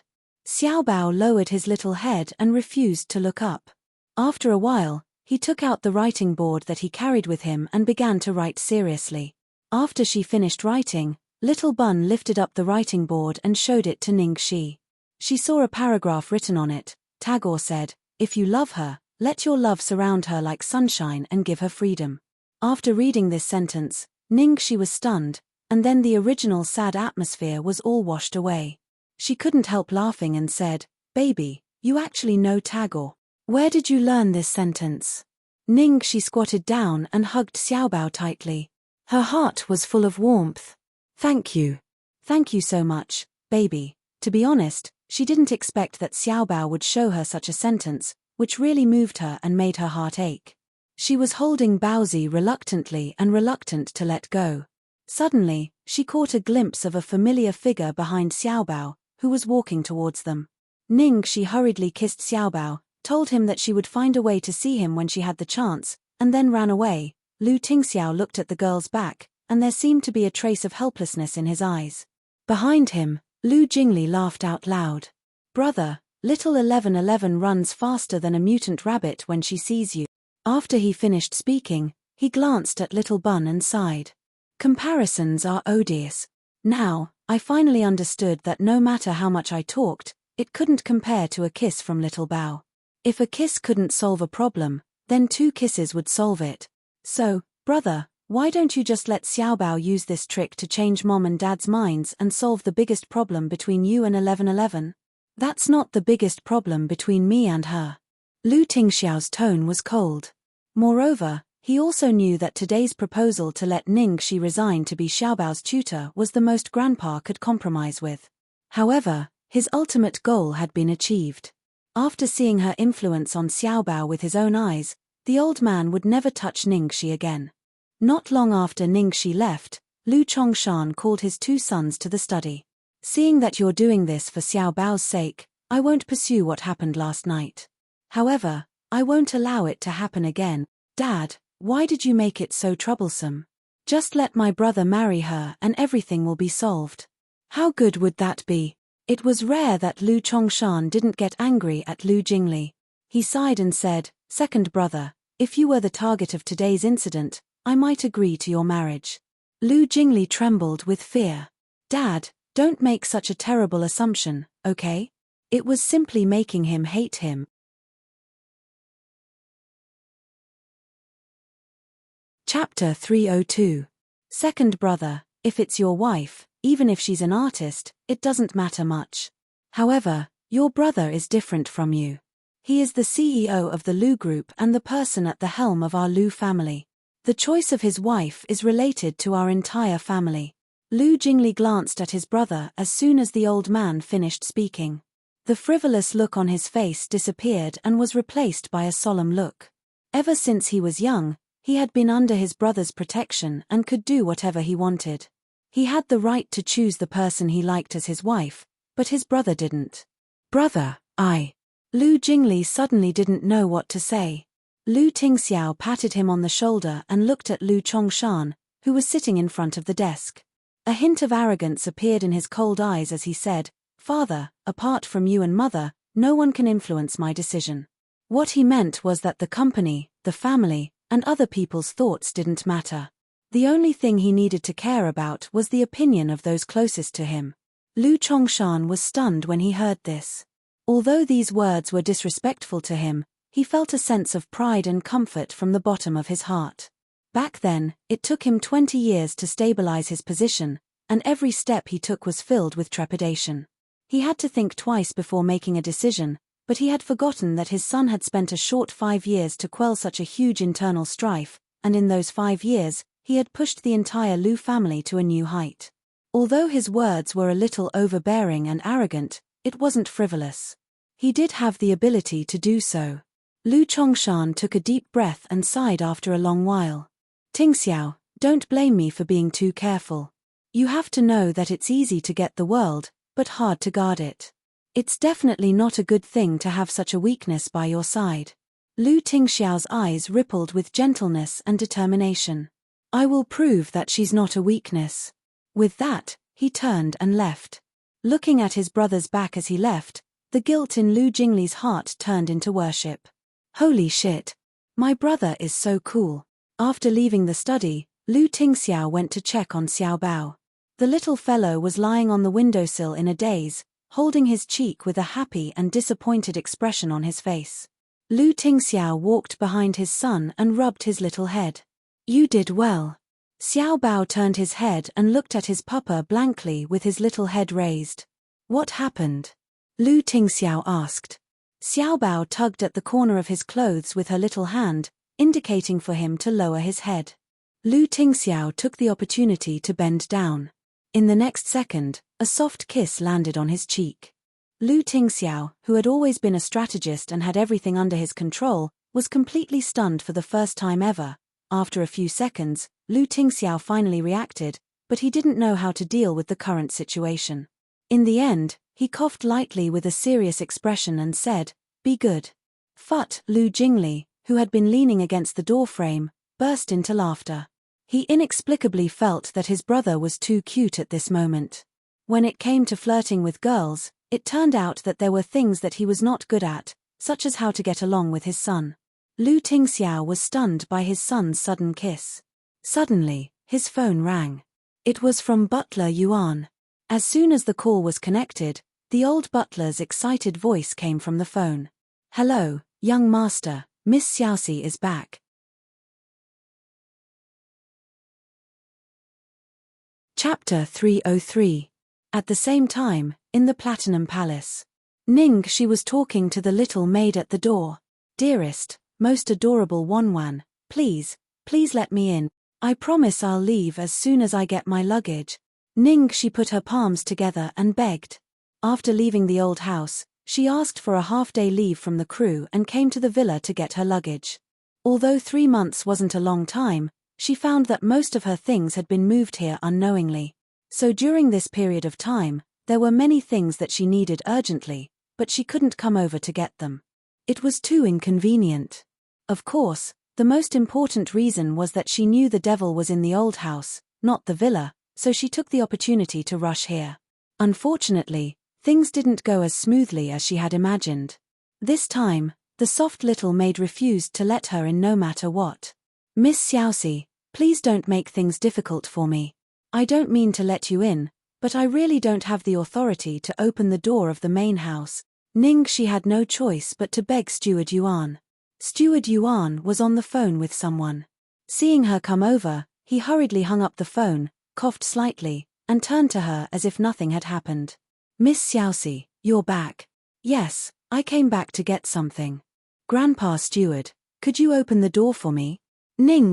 Xiaobao lowered his little head and refused to look up. After a while, he took out the writing board that he carried with him and began to write seriously. After she finished writing, Little Bun lifted up the writing board and showed it to Ningxi. She saw a paragraph written on it. Tagore said, If you love her, let your love surround her like sunshine and give her freedom. After reading this sentence, Ningxi was stunned, and then the original sad atmosphere was all washed away. She couldn't help laughing and said, Baby, you actually know Tagore. Where did you learn this sentence? Ningxi squatted down and hugged Xiaobao tightly. Her heart was full of warmth. Thank you. Thank you so much, baby. To be honest, she didn't expect that Xiaobao would show her such a sentence, which really moved her and made her heart ache. She was holding Baozi reluctantly and reluctant to let go. Suddenly, she caught a glimpse of a familiar figure behind Xiaobao, who was walking towards them. Ningxi hurriedly kissed Xiaobao, told him that she would find a way to see him when she had the chance, and then ran away. Lu Tingxiao looked at the girl's back, and there seemed to be a trace of helplessness in his eyes. Behind him, Lu Jingli laughed out loud. Brother, little 1111 runs faster than a mutant rabbit when she sees you. After he finished speaking, He glanced at Little Bun and sighed. Comparisons are odious. Now, I finally understood that no matter how much I talked, it couldn't compare to a kiss from Little Bao. If a kiss couldn't solve a problem, then 2 kisses would solve it. So, brother, why don't you just let Xiao Bao use this trick to change Mom and Dad's minds and solve the biggest problem between you and 1111? That's not the biggest problem between me and her. Lu Tingxiao's tone was cold. Moreover, he also knew that today's proposal to let Ningxi resign to be Xiaobao's tutor was the most Grandpa could compromise with. However, his ultimate goal had been achieved. After seeing her influence on Xiaobao with his own eyes, the old man would never touch Ningxi again. Not long after Ningxi left, Lu Chongshan called his 2 sons to the study. Seeing that you're doing this for Xiaobao's sake, I won't pursue what happened last night. However, I won't allow it to happen again. Dad, why did you make it so troublesome? Just let my brother marry her and everything will be solved. How good would that be? It was rare that Lu Chongshan didn't get angry at Lu Jingli. He sighed and said, "Second brother, if you were the target of today's incident, I might agree to your marriage." Lu Jingli trembled with fear. Dad, don't make such a terrible assumption, okay? It was simply making him hate him. Chapter 302. Second brother, if it's your wife, even if she's an artist, it doesn't matter much. However, your brother is different from you. He is the CEO of the Lu Group and the person at the helm of our Lu family. The choice of his wife is related to our entire family. Lu Jingli glanced at his brother as soon as the old man finished speaking. The frivolous look on his face disappeared and was replaced by a solemn look. Ever since he was young, he had been under his brother's protection and could do whatever he wanted. He had the right to choose the person he liked as his wife, but his brother didn't. Brother, Lu Jingli suddenly didn't know what to say. Lu Tingxiao patted him on the shoulder and looked at Lu Chongshan, who was sitting in front of the desk. A hint of arrogance appeared in his cold eyes as he said, "Father, apart from you and Mother, no one can influence my decision." What he meant was that the company, the family, and other people's thoughts didn't matter. The only thing he needed to care about was the opinion of those closest to him. Lu Chongshan was stunned when he heard this. Although these words were disrespectful to him, he felt a sense of pride and comfort from the bottom of his heart. Back then, it took him 20 years to stabilize his position, and every step he took was filled with trepidation. He had to think twice before making a decision, but he had forgotten that his son had spent a short 5 years to quell such a huge internal strife, and in those 5 years, he had pushed the entire Lu family to a new height. Although his words were a little overbearing and arrogant, it wasn't frivolous. He did have the ability to do so. Lu Chongshan took a deep breath and sighed after a long while. Tingxiao, don't blame me for being too careful. You have to know that it's easy to get the world, but hard to guard it. It's definitely not a good thing to have such a weakness by your side. Lu Tingxiao's eyes rippled with gentleness and determination. I will prove that she's not a weakness. With that, he turned and left. Looking at his brother's back as he left, the guilt in Lu Jingli's heart turned into worship. Holy shit. My brother is so cool. After leaving the study, Lu Tingxiao went to check on Xiao Bao. The little fellow was lying on the windowsill in a daze, holding his cheek with a happy and disappointed expression on his face. Lu Tingxiao walked behind his son and rubbed his little head. You did well. Xiao Bao turned his head and looked at his papa blankly with his little head raised. What happened? Lu Tingxiao asked. Xiao Bao tugged at the corner of his clothes with her little hand, indicating for him to lower his head. Lu Tingxiao took the opportunity to bend down. In the next second, a soft kiss landed on his cheek. Lu Tingxiao, who had always been a strategist and had everything under his control, was completely stunned for the first time ever. After a few seconds, Lu Tingxiao finally reacted, but he didn't know how to deal with the current situation. In the end, he coughed lightly with a serious expression and said, "Be good." Phut, Lu Jingli, who had been leaning against the doorframe, burst into laughter. He inexplicably felt that his brother was too cute at this moment. When it came to flirting with girls, it turned out that there were things that he was not good at, such as how to get along with his son. Lu Tingxiao was stunned by his son's sudden kiss. Suddenly, his phone rang. It was from butler Yuan. As soon as the call was connected, the old butler's excited voice came from the phone. "Hello, young master, Miss Xiaoxi is back." Chapter 303. At the same time, in the Platinum Palace. She was talking to the little maid at the door. "Dearest, most adorable Wanwan, please let me in. I promise I'll leave as soon as I get my luggage." She put her palms together and begged. After leaving the old house, she asked for a half-day leave from the crew and came to the villa to get her luggage. Although 3 months wasn't a long time, she found that most of her things had been moved here unknowingly. So during this period of time, there were many things that she needed urgently, but she couldn't come over to get them. It was too inconvenient. Of course, the most important reason was that she knew the devil was in the old house, not the villa, so she took the opportunity to rush here. Unfortunately, things didn't go as smoothly as she had imagined. This time, the soft little maid refused to let her in no matter what. "Miss Xiaoxi, please don't make things difficult for me. I don't mean to let you in, but I really don't have the authority to open the door of the main house." She had no choice but to beg Steward Yuan. Steward Yuan was on the phone with someone. Seeing her come over, he hurriedly hung up the phone, coughed slightly, and turned to her as if nothing had happened. "Miss Xiaoxi, you're back." "Yes, I came back to get something." "Grandpa Steward, could you open the door for me?"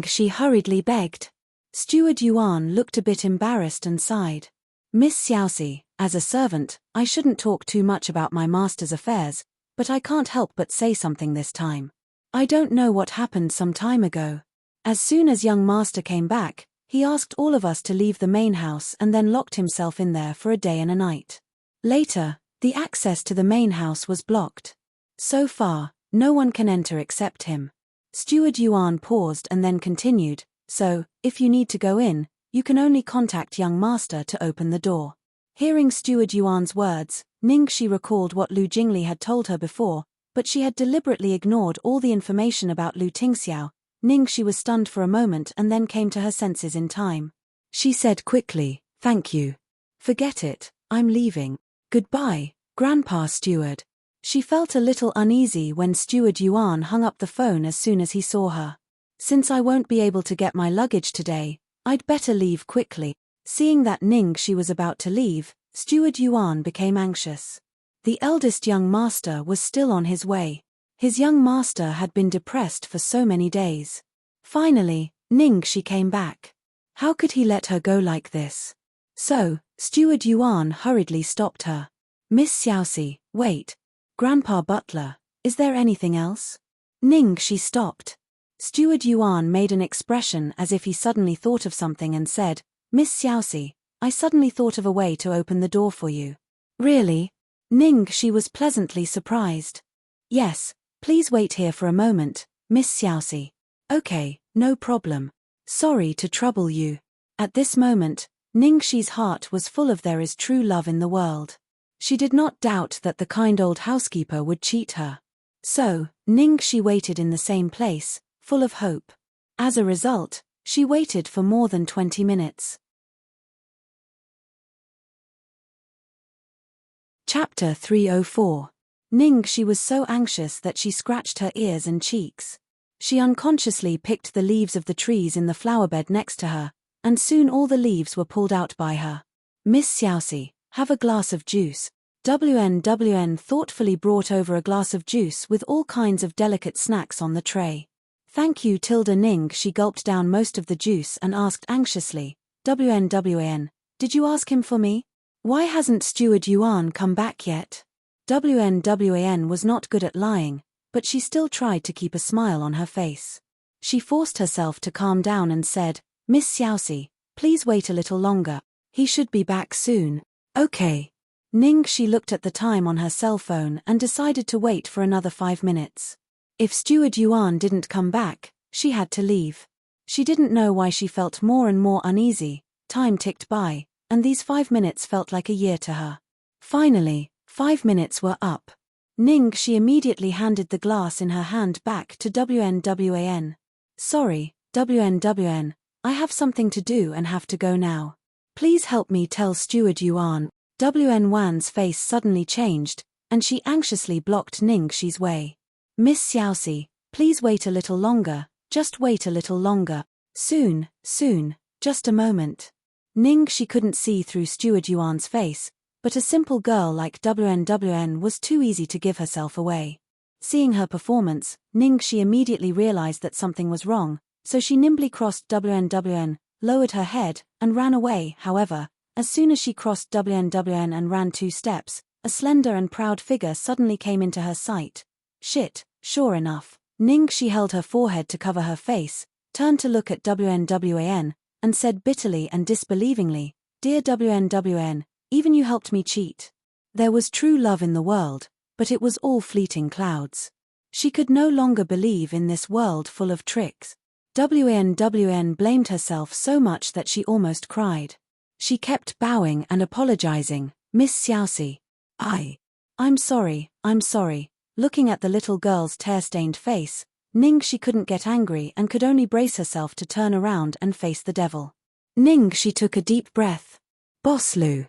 She hurriedly begged. Steward Yuan looked a bit embarrassed and sighed. "Miss Xiaoxi, as a servant, I shouldn't talk too much about my master's affairs, but I can't help but say something this time. I don't know what happened some time ago. As soon as young master came back, he asked all of us to leave the main house and then locked himself in there for a day and a night. Later, the access to the main house was blocked. So far, no one can enter except him." Steward Yuan paused and then continued, "So, if you need to go in, you can only contact young master to open the door." Hearing Steward Yuan's words, she recalled what Lu Jingli had told her before, but she had deliberately ignored all the information about Lu Tingxiao. She was stunned for a moment and then came to her senses in time. She said quickly, "Thank you. Forget it, I'm leaving. Goodbye, Grandpa Steward." She felt a little uneasy when Steward Yuan hung up the phone as soon as he saw her. "Since I won't be able to get my luggage today, I'd better leave quickly." Seeing that she was about to leave, Steward Yuan became anxious. The eldest young master was still on his way. His young master had been depressed for so many days. Finally, she came back. How could he let her go like this? So, Steward Yuan hurriedly stopped her. "Miss Xiaoxi, wait. Grandpa Butler, is there anything else?" She stopped. Steward Yuan made an expression as if he suddenly thought of something and said, "Miss Xiaoxi, I suddenly thought of a way to open the door for you." "Really?" She was pleasantly surprised. "Yes, please wait here for a moment, Miss Xiaoxi." "Okay, no problem. Sorry to trouble you." At this moment, Ningxi's heart was full of there is true love in the world. She did not doubt that the kind old housekeeper would cheat her. So, Ningxi waited in the same place, full of hope. As a result, she waited for more than 20 minutes. Chapter 304. Ningxi was so anxious that she scratched her ears and cheeks. She unconsciously picked the leaves of the trees in the flowerbed next to her, and soon all the leaves were pulled out by her. "Miss Xiaoxi, have a glass of juice." WN thoughtfully brought over a glass of juice with all kinds of delicate snacks on the tray. "Thank you." She gulped down most of the juice and asked anxiously, "WN, did you ask him for me? Why hasn't Steward Yuan come back yet?" WN was not good at lying, but she still tried to keep a smile on her face. She forced herself to calm down and said, "Miss Xiaoxi, please wait a little longer. He should be back soon." "Okay." She looked at the time on her cell phone and decided to wait for another 5 minutes. If Steward Yuan didn't come back, she had to leave. She didn't know why she felt more and more uneasy. Time ticked by, and these 5 minutes felt like a year to her. Finally, 5 minutes were up. She immediately handed the glass in her hand back to WNWAN. Sorry, WNWN, I have something to do and have to go now. Please help me tell Steward Yuan. WN Wan's face suddenly changed, and she anxiously blocked Ningxi's way. Miss Xiaoxi, please wait a little longer, just wait a little longer. Soon, just a moment. Ningxi couldn't see through Steward Yuan's face, but a simple girl like WNWN was too easy to give herself away. Seeing her performance, Ningxi immediately realized that something was wrong, so she nimbly crossed WNWN, lowered her head, and ran away. However, as soon as she crossed WNWN and ran 2 steps, a slender and proud figure suddenly came into her sight. Shit, sure enough. Ningxi held her forehead to cover her face, turned to look at WNWAN, and said bitterly and disbelievingly, Dear WNWN, even you helped me cheat. There was true love in the world, but it was all fleeting clouds. She could no longer believe in this world full of tricks. WNWN blamed herself so much that she almost cried. She kept bowing and apologizing, Miss Xiaoxi. I'm sorry. Looking at the little girl's tear-stained face, Ningxi couldn't get angry and could only brace herself to turn around and face the devil. Ningxi took a deep breath. Boss Lu.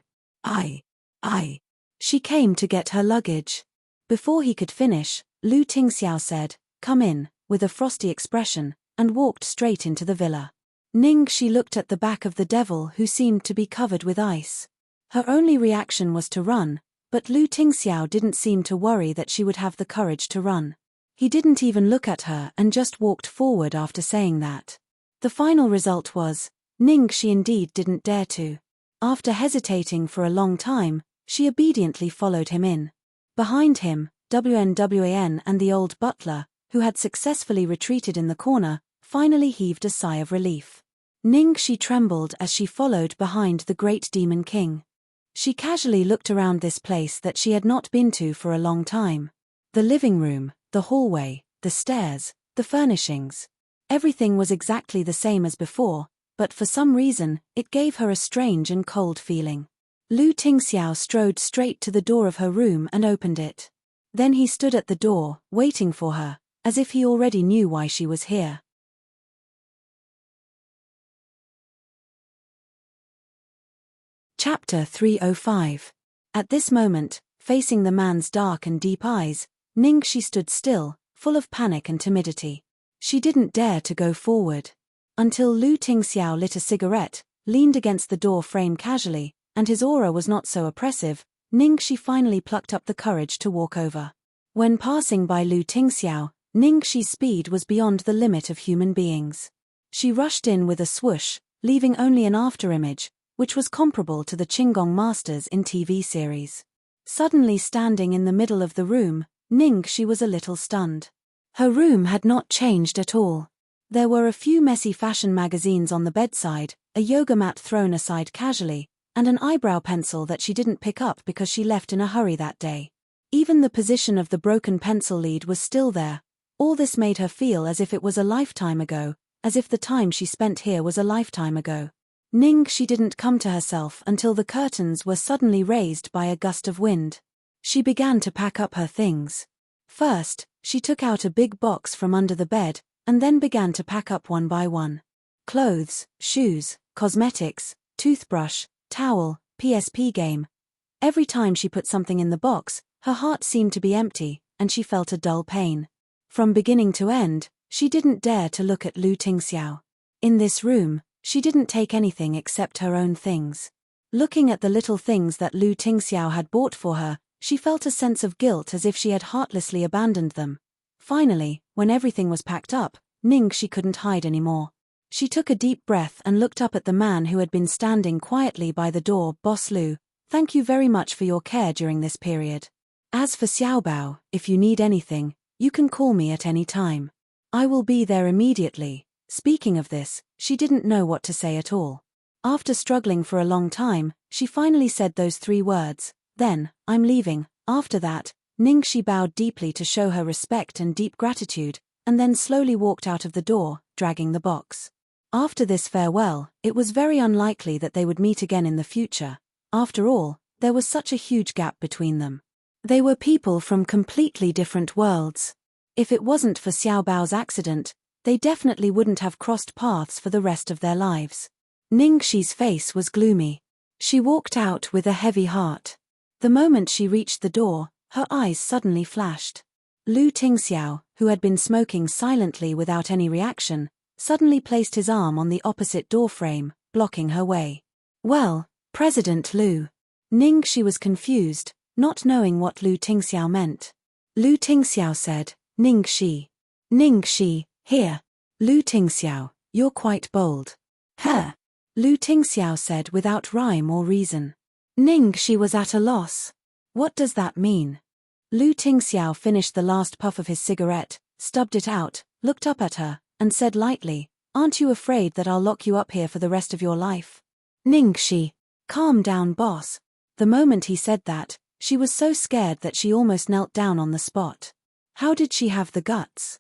She came to get her luggage. Before he could finish, Lu Tingxiao said, Come in, with a frosty expression, and walked straight into the villa. Ningxi looked at the back of the devil who seemed to be covered with ice. Her only reaction was to run, but Lu Tingxiao didn't seem to worry that she would have the courage to run. He didn't even look at her and just walked forward after saying that. The final result was, Ningxi indeed didn't dare to. After hesitating for a long time, she obediently followed him in. Behind him, WNWAN and the old butler, who had successfully retreated in the corner, finally heaved a sigh of relief. Ningxi trembled as she followed behind the great demon king. She casually looked around this place that she had not been to for a long time. The living room, the hallway, the stairs, the furnishings. Everything was exactly the same as before, but for some reason, it gave her a strange and cold feeling. Lu Tingxiao strode straight to the door of her room and opened it. Then he stood at the door, waiting for her, as if he already knew why she was here. Chapter 305. At this moment, facing the man's dark and deep eyes, Ningxi stood still, full of panic and timidity. She didn't dare to go forward. Until Lu Tingxiao lit a cigarette, leaned against the door frame casually, and his aura was not so oppressive, Ningxi finally plucked up the courage to walk over. When passing by Lu Tingxiao, Ningxi's speed was beyond the limit of human beings. She rushed in with a swoosh, leaving only an afterimage, which was comparable to the Qinggong masters in TV series. Suddenly standing in the middle of the room, Ningxi was a little stunned. Her room had not changed at all. There were a few messy fashion magazines on the bedside, a yoga mat thrown aside casually, and an eyebrow pencil that she didn't pick up because she left in a hurry that day. Even the position of the broken pencil lead was still there. All this made her feel as if it was a lifetime ago, as if the time she spent here was a lifetime ago. Ningxi didn't come to herself until the curtains were suddenly raised by a gust of wind. She began to pack up her things. First, she took out a big box from under the bed, and then began to pack up one by one. Clothes, shoes, cosmetics, toothbrush, towel, PSP game. Every time she put something in the box, her heart seemed to be empty, and she felt a dull pain. From beginning to end, she didn't dare to look at Lu Tingxiao. In this room, she didn't take anything except her own things. Looking at the little things that Lu Tingxiao had bought for her, she felt a sense of guilt as if she had heartlessly abandoned them. Finally, when everything was packed up, Ningxi couldn't hide anymore. She took a deep breath and looked up at the man who had been standing quietly by the door. Boss Lu, thank you very much for your care during this period. As for Xiaobao, if you need anything, you can call me at any time. I will be there immediately. Speaking of this, she didn't know what to say at all. After struggling for a long time, she finally said those 3 words, then, I'm leaving. After that, Ningxi bowed deeply to show her respect and deep gratitude, and then slowly walked out of the door, dragging the box. After this farewell, it was very unlikely that they would meet again in the future. After all, there was such a huge gap between them. They were people from completely different worlds. If it wasn't for Xiaobao's accident, they definitely wouldn't have crossed paths for the rest of their lives. Ningxi's face was gloomy. She walked out with a heavy heart. The moment she reached the door, her eyes suddenly flashed. Lu Tingxiao, who had been smoking silently without any reaction, suddenly placed his arm on the opposite doorframe, blocking her way. Well, President Lu. Ningxi was confused, not knowing what Lu Tingxiao meant. Lu Tingxiao said, Ningxi. Ningxi, here. Lu Tingxiao, you're quite bold. Huh? Lu Tingxiao said without rhyme or reason. Ningxi was at a loss. What does that mean? Lu Tingxiao finished the last puff of his cigarette, stubbed it out, looked up at her, and said lightly, aren't you afraid that I'll lock you up here for the rest of your life? Ningxi, calm down, boss. The moment he said that, she was so scared that she almost knelt down on the spot. How did she have the guts?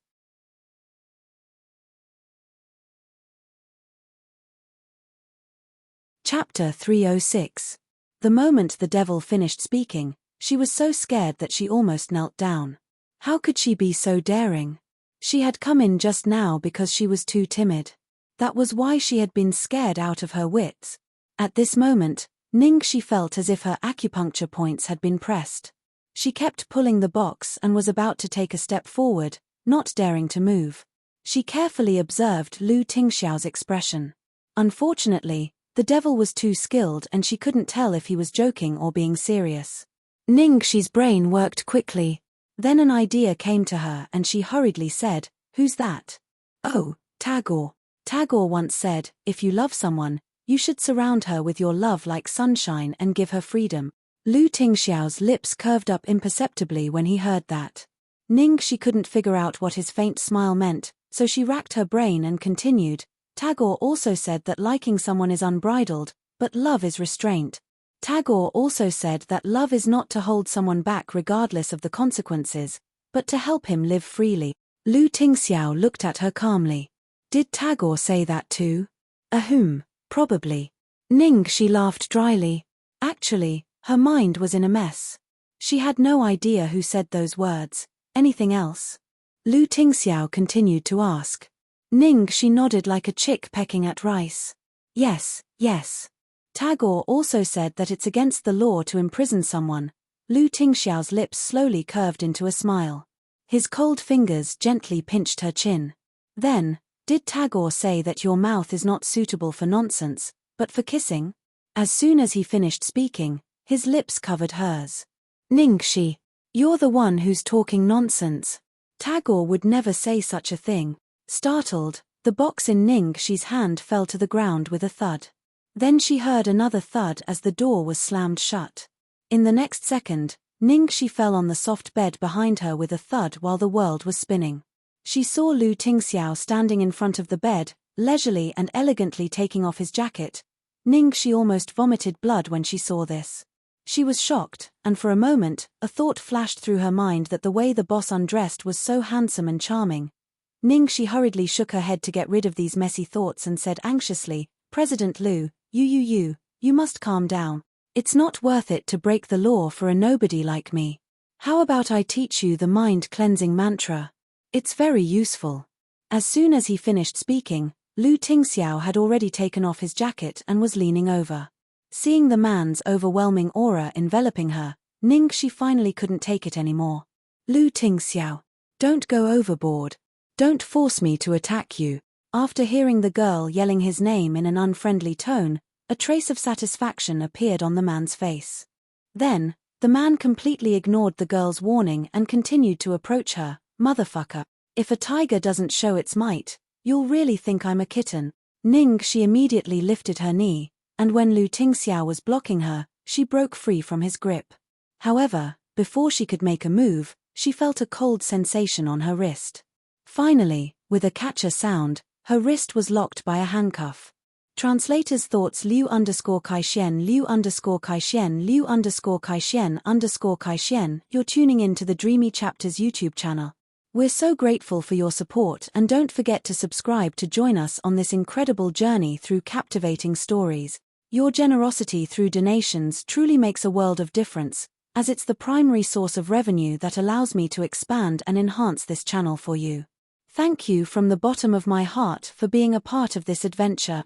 Chapter 306. The moment the devil finished speaking, she was so scared that she almost knelt down. How could she be so daring? She had come in just now because she was too timid. That was why she had been scared out of her wits. At this moment, Ningxi felt as if her acupuncture points had been pressed. She kept pulling the box and was about to take a step forward, not daring to move. She carefully observed Lu Tingxiao's expression. Unfortunately, the devil was too skilled and she couldn't tell if he was joking or being serious. Ningxi's brain worked quickly. Then an idea came to her and she hurriedly said, who's that? Oh, Tagore. Tagore once said, if you love someone, you should surround her with your love like sunshine and give her freedom. Lu Tingxiao's lips curved up imperceptibly when he heard that. Ningxi couldn't figure out what his faint smile meant, so she racked her brain and continued, Tagore also said that liking someone is unbridled, but love is restraint. Tagore also said that love is not to hold someone back regardless of the consequences, but to help him live freely. Lu Tingxiao looked at her calmly. Did Tagore say that too? Ahem, probably. Ningxi laughed dryly. Actually, her mind was in a mess. She had no idea who said those words. Anything else? Lu Tingxiao continued to ask. Ningxi nodded like a chick pecking at rice. Yes, yes. Tagore also said that it's against the law to imprison someone. Lu Tingxiao's lips slowly curved into a smile. His cold fingers gently pinched her chin. Then, did Tagore say that your mouth is not suitable for nonsense, but for kissing? As soon as he finished speaking, his lips covered hers. Ningxi, you're the one who's talking nonsense. Tagore would never say such a thing. Startled, the box in Ningxi's hand fell to the ground with a thud. Then she heard another thud as the door was slammed shut. In the next second, Ningxi fell on the soft bed behind her with a thud while the world was spinning. She saw Lu Tingxiao standing in front of the bed, leisurely and elegantly taking off his jacket. Ningxi almost vomited blood when she saw this. She was shocked, and for a moment, a thought flashed through her mind that the way the boss undressed was so handsome and charming. Ningxi hurriedly shook her head to get rid of these messy thoughts and said anxiously, President Lu, you must calm down. It's not worth it to break the law for a nobody like me. How about I teach you the mind-cleansing mantra? It's very useful. As soon as he finished speaking, Lu Tingxiao had already taken off his jacket and was leaning over. Seeing the man's overwhelming aura enveloping her, Ningxi finally couldn't take it anymore. Lu Tingxiao, don't go overboard. Don't force me to attack you. After hearing the girl yelling his name in an unfriendly tone, a trace of satisfaction appeared on the man's face. Then, the man completely ignored the girl's warning and continued to approach her. Motherfucker. If a tiger doesn't show its might, you'll really think I'm a kitten. Ningxi immediately lifted her knee, and when Lu Tingxiao was blocking her, she broke free from his grip. However, before she could make a move, she felt a cold sensation on her wrist. Finally, with a catcher sound, her wrist was locked by a handcuff. Translator's thoughts Liu_Kaixien Liu_Kaixien Liu_Kaixien. You're tuning in to the Dreamy Chapters YouTube channel. We're so grateful for your support and don't forget to subscribe to join us on this incredible journey through captivating stories. Your generosity through donations truly makes a world of difference. as it's the primary source of revenue that allows me to expand and enhance this channel for you. Thank you from the bottom of my heart for being a part of this adventure.